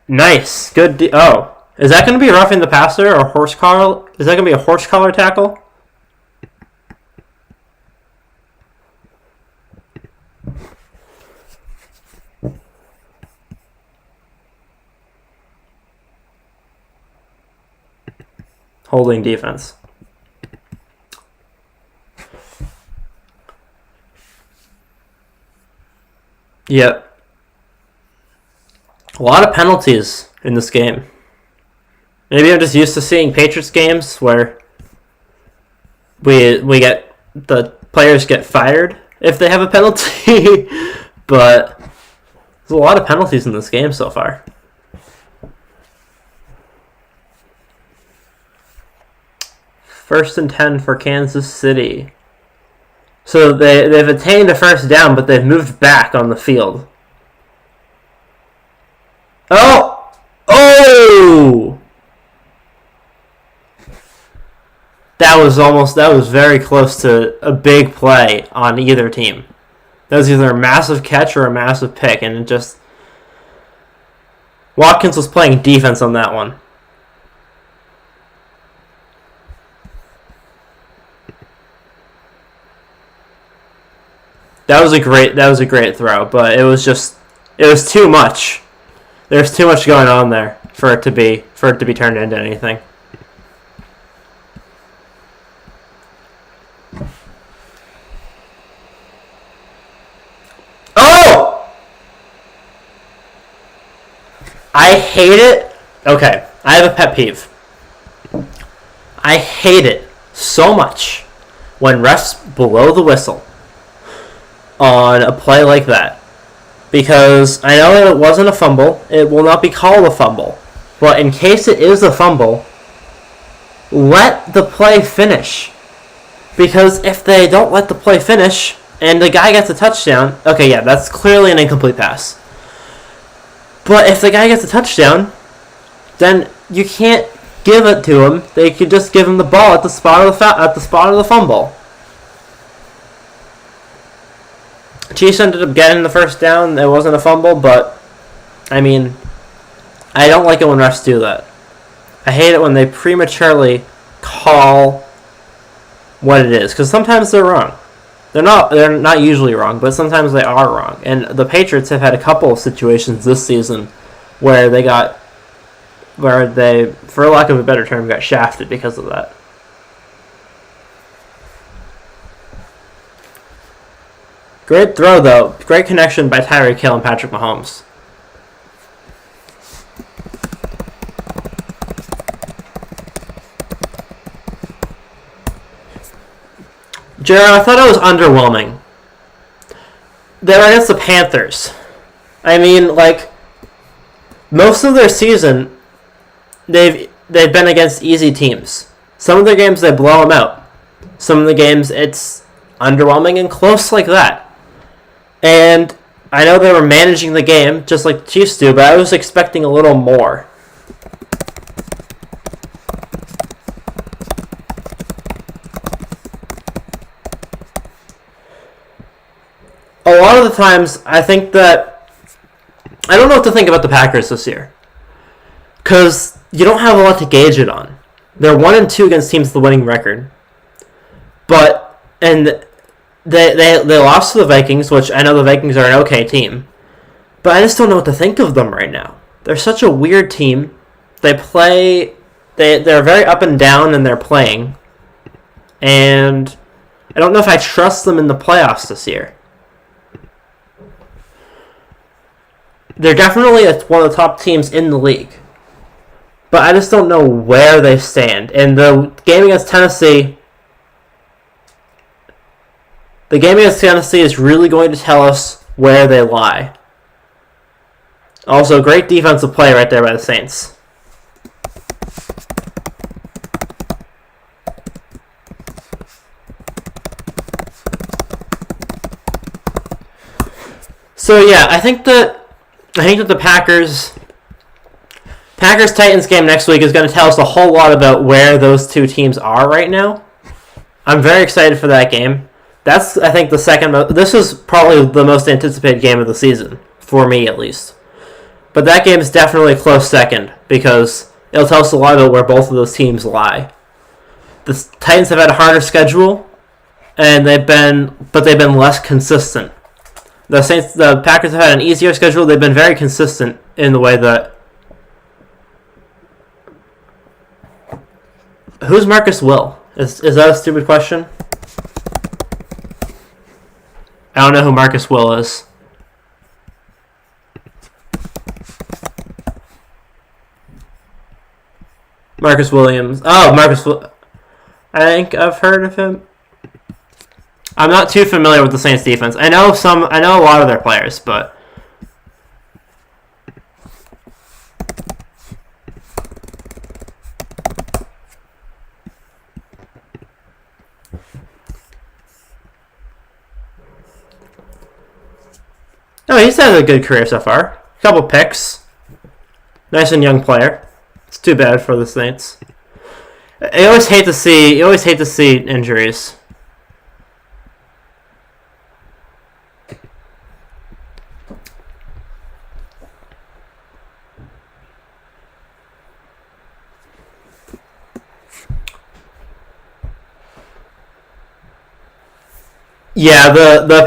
Nice. Good. Is that going to be roughing the passer or horse collar? Is that going to be a horse collar tackle? Holding defense. Yep. A lot of penalties in this game. Maybe I'm just used to seeing Patriots games where we get the players get fired if they have a penalty, but there's a lot of penalties in this game so far. First and 10 for Kansas City. So they've attained a first down, but they've moved back on the field. Oh! That was very close to a big play on either team. That was either a massive catch or a massive pick, and Watkins was playing defense on that one. That was a great throw, but it was too much. There's too much going on there for it to be turned into anything. I hate it. Okay, I have a pet peeve. I hate it so much when refs blow the whistle on a play like that. Because I know that it wasn't a fumble. It will not be called a fumble. But in case it is a fumble, let the play finish. Because if they don't let the play finish and the guy gets a touchdown, okay, yeah, that's clearly an incomplete pass. But if the guy gets a touchdown, then you can't give it to him. They could just give him the ball at the spot of the fumble. Chiefs ended up getting the first down. It wasn't a fumble, but I mean, I don't like it when refs do that. I hate it when they prematurely call what it is, because sometimes they're wrong. They're not usually wrong, but sometimes they are wrong. And the Patriots have had a couple of situations this season where they, for lack of a better term, got shafted because of that. Great throw, though. Great connection by Tyreek Hill and Patrick Mahomes. Jared, I thought it was underwhelming. They were against the Panthers. I mean, like, most of their season, they've been against easy teams. Some of their games, they blow them out. Some of the games, it's underwhelming and close like that. And I know they were managing the game, just like the Chiefs do, but I was expecting a little more. A lot of the times, I think that I don't know what to think about the Packers this year, because you don't have a lot to gauge it on. They're 1-2 against teams with the winning record, and they lost to the Vikings, which I know the Vikings are an okay team, but I just don't know what to think of them right now. They're such a weird team. They're very up and down in their playing, and I don't know if I trust them in the playoffs this year. They're definitely one of the top teams in the league. But I just don't know where they stand. And the game against Tennessee is really going to tell us where they lie. Also, great defensive play right there by the Saints. So yeah, I think that the Packers-Titans game next week is going to tell us a whole lot about where those two teams are right now. I'm very excited for that game. That's, I think, this is probably the most anticipated game of the season, for me at least. But that game is definitely a close second, because it'll tell us a lot about where both of those teams lie. The Titans have had a harder schedule, and they've been less consistent. The Packers have had an easier schedule. They've been very consistent in the way that... Who's Marcus Will? Is that a stupid question? I don't know who Marcus Will is. Marcus Williams. Oh, Marcus Will. I think I've heard of him. I'm not too familiar with the Saints defense. I know a lot of their players, but he's had a good career so far. A couple picks. Nice and young player. It's too bad for the Saints. You always hate to see injuries. Yeah, the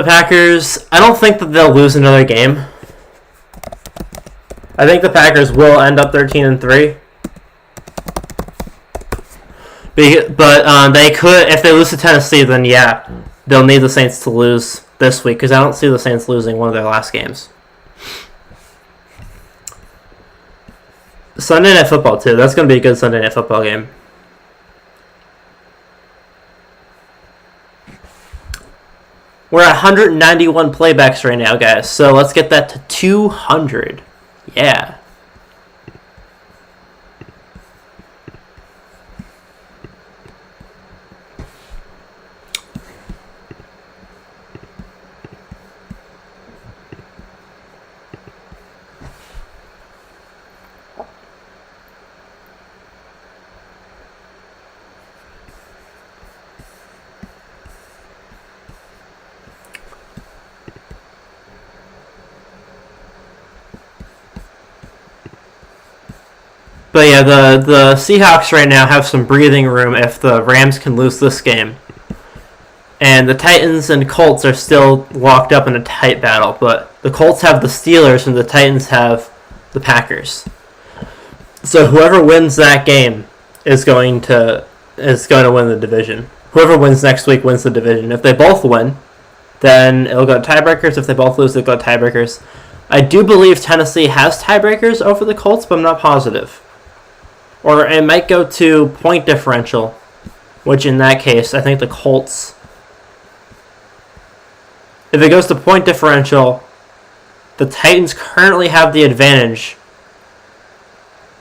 Packers, I don't think that they'll lose another game. I think the Packers will end up 13-3. But they could, if they lose to Tennessee, then yeah, they'll need the Saints to lose this week, because I don't see the Saints losing one of their last games. Sunday Night Football, too. That's going to be a good Sunday Night Football game. We're at 191 playbacks right now, guys. So let's get that to 200. Yeah. But yeah, the Seahawks right now have some breathing room if the Rams can lose this game. And the Titans and Colts are still locked up in a tight battle, but the Colts have the Steelers and the Titans have the Packers. So whoever wins that game is going to win the division. Whoever wins next week wins the division. If they both win, then it'll go to tiebreakers. If they both lose, it'll go to tiebreakers. I do believe Tennessee has tiebreakers over the Colts, but I'm not positive. Or it might go to point differential, which in that case, I think the Colts... If it goes to point differential, the Titans currently have the advantage.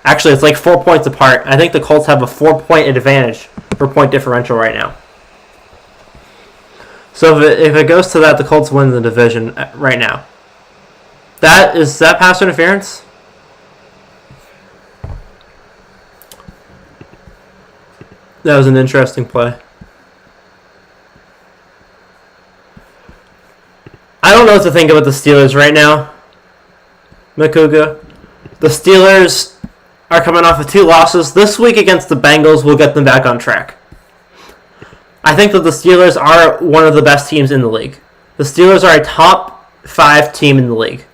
Actually, it's like 4 points apart. I think the Colts have a 4-point advantage for point differential right now. So if it goes to that, the Colts win the division right now. Is that pass interference? That was an interesting play. I don't know what to think about the Steelers right now, Makuga. The Steelers are coming off of 2 losses. This week against the Bengals will get them back on track. I think that the Steelers are one of the best teams in the league. The Steelers are a top 5 team in the league.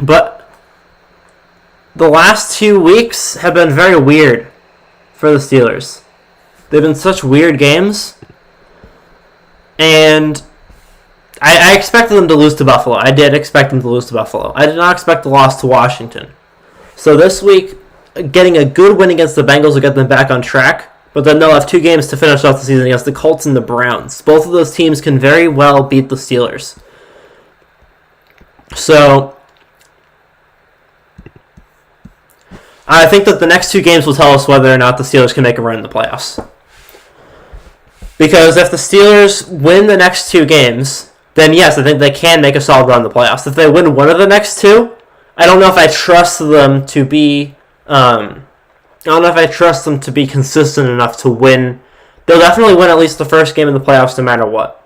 But the last 2 weeks have been very weird for the Steelers. They've been such weird games. And I expected them to lose to Buffalo. I did expect them to lose to Buffalo. I did not expect the loss to Washington. So this week, getting a good win against the Bengals will get them back on track. But then they'll have 2 games to finish off the season against the Colts and the Browns. Both of those teams can very well beat the Steelers. So I think that the next 2 games will tell us whether or not the Steelers can make a run in the playoffs. Because if the Steelers win the next 2 games, then yes, I think they can make a solid run in the playoffs. If they win one of the next 2, I don't know if I trust them to be consistent enough to win. They'll definitely win at least the first game in the playoffs no matter what.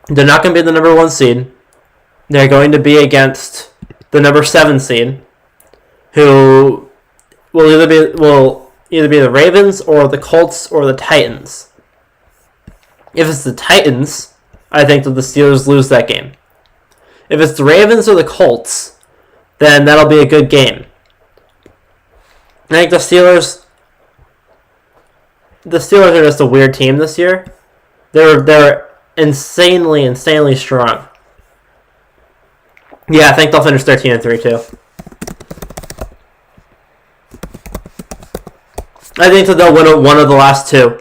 They're not going to be the number 1 seed. They're going to be against the number 7 seed, who will either be the Ravens or the Colts or the Titans. If it's the Titans, I think that the Steelers lose that game. If it's the Ravens or the Colts, then that'll be a good game. I think the Steelers are just a weird team this year. They're insanely strong. Yeah, I think they'll finish 13-3 too. I think that they'll win one of the last 2.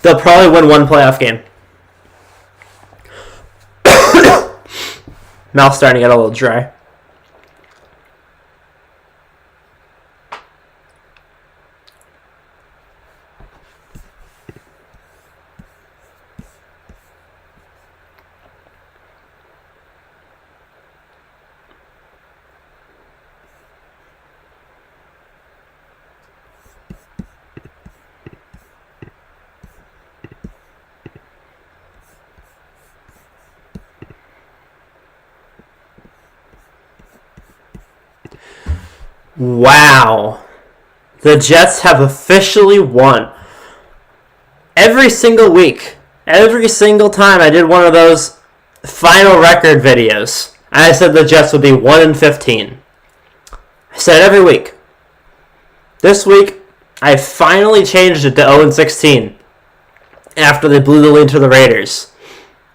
They'll probably win 1 playoff game. Mouth's starting to get a little dry. Wow. The Jets have officially won. Every single week, every single time I did one of those final record videos, I said the Jets would be 1-15. I said every week. This week, I finally changed it to 0-16 after they blew the lead to the Raiders.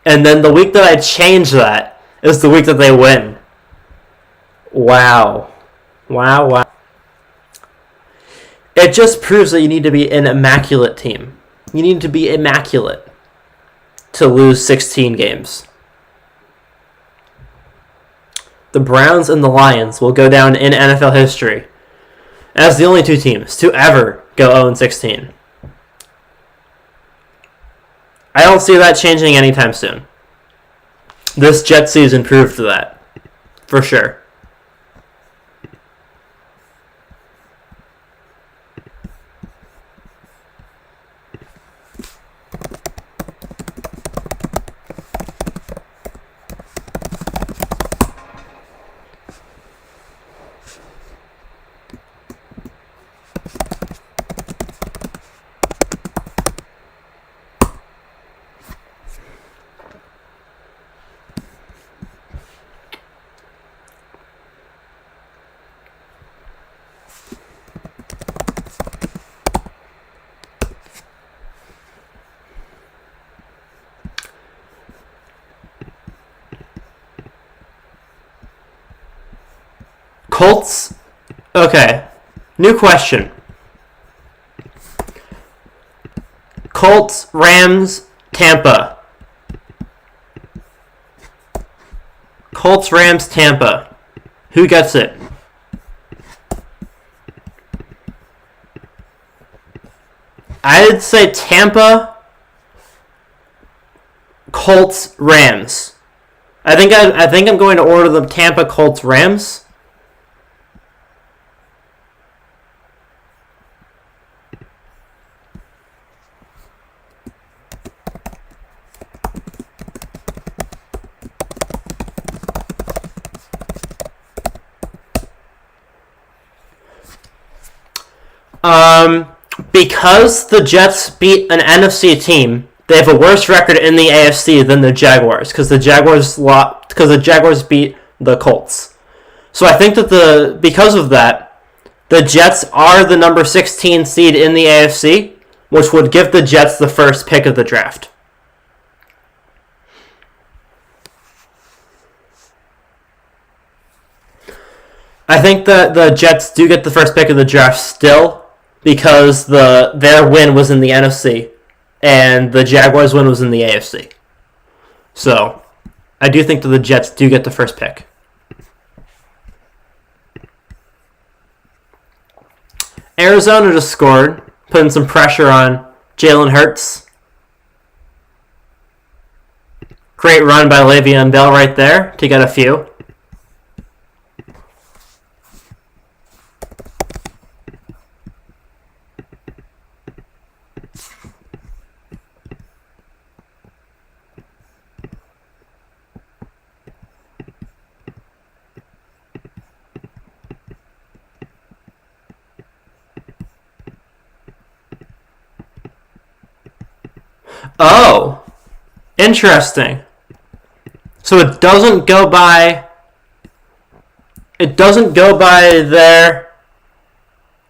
And then the week that I changed that is the week that they win. Wow. Wow. It just proves that you need to be an immaculate team. You need to be immaculate to lose 16 games. The Browns and the Lions will go down in NFL history as the only two teams to ever go 0-16. I don't see that changing anytime soon. This Jets season proved that, for sure. Colts. Okay. New question. Colts, Rams, Tampa. Colts, Rams, Tampa. Who gets it? I'd say Tampa, Colts, Rams. I think I'm going to order the Tampa, Colts, Rams. Because the Jets beat an NFC team, they have a worse record in the AFC than the Jaguars because the Jaguars beat the Colts. So I think that because of that, the Jets are the number 16 seed in the AFC, which would give the Jets the first pick of the draft. I think that the Jets do get the first pick of the draft still, because their win was in the NFC, and the Jaguars' win was in the AFC. So, I do think that the Jets do get the first pick. Arizona just scored, putting some pressure on Jalen Hurts. Great run by Le'Veon Bell right there to get a few. Oh, interesting. So it doesn't go by their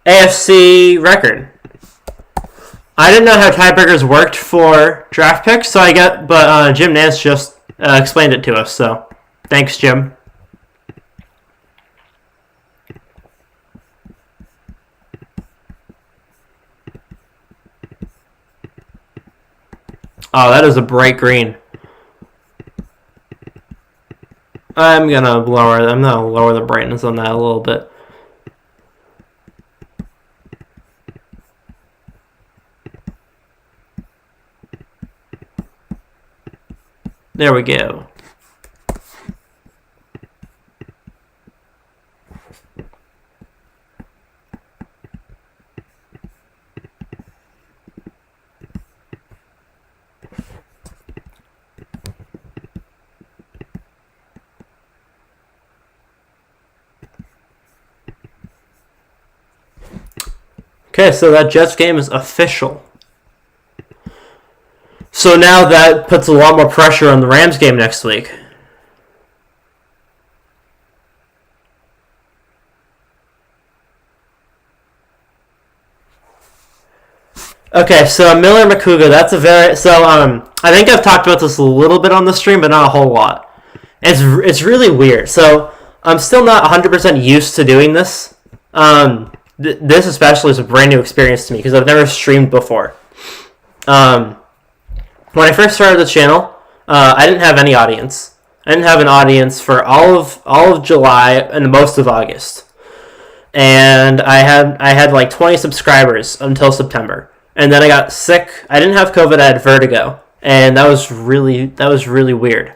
AFC record. I didn't know how tiebreakers worked for draft picks, but Jim Nance just explained it to us. So, thanks, Jim. Oh, that is a bright green. I'm gonna lower the brightness on that a little bit. There we go. Okay, so that Jets game is official. So now that puts a lot more pressure on the Rams game next week. Okay, so Miller McCouga, I think I've talked about this a little bit on the stream, but not a whole lot. It's really weird. So I'm still not 100% used to doing this. This especially is a brand new experience to me because I've never streamed before. When I first started the channel, I didn't have any audience. I didn't have an audience for all of July and most of August, and I had like 20 subscribers until September, and then I got sick. I didn't have COVID. I had vertigo, and that was really weird.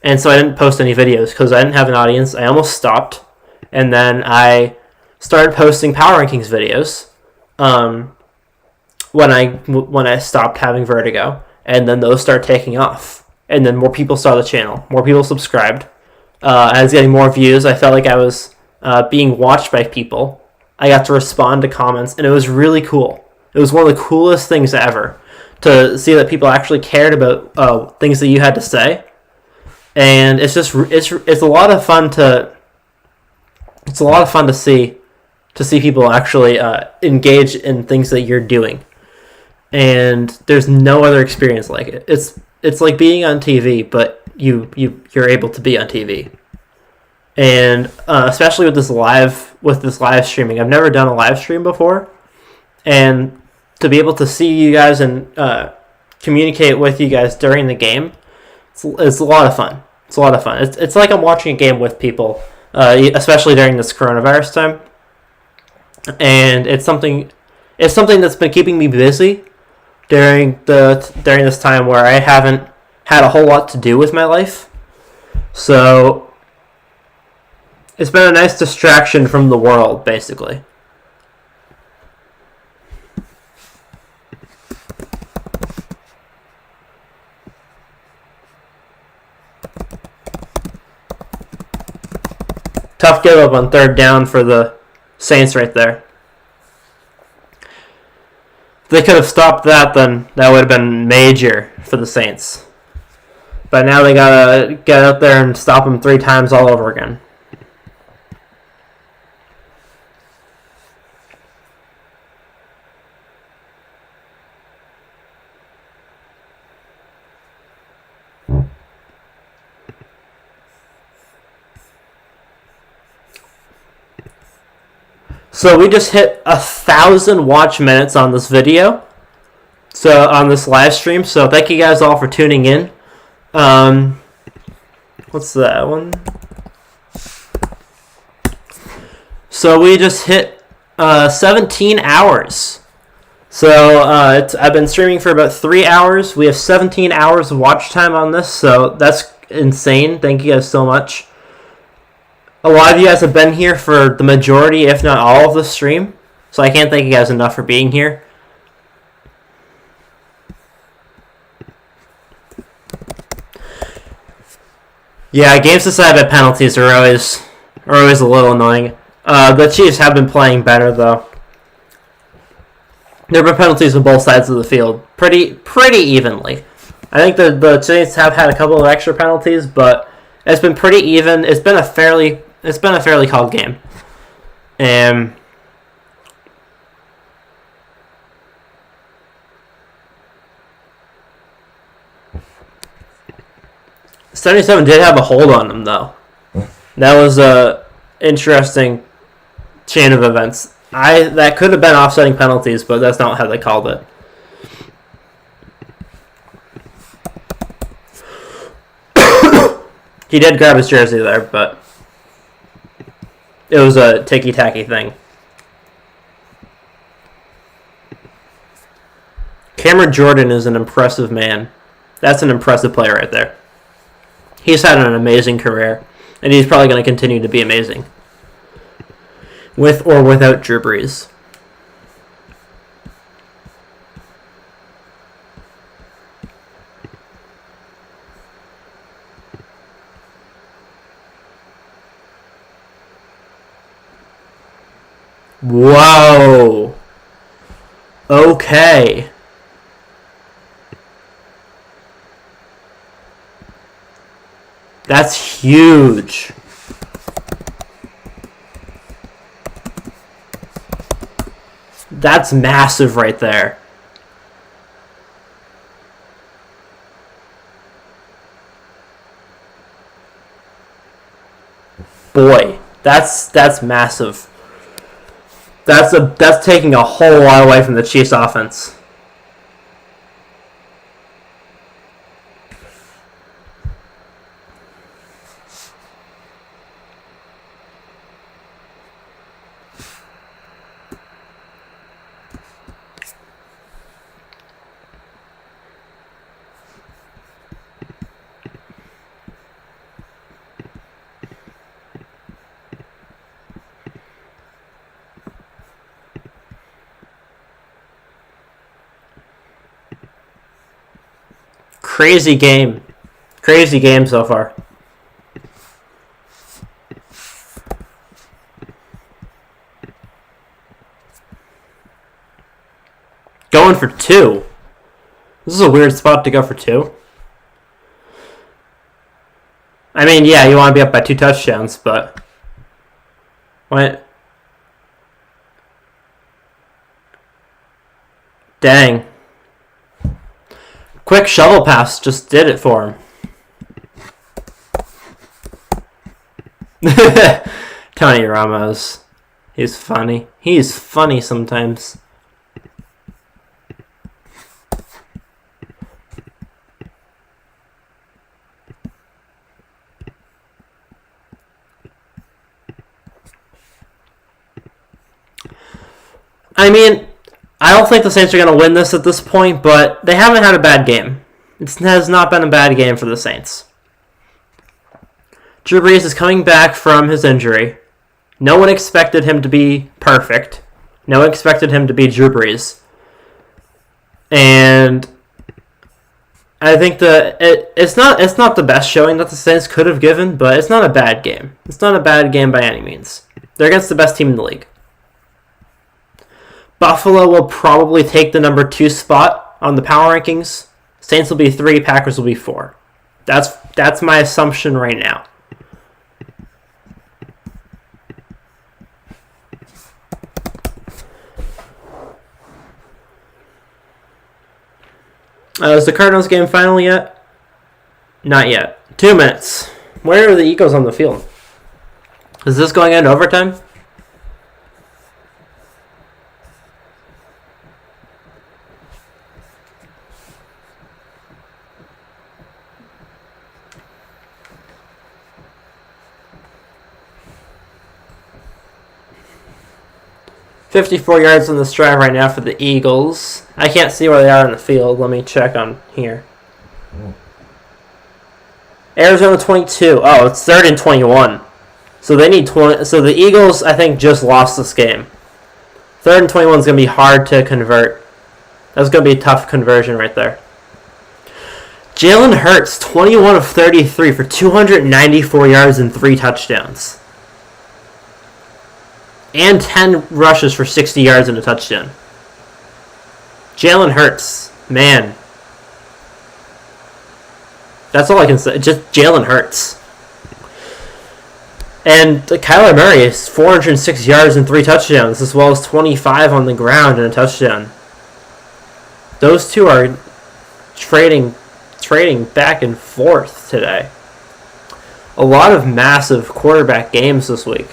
And so I didn't post any videos because I didn't have an audience. I almost stopped, and then I started posting Power Rankings videos when I stopped having vertigo, and then those started taking off, and then more people saw the channel, more people subscribed. I was getting more views. I felt like I was being watched by people. I got to respond to comments, and it was really cool. It was one of the coolest things ever to see that people actually cared about things that you had to say. And it's a lot of fun to see people actually engage in things that you're doing. And there's no other experience like it. It's like being on TV, but you're able to be on TV. And especially with this live streaming, I've never done a live stream before, and to be able to see you guys and communicate with you guys during the game, it's a lot of fun. It's a lot of fun. It's like I'm watching a game with people, especially during this coronavirus time. And it's something that's been keeping me busy during this time where I haven't had a whole lot to do with my life. So it's been a nice distraction from the world, basically. Tough give up on third down for the Saints right there. If they could have stopped that, then that would have been major for the Saints. But now they gotta get out there and stop them 3 times all over again. So we just hit 1,000 watch minutes on this video. So on this live stream. So thank you guys all for tuning in. What's that one? So we just hit 17 hours. So I've been streaming for about 3 hours. We have 17 hours of watch time on this. So that's insane. Thank you guys so much. A lot of you guys have been here for the majority, if not all, of the stream. So I can't thank you guys enough for being here. Yeah, games decided by penalties are always a little annoying. The Chiefs have been playing better, though. There have been penalties on both sides of the field, pretty evenly. I think the Saints have had a couple of extra penalties, but it's been pretty even. It's been a fairly called game. 77 did have a hold on them, though. That was a interesting chain of events. That could have been offsetting penalties, but that's not how they called it. He did grab his jersey there, but it was a ticky-tacky thing. Cameron Jordan is an impressive man. That's an impressive player right there. He's had an amazing career, and he's probably going to continue to be amazing. With or without Drew Brees. Whoa. Okay. That's huge. That's massive right there. Boy, that's massive. That's taking a whole lot away from the Chiefs' offense. Crazy game. Crazy game so far. Going for 2. This is a weird spot to go for 2. I mean, yeah, you want to be up by 2 touchdowns, but... What? Dang. Quick shovel pass just did it for him. Tony Ramos. He's funny. He's funny sometimes. I mean, I don't think the Saints are going to win this at this point, but they haven't had a bad game. It has not been a bad game for the Saints. Drew Brees is coming back from his injury. No one expected him to be perfect. No one expected him to be Drew Brees. And I think it's not the best showing that the Saints could have given, but it's not a bad game. It's not a bad game by any means. They're against the best team in the league. Buffalo will probably take the number 2 spot on the power rankings. Saints will be 3, Packers will be 4. That's my assumption right now. Is the Cardinals game final yet? Not yet. 2 minutes. Where are the Eagles on the field? Is this going into overtime? .54 yards on this drive right now for the Eagles. I can't see where they are in the field. Let me check on here. Arizona 22. Oh, it's 3rd and 21. So they need 20. So the Eagles, I think, just lost this game. 3rd and 21 is going to be hard to convert. That's going to be a tough conversion right there. Jalen Hurts, 21 of 33 for 294 yards and 3 touchdowns. And 10 rushes for 60 yards and a touchdown. Jalen Hurts, man. That's all I can say. Just Jalen Hurts. And Kyler Murray is 406 yards and 3 touchdowns, as well as 25 on the ground and a touchdown. Those two are trading back and forth today. A lot of massive quarterback games this week.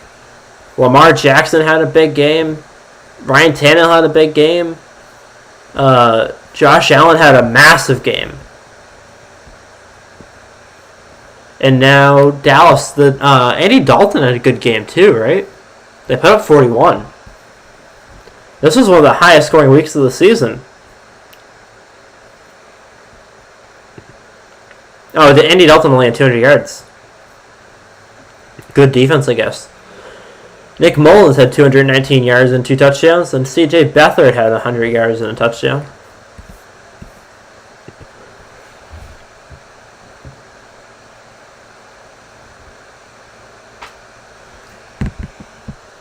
Lamar Jackson had a big game. Ryan Tannehill had a big game. Josh Allen had a massive game. And now Dallas, Andy Dalton had a good game too, right? They put up 41. This was one of the highest scoring weeks of the season. Oh, the Andy Dalton only had 200 yards. Good defense, I guess. Nick Mullins had 219 yards and 2 touchdowns, and C.J. Beathard had 100 yards and a touchdown.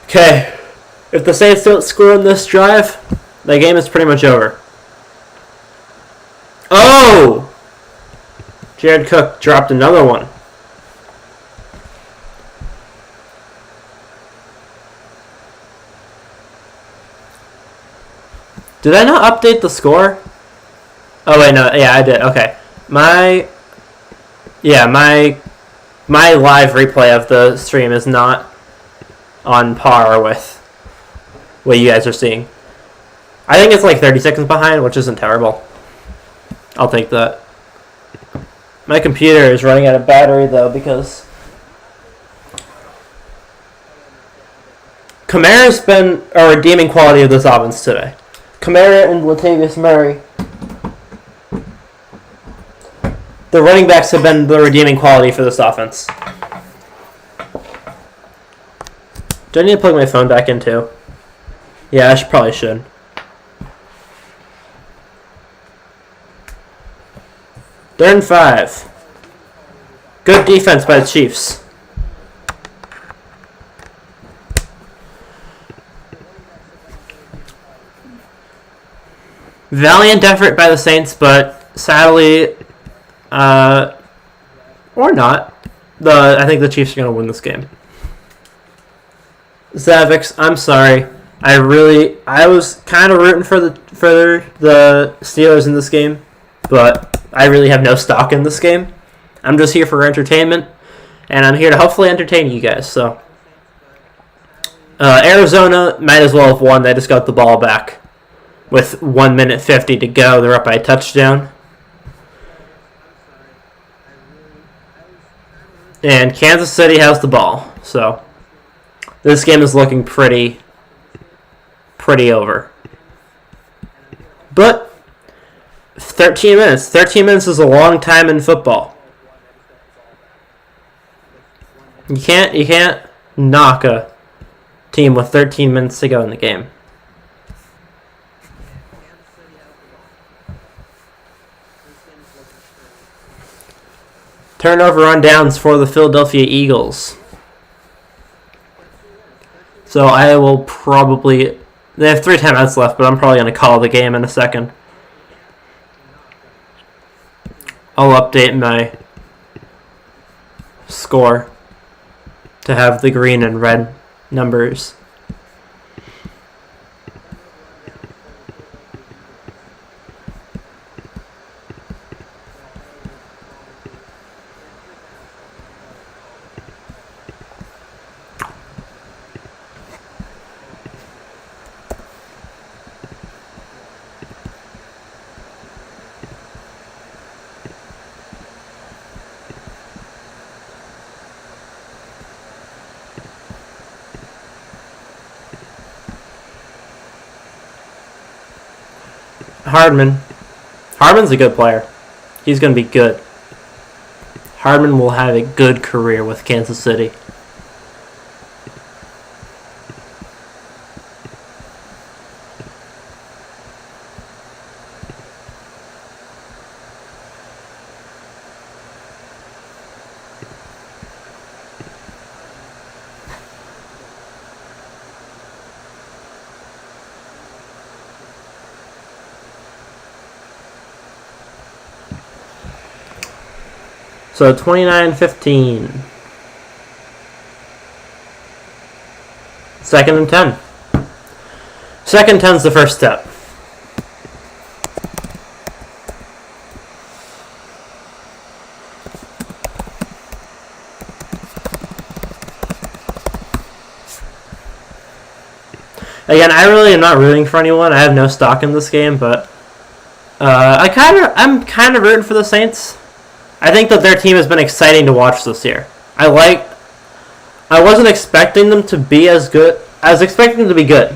Okay, if the Saints don't score on this drive, the game is pretty much over. Oh! Jared Cook dropped another one. Did I not update the score? Oh wait, no, yeah, I did. Okay, my live replay of the stream is not on par with what you guys are seeing. I think it's like 30 seconds behind, which isn't terrible. I'll take that. My computer is running out of battery, though, because Kamara's been a redeeming quality of this offense today. Kamara and Latavius Murray. The running backs have been the redeeming quality for this offense. Do I need to plug my phone back in, too? Yeah, probably should. Third and 5. Good defense by the Chiefs. Valiant effort by the Saints, but sadly, or not, I think the Chiefs are going to win this game. Zavix, I'm sorry. I was kind of rooting for the Steelers in this game, but I really have no stock in this game. I'm just here for entertainment, and I'm here to hopefully entertain you guys. So, Arizona might as well have won. They just got the ball back with 1 minute 50 to go. They're up by a touchdown. And Kansas City has the ball. So, this game is looking pretty over. But 13 minutes. 13 minutes is a long time in football. You can't knock a team with 13 minutes to go in the game. Turnover on downs for the Philadelphia Eagles. So I will probably... They have 3 timeouts left, but I'm probably going to call the game in a second. I'll update my score to have the green and red numbers. Hardman's a good player. He's going to be good. Hardman will have a good career with Kansas City. So 29-15. 2nd and 10. 2nd and 10 is the first step. Again, I really am not rooting for anyone. I have no stock in this game, but I'm kind of rooting for the Saints. I think that their team has been exciting to watch this year. I wasn't expecting them to be as good. I was expecting them to be good.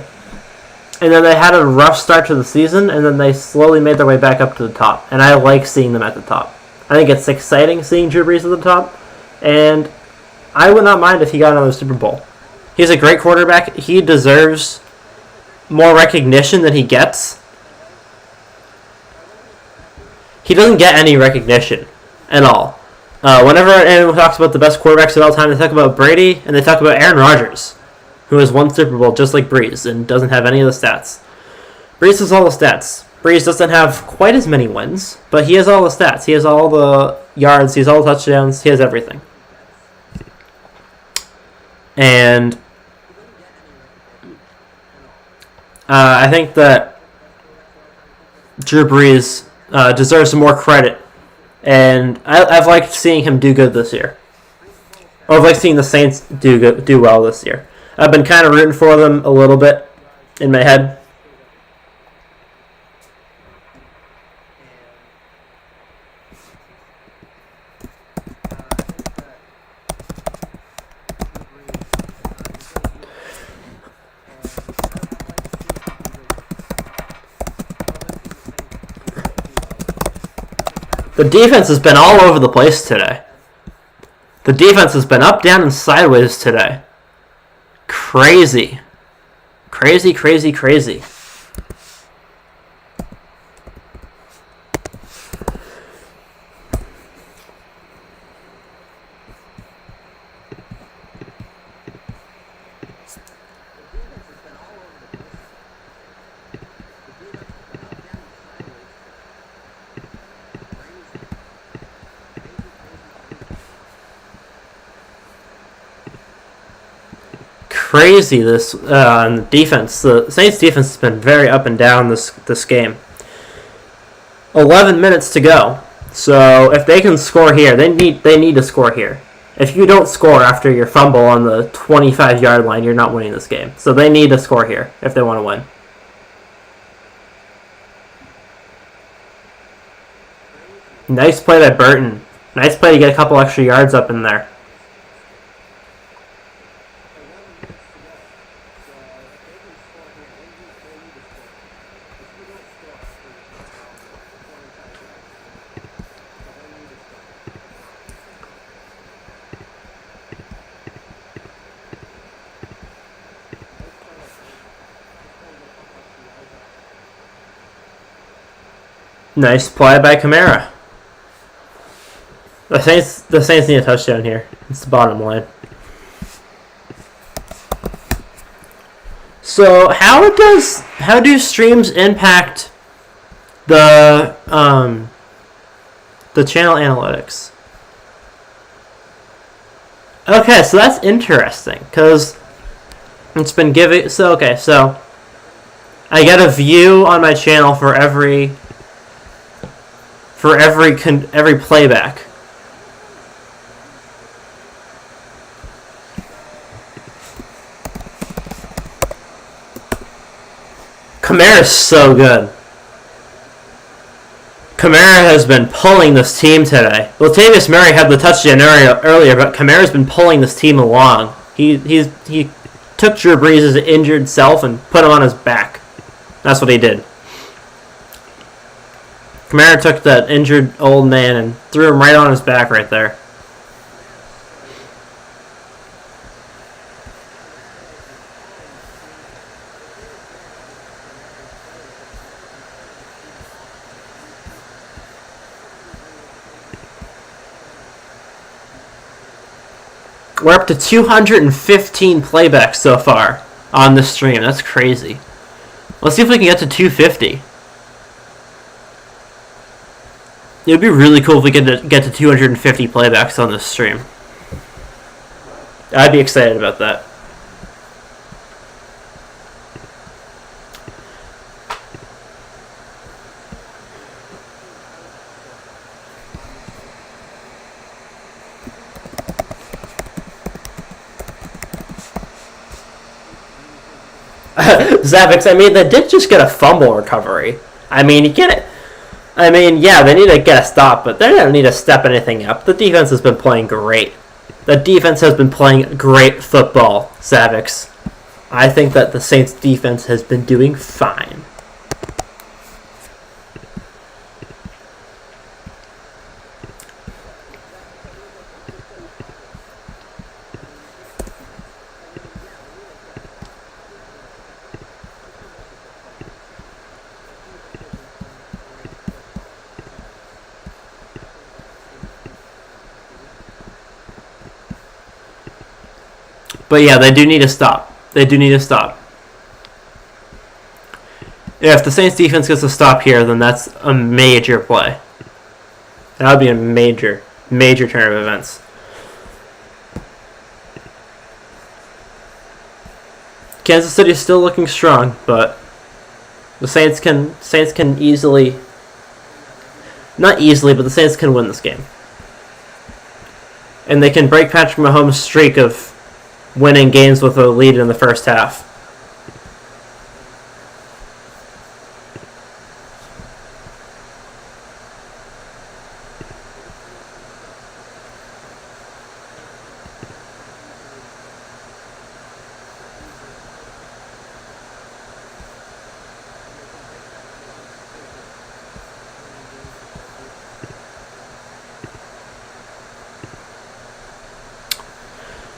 And then they had a rough start to the season, and then they slowly made their way back up to the top. And I like seeing them at the top. I think it's exciting seeing Drew Brees at the top. And I would not mind if he got another Super Bowl. He's a great quarterback. He deserves more recognition than he gets. He doesn't get any recognition at all. Whenever anyone talks about the best quarterbacks of all time, they talk about Brady and they talk about Aaron Rodgers, who has won Super Bowl just like Brees and doesn't have any of the stats. Brees has all the stats. Brees doesn't have quite as many wins, but he has all the stats. He has all the yards, he has all the touchdowns, he has everything. And I think that Drew Brees deserves some more credit. And I've liked seeing him do good this year. Or I've liked seeing the Saints do well this year. I've been kind of rooting for them a little bit in my head. The defense has been all over the place today. The defense has been up, down, and sideways today. Crazy. Crazy, crazy, crazy. Crazy this defense. The Saints defense has been very up and down this game. 11 minutes to go. So if they can score here, they need to score here. If you don't score after your fumble on the 25-yard line, you're not winning this game. So they need to score here if they want to win. Nice play by Burton. Nice play to get a couple extra yards up in there. Nice play by Kamara. The Saints need a touchdown here. It's the bottom line. So how do streams impact the channel analytics? Okay, so that's interesting because it's been giving. So I get a view on my channel for every playback. Kamara is so good. Kamara has been pulling this team today. Latavius Murray had the touchdown earlier, but Kamara's been pulling this team along. He took Drew Brees' injured self and put him on his back. That's what he did. Kamara took that injured old man and threw him right on his back right there. We're up to 215 playbacks so far on this stream. That's crazy. Let's see if we can get to 250. It would be really cool if we could get to 250 playbacks on this stream. I'd be excited about that. Zavix, I mean, they did just get a fumble recovery. I mean, you get it. I mean, yeah, they need to get a stop, but they don't need to step anything up. The defense has been playing great. The defense has been playing great football, Zavix. I think that the Saints defense has been doing fine. But yeah, they do need to stop. They do need to stop. If the Saints defense gets a stop here, then that's a major play. That would be a major, major turn of events. Kansas City is still looking strong, but the Saints can easily, not easily, but the Saints can win this game. And they can break Patrick Mahomes' streak of winning games with a lead in the first half.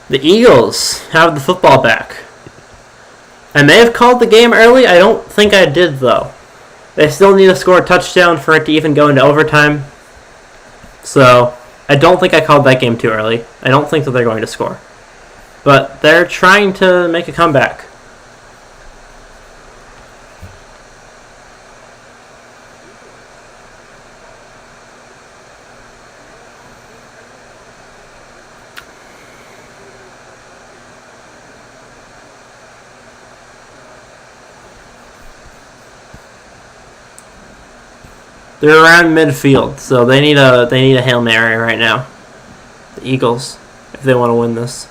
The Eagles have the football back. I may have called the game early. I don't think I did, though. They still need to score a touchdown for it to even go into overtime. So, I don't think I called that game too early. I don't think that they're going to score. But they're trying to make a comeback. They're around midfield, so they need a Hail Mary right now. The Eagles, if they want to win this.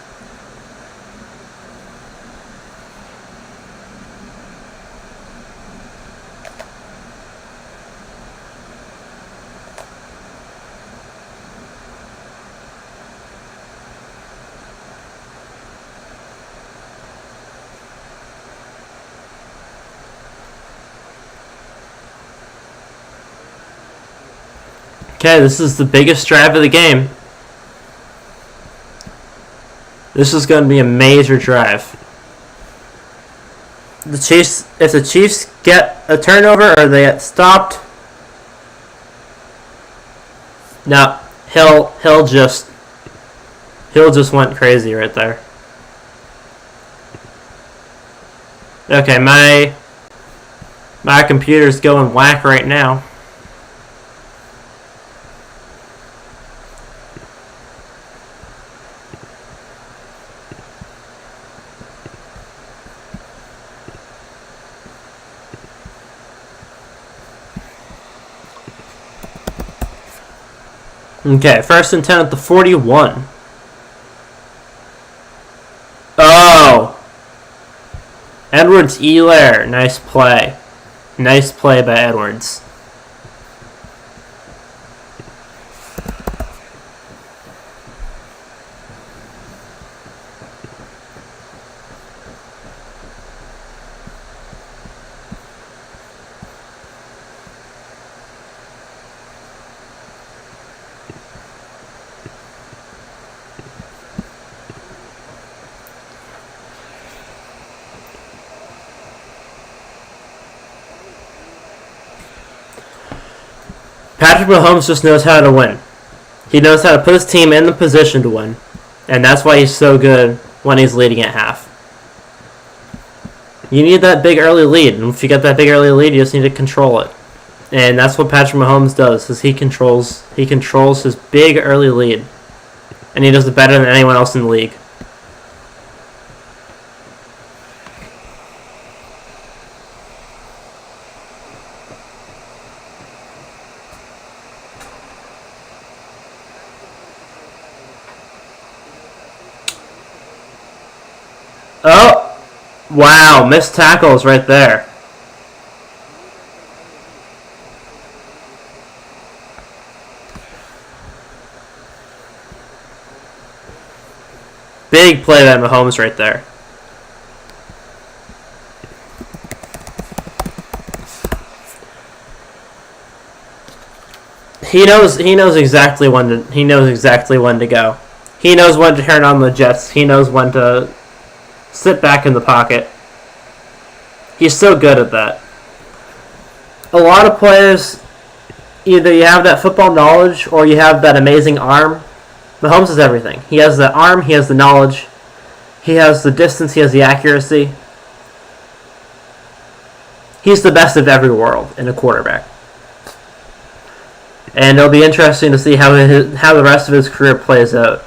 Okay, this is the biggest drive of the game. This is going to be a major drive. If the Chiefs get a turnover or they get stopped, no, Hill just went crazy right there. Okay, my computer's going whack right now. Okay, 1st and 10 at the 41. Oh! Edwards-Helaire, nice play. Nice play by Edwards. Patrick Mahomes just knows how to win. He knows how to put his team in the position to win. And that's why he's so good when he's leading at half. You need that big early lead. And if you get that big early lead, you just need to control it. And that's what Patrick Mahomes does, is he controls his big early lead. And he does it better than anyone else in the league. Oh! Wow, missed tackles right there. Big play by Mahomes right there. He knows exactly when to go. He knows when to turn on the jets. He knows when to sit back in the pocket. He's so good at that. A lot of players, either you have that football knowledge or you have that amazing arm. Mahomes has everything. He has the arm, he has the knowledge, he has the distance, he has the accuracy. He's the best of every world in a quarterback. And it'll be interesting to see how the rest of his career plays out.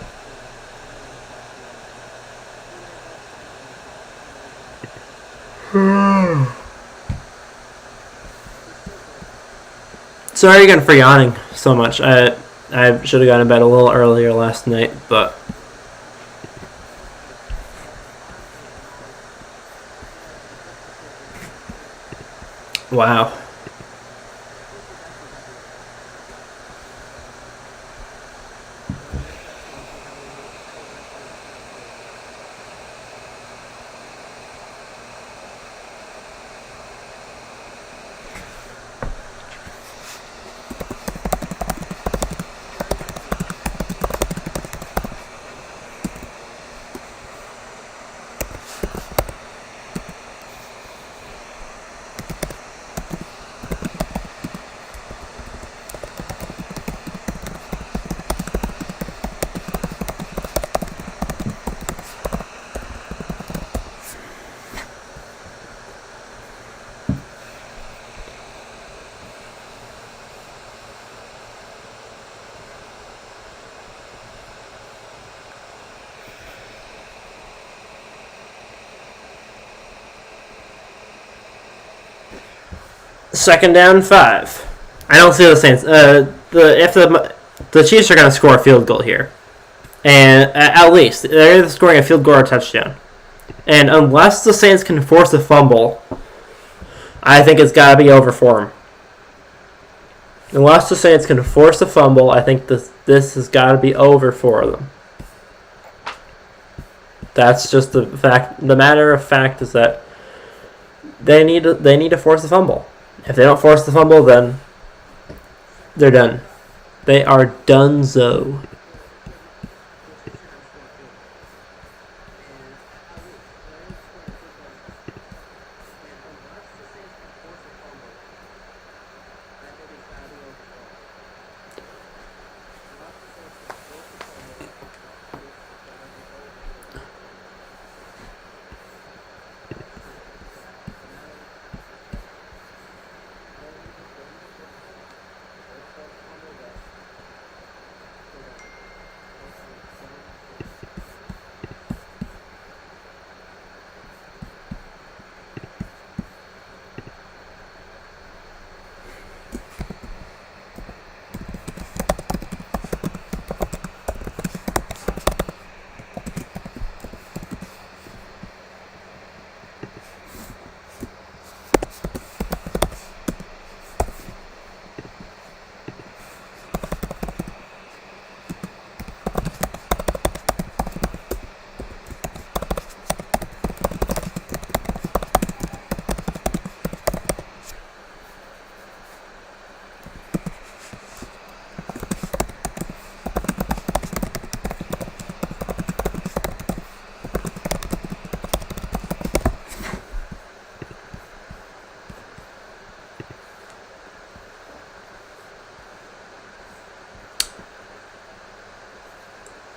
Sorry again for yawning so much. I should have gone to bed a little earlier last night, but wow. Second down 5. I don't see the Saints. If the Chiefs are going to score a field goal here, and at least they're either scoring a field goal or a touchdown, and unless the Saints can force a fumble, I think it's got to be over for them. Unless the Saints can force a fumble, I think this has got to be over for them. That's just the fact. The matter of fact is that they need to force a fumble. If they don't force the fumble, then they're done. They are donezo.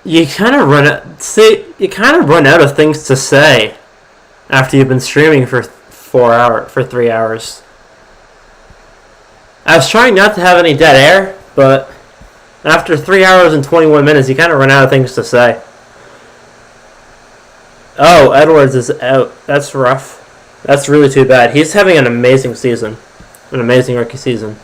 You kind of run out of things to say after you've been streaming for 3 hours. I was trying not to have any dead air, but after 3 hours and 21 minutes, you kind of run out of things to say. Oh, Edwards is out. That's rough. That's really too bad. He's having an amazing season, an amazing rookie season.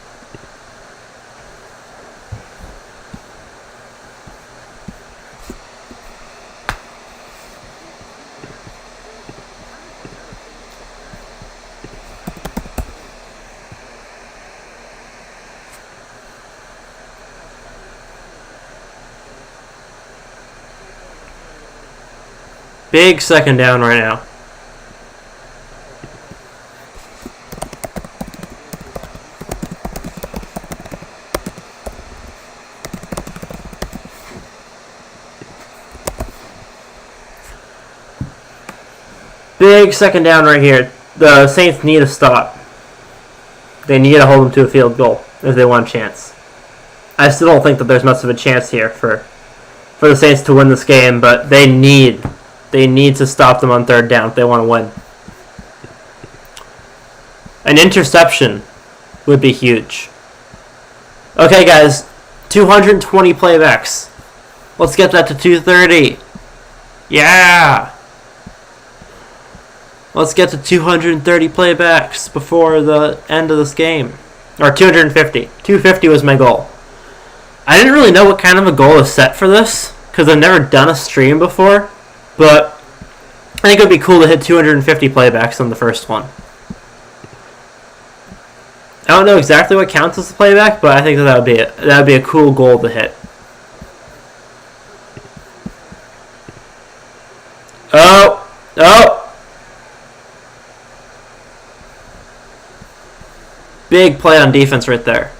Big second down right now. Big second down right here. The Saints need a stop. They need to hold them to a field goal if they want a chance. I still don't think that there's much of a chance here for the Saints to win this game, but they need to stop them on third down if they want to win. An interception would be huge. Okay, guys, 220 playbacks. Let's get that to 230. Yeah! Let's get to 230 playbacks before the end of this game. Or 250. 250 was my goal. I didn't really know what kind of a goal is set for this, because I've never done a stream before. But I think it would be cool to hit 250 playbacks on the first one. I don't know exactly what counts as a playback, but I think that would be a cool goal to hit. Oh! Big play on defense right there.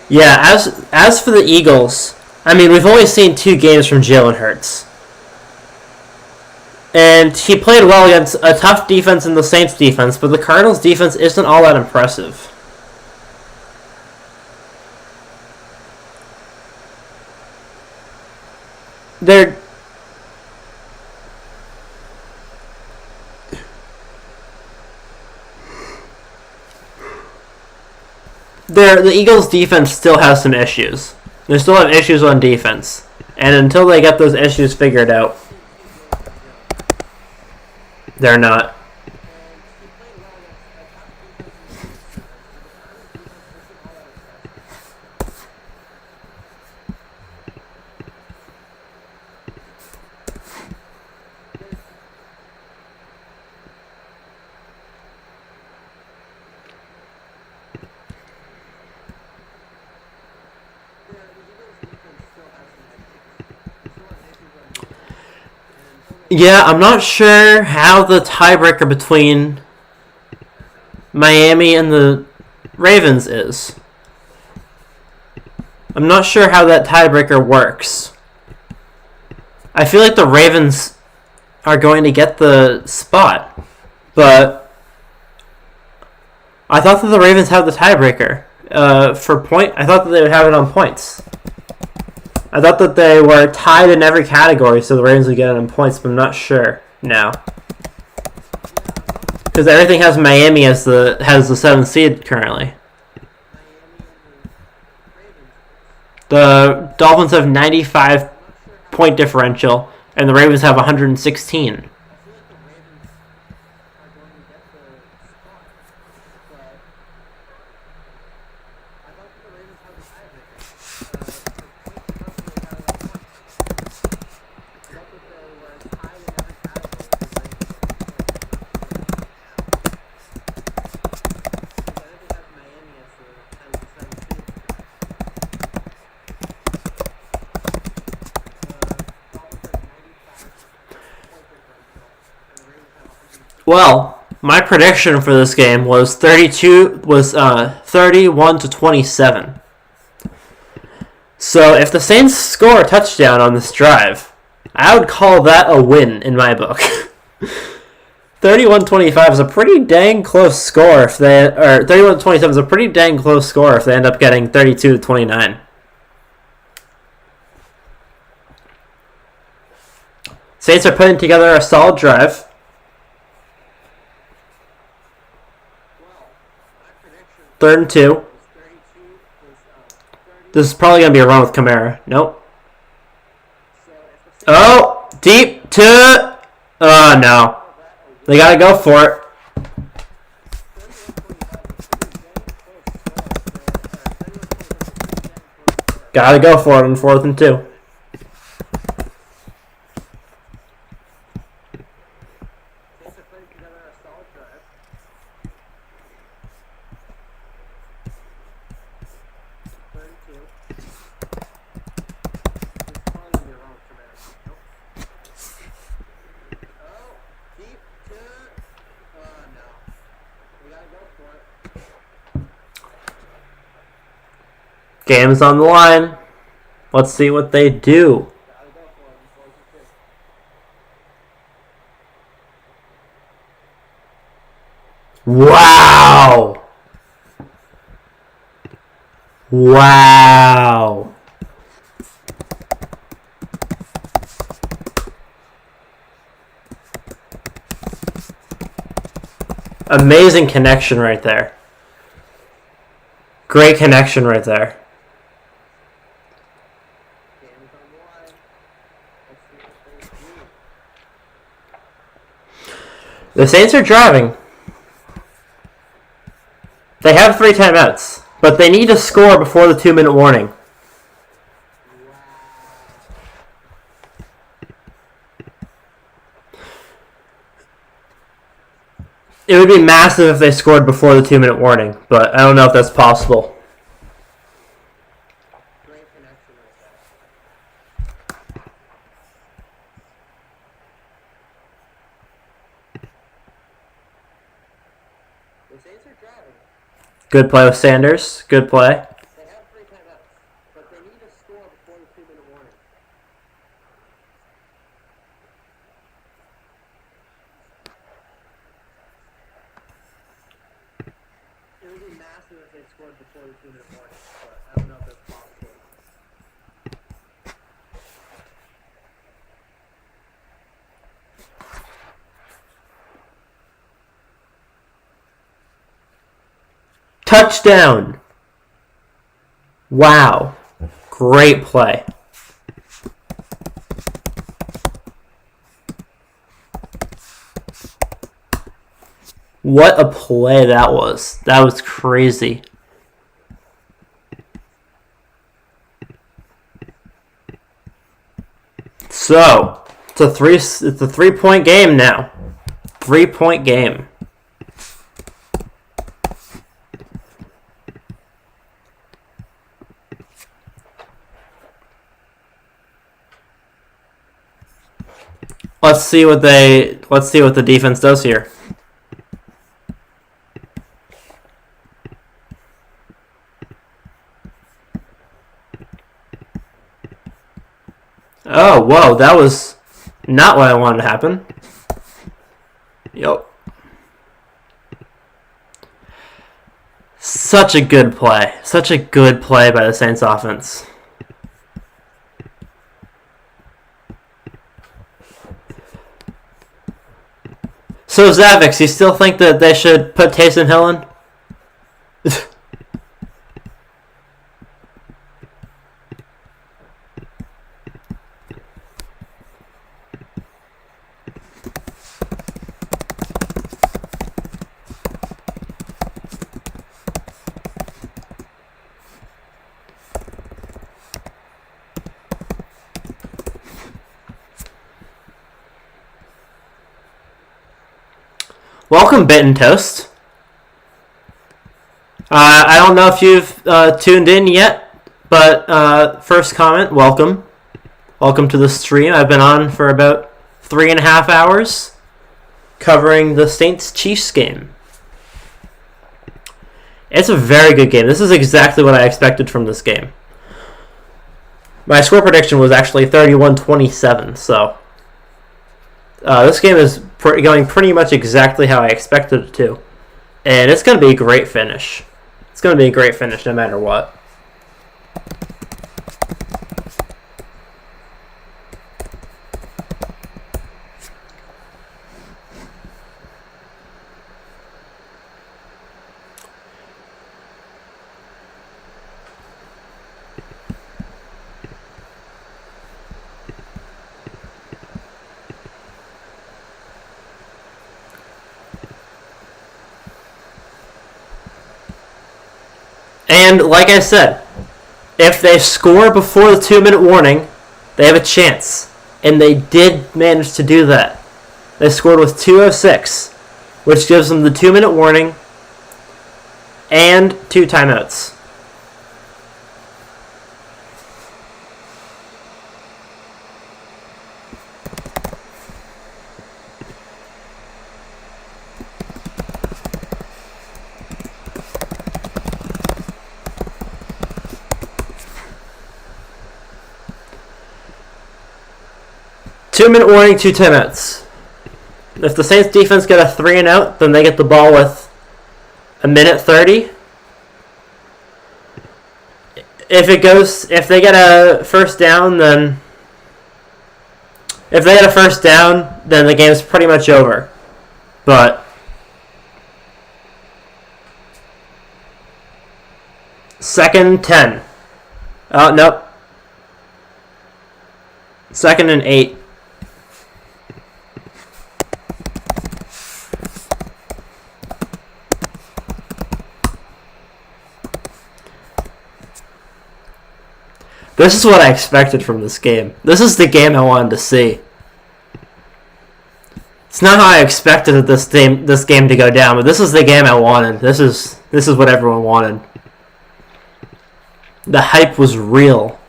Yeah, as for the Eagles, I mean, we've only seen 2 games from Jalen Hurts. And he played well against a tough defense in the Saints defense, but the Cardinals defense isn't all that impressive. they're the Eagles' defense still has some issues. They still have issues on defense, and until they get those issues figured out, they're not. Yeah, I'm not sure how the tiebreaker between Miami and the Ravens is. I'm not sure how that tiebreaker works. I feel like the Ravens are going to get the spot, but I thought that the Ravens had the tiebreaker. I thought that they would have it on points. I thought that they were tied in every category, so the Ravens would get it on points, but I'm not sure now. Because everything has Miami has the 7th seed currently. The Dolphins have 95 point differential, and the Ravens have 116. Well, my prediction for this game was 31 to 27. So if the Saints score a touchdown on this drive, I would call that a win in my book. 31-25 is a pretty dang close score if they 31-27 is a pretty dang close score if they end up getting 32-29. Saints are putting together a solid drive. Third and 2. This is probably going to be a run with Kamara. Nope. Oh, deep to... Oh, no. They got to go for it. Got to go for it on 4th and 2. Game's on the line. Let's see what they do. Wow. Wow. Amazing connection right there. Great connection right there. The Saints are driving. They have 3 timeouts, but they need to score before the 2-minute warning. It would be massive if they scored before the 2-minute warning, but I don't know if that's possible. Good play with Sanders. Good play. They have 3 timeouts, but they need to score before the 2-minute warning. It would be massive if they scored before the 2-minute warning, but I don't know if that's possible. Touchdown. Wow. Great play. What a play that was. That was crazy. So, it's a 3-point game now. 3-point game. Let's see what the defense does here. Oh, whoa, that was not what I wanted to happen. Yep. Such a good play. Such a good play by the Saints offense. So, Zavix, you still think that they should put Taysom Hill in? Welcome, Bitten Toast. I don't know if you've tuned in yet, but first comment, welcome. Welcome to the stream. I've been on for about 3.5 hours covering the Saints-Chiefs game. It's a very good game. This is exactly what I expected from this game. My score prediction was actually 31-27, so this game is going pretty much exactly how I expected it to. And it's going to be a great finish. It's going to be a great finish no matter what. And like I said, if they score before the 2-minute warning, they have a chance. And they did manage to do that. They scored with 2:06, which gives them the 2-minute warning and 2 timeouts. Two-minute warning, 2 timeouts. If the Saints defense get a 3 and out, then they get the ball with 1:30. If they get a first down, then the game's pretty much over. But second and 10. Oh, nope. Second and 8. This is what I expected from this game. This is the game I wanted to see. It's not how I expected this game to go down, but this is the game I wanted. This is what everyone wanted. The hype was real.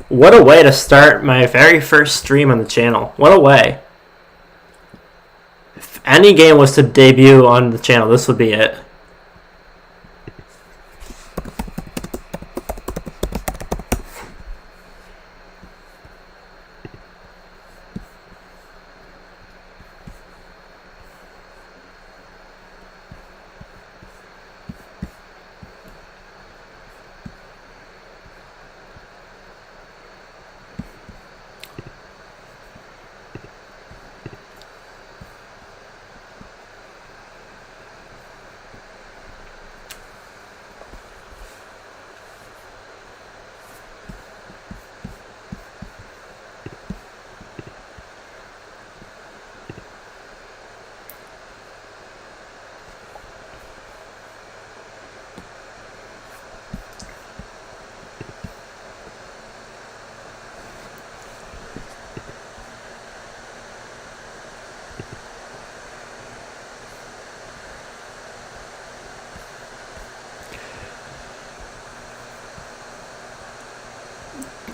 What a way to start my very first stream on the channel. What a way. If any game was to debut on the channel, this would be it.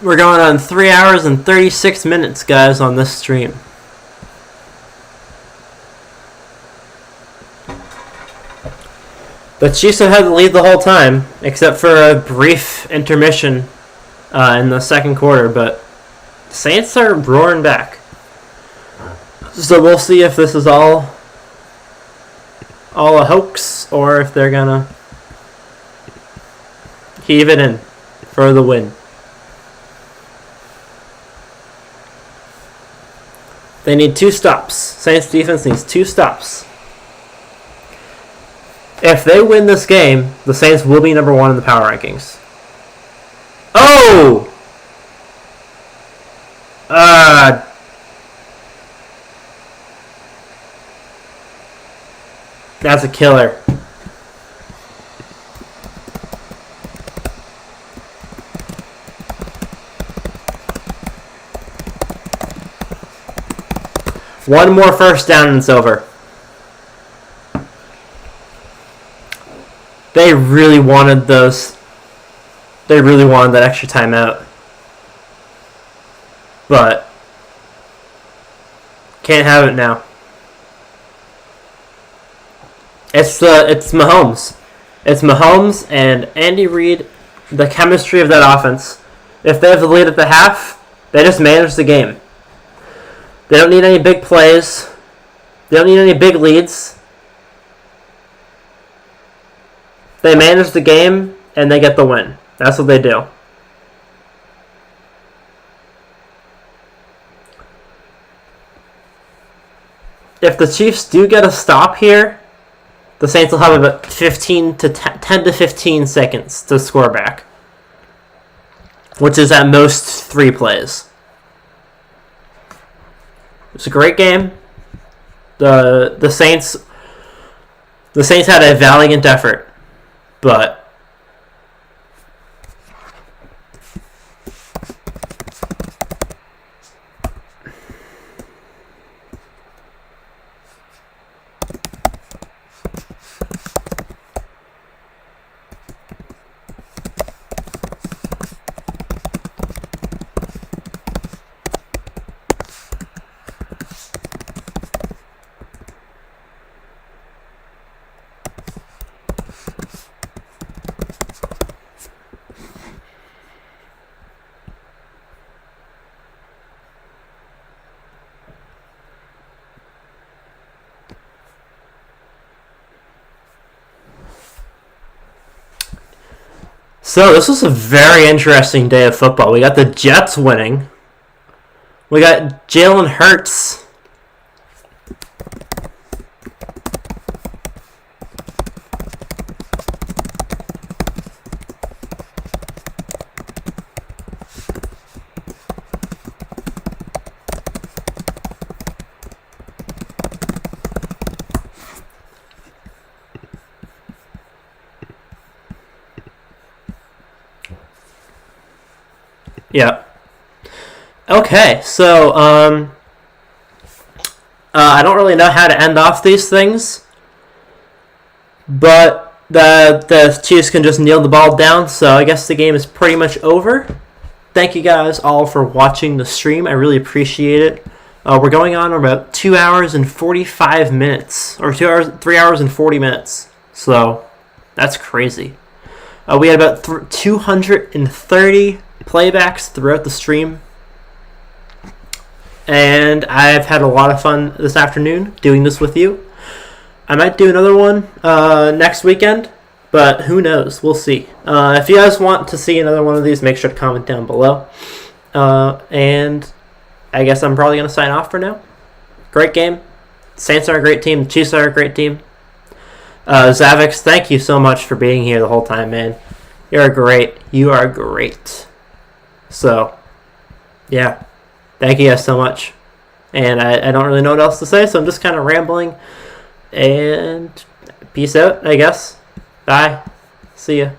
We're going on 3 hours and 36 minutes, guys, on this stream. The Chiefs have had the lead the whole time, except for a brief intermission in the second quarter, but the Saints are roaring back. So we'll see if this is all a hoax or if they're gonna heave it in for the win. They need 2 stops. Saints defense needs 2 stops. If they win this game, the Saints will be number 1 in the power rankings. Oh! That's a killer. One more first down and it's over. They really wanted those. They really wanted that extra timeout. But can't have it now. It's Mahomes. It's Mahomes and Andy Reid, the chemistry of that offense. If they have the lead at the half, they just manage the game. They don't need any big plays. They don't need any big leads. They manage the game, and they get the win. That's what they do. If the Chiefs do get a stop here, the Saints will have about 10 to 15 seconds to score back, which is at most 3 plays. It's a great game. The Saints had a valiant effort, but so this was a very interesting day of football. We got the Jets winning. We got Jalen Hurts. Yeah. Okay, so I don't really know how to end off these things, but the Chiefs can just kneel the ball down. So I guess the game is pretty much over. Thank you guys all for watching the stream. I really appreciate it. We're going on about 2 hours and 45 minutes, or 3 hours and 40 minutes. So that's crazy. We had about 230 playbacks throughout the stream, and I've had a lot of fun this afternoon doing this with you. I might do another one next weekend, but who knows? We'll see. If you guys want to see another one of these, make sure to comment down below. And I guess I'm probably going to sign off for now. Great game. Saints are a great team. The Chiefs are a great team. Zavix, thank you so much for being here the whole time, man. You're great. You are great. So, yeah. Thank you guys so much. And I don't really know what else to say, so I'm just kind of rambling. And peace out, I guess. Bye. See ya.